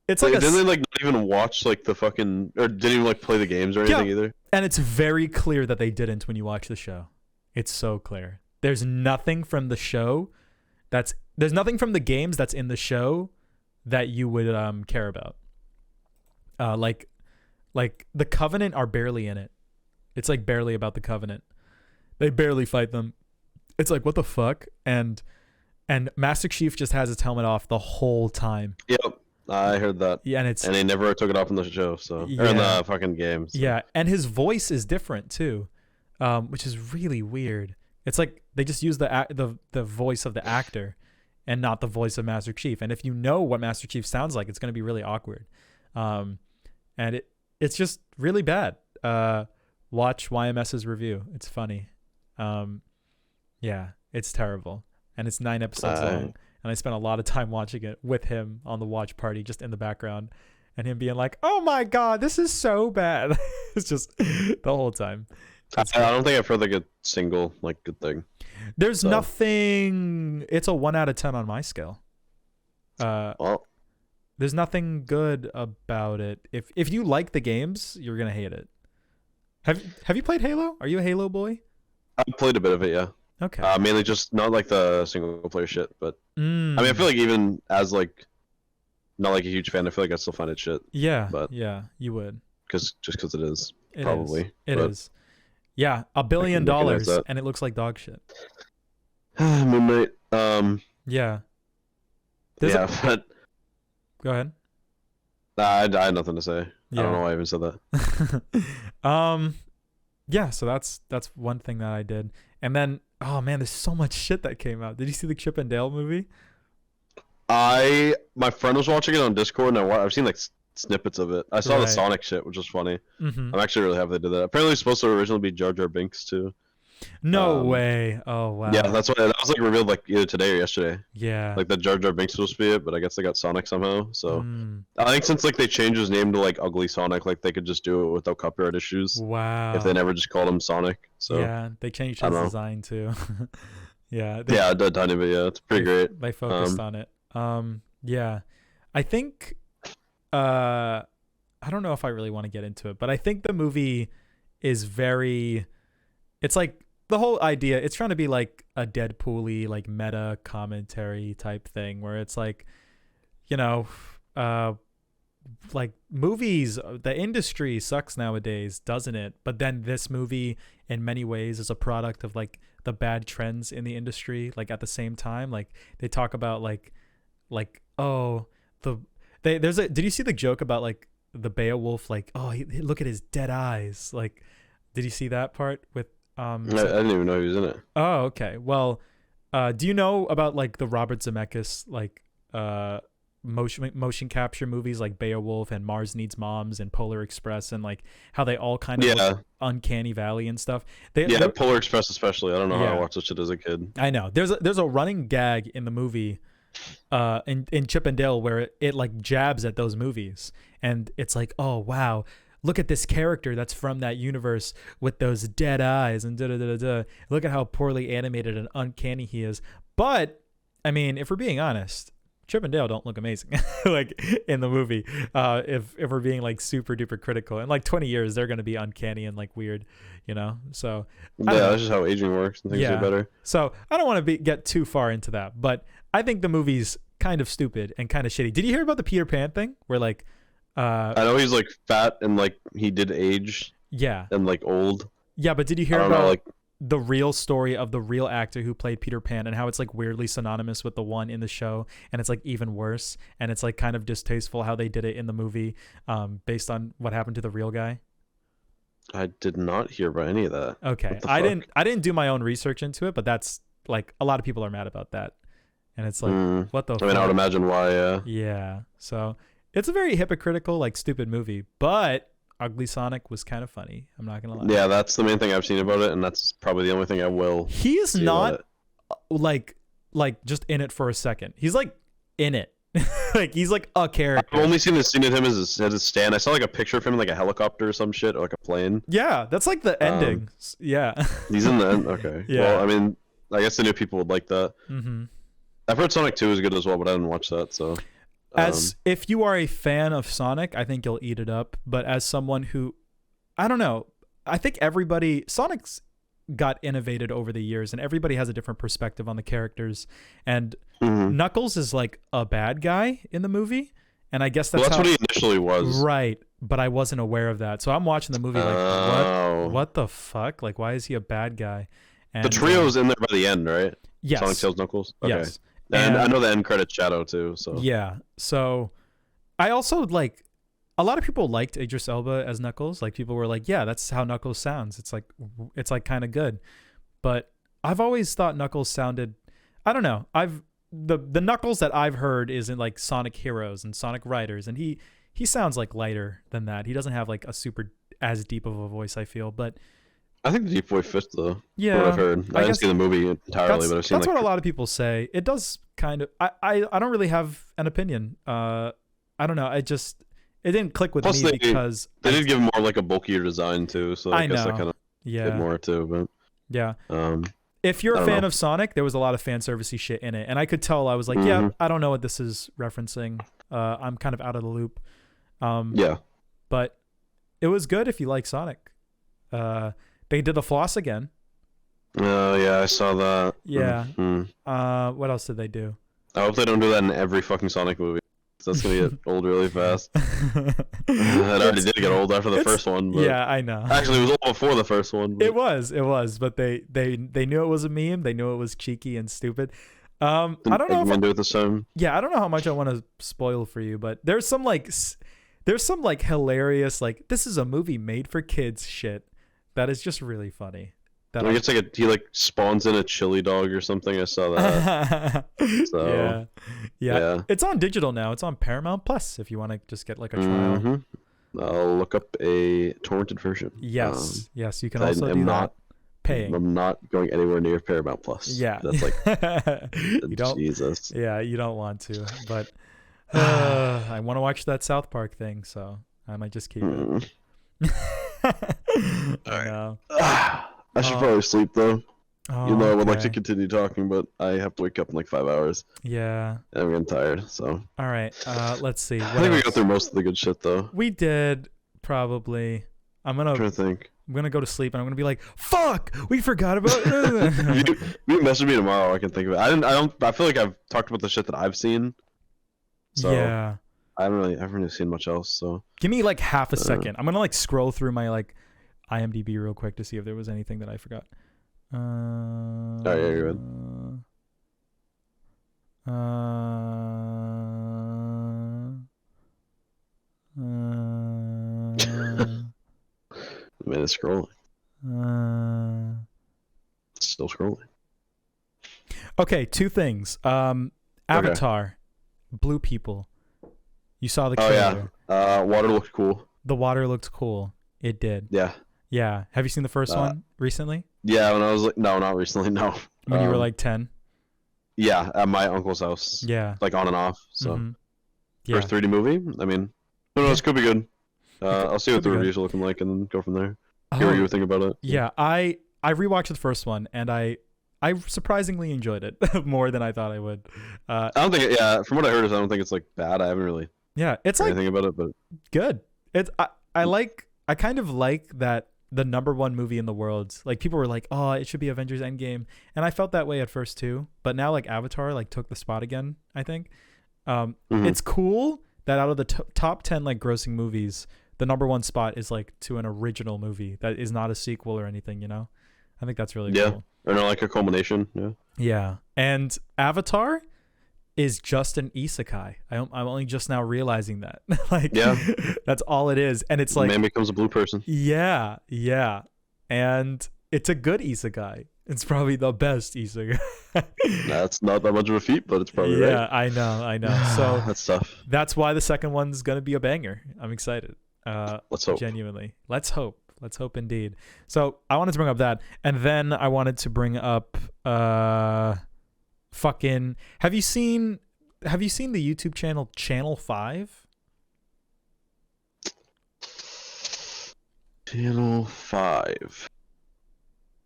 didn't they like not even watch like the fucking, or didn't even like play the games or anything either? And it's very clear that they didn't when you watch the show. It's so clear. There's nothing from the show there's nothing from the games that's in the show that you would care about. Like the Covenant are barely in it. It's like barely about the Covenant. They barely fight them. It's like, what the fuck? And Master Chief just has his helmet off the whole time. Yep. I heard that. Yeah, and they never took it off in the show, so or in the fucking games. So. Yeah, and his voice is different too, which is really weird. It's like they just use the voice of the actor, and not the voice of Master Chief. And if you know what Master Chief sounds like, it's going to be really awkward. And it's just really bad. Watch YMS's review. It's funny. Yeah, it's terrible, and it's 9 episodes long. And I spent a lot of time watching it with him on the watch party, just in the background, and him being like, "Oh my god, this is so bad." It's just the whole time. I don't think I've heard like a single like good thing. There's nothing. It's a 1 out of 10 on my scale. Well, there's nothing good about it. If you like the games, you're gonna hate it. Have you played Halo? Are you a Halo boy? I've played a bit of it, yeah. Okay. Mainly just not like the single player shit, but I mean, I feel like even as like not like a huge fan, I feel like I still find it shit. Yeah. But yeah, you would. Because it is it probably. It is. Yeah, $1 billion, and it looks like dog shit. Moon Knight. Yeah. But go ahead. I had nothing to say. Yeah. I don't know why I even said that. Yeah, so that's one thing that I did. And then, oh man, there's so much shit that came out. Did you see the Chip and Dale movie? My friend was watching it on Discord, and I've seen like snippets of it. I saw the Sonic shit, which was funny. Mm-hmm. I'm actually really happy they did that. Apparently, it's supposed to originally be Jar Jar Binks too. No way. Oh wow. Yeah, that's what that was like revealed like either today or yesterday. Yeah. Like that Jar Jar Binks was supposed to be it, but I guess they got Sonic somehow. So I think since like they changed his name to like Ugly Sonic, like they could just do it without copyright issues. Wow. If they never just called him Sonic. So yeah, they changed his design too. yeah. Yeah, a tiny bit. Yeah, it's pretty great. They focused on it. Yeah, I think. I don't know if I really want to get into it, but I think the movie is very. It's like the whole idea. It's trying to be like a Deadpool-y, like meta commentary type thing, where it's like, you know, like movies, the industry sucks nowadays, doesn't it? But then this movie, in many ways, is a product of like the bad trends in the industry. Like at the same time, like they talk about like oh did you see the joke about like the Beowulf, like, oh, look at his dead eyes, like, did you see that part with I didn't even know he was in it. Oh, okay. Well, do you know about like the Robert Zemeckis like motion capture movies like Beowulf and Mars Needs Moms and Polar Express, and like how they all kind of look Uncanny Valley and stuff? Polar Express especially. I don't know how I watched that shit as a kid. I know there's a running gag in the movie in Chip and Dale where it like jabs at those movies, and it's like, oh wow, look at this character that's from that universe with those dead eyes and da-da-da-da-da. Look at how poorly animated and uncanny he is. But I mean, if we're being honest, Chip and Dale don't look amazing like in the movie. If we're being like super duper critical, in like 20 years they're gonna be uncanny and like weird, you know. So that's just how aging works and things get better. So I don't want to get too far into that, but I think the movie's kind of stupid and kind of shitty. Did you hear about the Peter Pan thing where like I know he's like fat and like he did age and like old. Yeah, but did you hear about the real story of the real actor who played Peter Pan and how it's like weirdly synonymous with the one in the show, and it's like even worse, and it's like kind of distasteful how they did it in the movie based on what happened to the real guy? I did not hear about any of that. Okay. I didn't do my own research into it, but that's like a lot of people are mad about that. And it's like, what the fuck? I mean, I would imagine why, Yeah. So it's a very hypocritical, like stupid movie, but Ugly Sonic was kind of funny. I'm not going to lie. Yeah, that's the main thing I've seen about it, and that's probably the only thing I will. He is not like just in it for a second. He's like in it. Like he's like a character. I've only seen the scene of him as his stand. I saw like a picture of him in like a helicopter or some shit, or like a plane. Yeah, that's like the ending. Yeah. He's in the end. Okay. Yeah. Well, I mean, I guess I knew people would like that. Mm-hmm. I've heard Sonic 2 is good as well, but I didn't watch that. So, as if you are a fan of Sonic, I think you'll eat it up. But as someone who, I don't know, I think Sonic's got innovated over the years, and everybody has a different perspective on the characters. And Knuckles is like a bad guy in the movie, and I guess that's what he initially was. Right, but I wasn't aware of that. So I'm watching the movie like, what the fuck? Like, why is he a bad guy? And the trio's in there by the end, right? Yes. Sonic, Tails, Knuckles. Okay. Yes. And I know the end credits Shadow too. So yeah. So I also like, a lot of people liked Idris Elba as Knuckles. Like people were like, yeah, that's how Knuckles sounds. It's like kind of good. But I've always thought Knuckles sounded, I don't know. The Knuckles that I've heard is in like Sonic Heroes and Sonic Riders, and he sounds like lighter than that. He doesn't have like a super as deep of a voice, I feel. But I think the deep voice fits though. Yeah, what I've heard. I didn't see the movie entirely, but I've seen that's what a lot of people say. It does kind of. I don't really have an opinion. I don't know. It didn't click with me because they did give him more like a bulkier design too. So I guess know. that kind of did more too. But yeah. If you're a fan of Sonic, there was a lot of fan servicey shit in it, and I could tell. I was like, yeah, I don't know what this is referencing. I'm kind of out of the loop. Yeah. But it was good if you like Sonic. They did the floss again. Oh, yeah, I saw that. Yeah. What else did they do? I hope they don't do that in every fucking Sonic movie. That's going to get old really fast. It already did get old after the first one. But yeah, I know. Actually, it was old before the first one. But... It was. But they knew it was a meme. They knew it was cheeky and stupid. I don't know if do it the same. Yeah, I don't know how much I want to spoil for you, but there's some hilarious, like, this is a movie made for kids shit. That is just really funny. I guess he like spawns in a chili dog or something. I saw that. So, yeah. It's on digital now. It's on Paramount Plus if you want to just get like a trial. I'll look up a torrented version. Yes, you can also do that. paying. I'm not going anywhere near Paramount Plus. Yeah. That's like You don't. Jesus. Yeah, you don't want to, but I want to watch that South Park thing, so I might just keep it. I know. I should probably sleep though. Oh, You know, I would like to okay. continue talking, but I have to wake up in like 5 hours. Yeah. And I'm getting tired, so. All right. Let's see. I think we got through most of the good shit though. We did probably. I'm trying to think. I'm gonna go to sleep and I'm gonna be like, "Fuck, we forgot about." If you message me tomorrow, I can think of it. I feel like I've talked about the shit that I've seen. So Yeah. I haven't really seen much else. So Give me like half a second. I'm gonna like scroll through my like IMDb real quick to see if there was anything that I forgot. Oh yeah, you're good. The man is scrolling. Still scrolling. Okay, two things. Avatar, Blue People. You saw the trailer. Oh yeah. Water looked cool. The water looked cool. It did. Yeah. Yeah. Have you seen the first one recently? Yeah, when I was like, no, not recently, no. When you were like 10? Yeah, at my uncle's house. Yeah. Like on and off. So Yeah. first 3D movie. I mean, who knows? Could be good. I'll see what the reviews are looking like and then go from there. Hear what you would think about it. Yeah, I rewatched the first one and I surprisingly enjoyed it more than I thought I would. I don't think. Yeah, from what I heard, I don't think it's like bad. I haven't really It's heard like anything about it, but good. It's I kind of like that the number 1 movie in the world. Like people were like, oh, it should be Avengers Endgame, and I felt that way at first too. But now like Avatar like took the spot again. I think it's cool that out of the top 10 like grossing movies, the number 1 spot is like to an original movie that is not a sequel or anything. You know, I think that's really cool. Or no, like a culmination. Yeah. Yeah, and Avatar is just an isekai. I'm only just now realizing that. Like, that's all it is, and it's like man becomes a blue person. Yeah, and it's a good isekai. It's probably the best isekai. That's not that much of a feat, but it's probably right. Yeah, I know. So that's tough. That's why the second one's gonna be a banger. I'm excited. Let's hope. Genuinely, let's hope. Let's hope indeed. So I wanted to bring up that, and then I wanted to bring up fucking. Have you seen the YouTube channel 5? Channel 5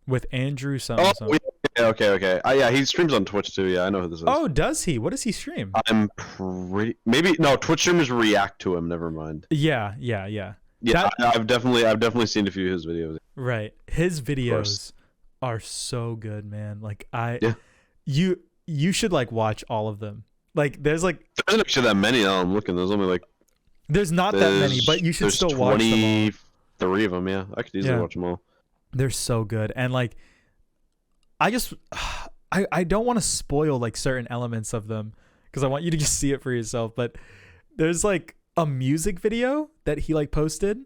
with Andrew Okay. Yeah, he streams on Twitch too. Yeah, I know who this is. Oh, does he? What does he stream? I'm maybe no. Twitch streamers react to him. Never mind. Yeah. Yeah, I've definitely seen a few of his videos. Right, his videos are so good, man. Like you should like watch all of them. Like there's isn't actually that many. Now I'm looking. There's only like there's not that many, but you should still watch them all. 23 of them. Yeah, I could easily watch them all. They're so good, and like I don't want to spoil like certain elements of them because I want you to just see it for yourself. But there's like a music video that he like posted,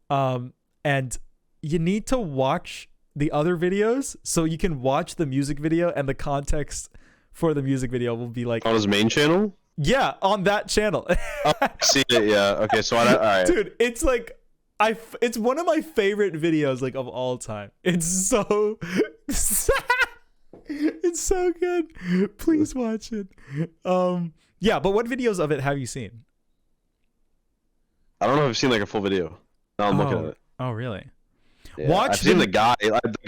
and you need to watch the other videos so you can watch the music video, and the context for the music video will be like on his main channel. Yeah, on that channel. I've seen it. Yeah. Okay. So all right. Dude, it's like it's one of my favorite videos like of all time. It's so it's so good. Please watch it. Yeah, but what videos of it have you seen? I don't know if I've seen like a full video. Now I'm looking at it. Oh, really? Yeah, I've seen the guy.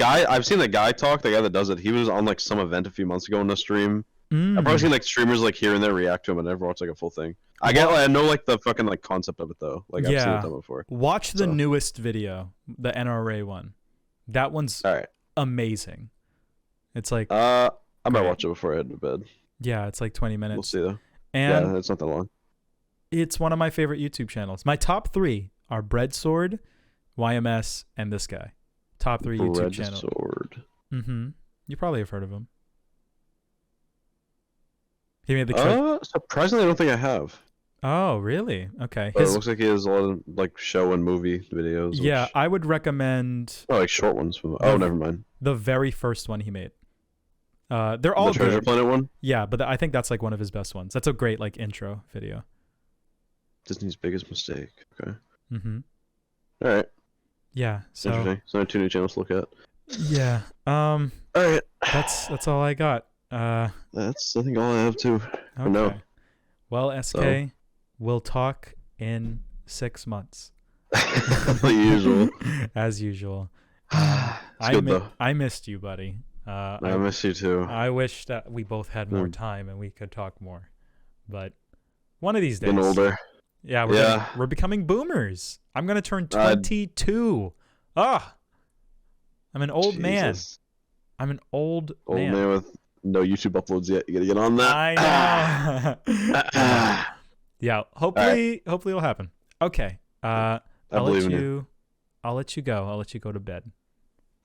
I've seen the guy talk. The guy that does it. He was on like some event a few months ago in the stream. I've probably seen like streamers like here and there react to him, and I never watched like a full thing. I know like the fucking like concept of it though. Like I've seen it done before. Watch the newest video, the NRA one. That one's amazing. It's like I might watch it before I head to bed. Yeah, it's like 20 minutes. We'll see though. And it's not that long. It's one of my favorite YouTube channels. My top 3 are Breadsword, YMS, and this guy. Top 3 YouTube channels. Breadsword. You probably have heard of him. He made the surprisingly, I don't think I have. Oh, really? Okay. But it looks like he has a lot of like show and movie videos. Yeah, I would recommend. Oh, like short ones from. Never mind. The very first one he made. They're all the Treasure Planet one. Yeah, but I think that's like one of his best ones. That's a great like intro video. Disney's biggest mistake. Okay. All right. Yeah. So interesting. So 2 new channels to look at. Yeah. All right. That's all I got. That's I think all I have too. Okay. No. Well, SK, we'll talk in 6 months. The usual. As usual. It's good though. I missed you, buddy. I miss you too. I wish that we both had more time and we could talk more. But one of these days. Getting older. Yeah, we're becoming boomers. I'm gonna turn 22. I'm an old man. I'm an old man with no YouTube uploads yet. You gotta get on that. I know. Yeah, hopefully it'll happen. Okay. I'll let you go. I'll let you go to bed.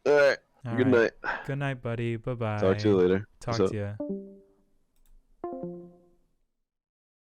All right. Good night. Good night, buddy. Bye-bye. Talk to you later. Talk to you.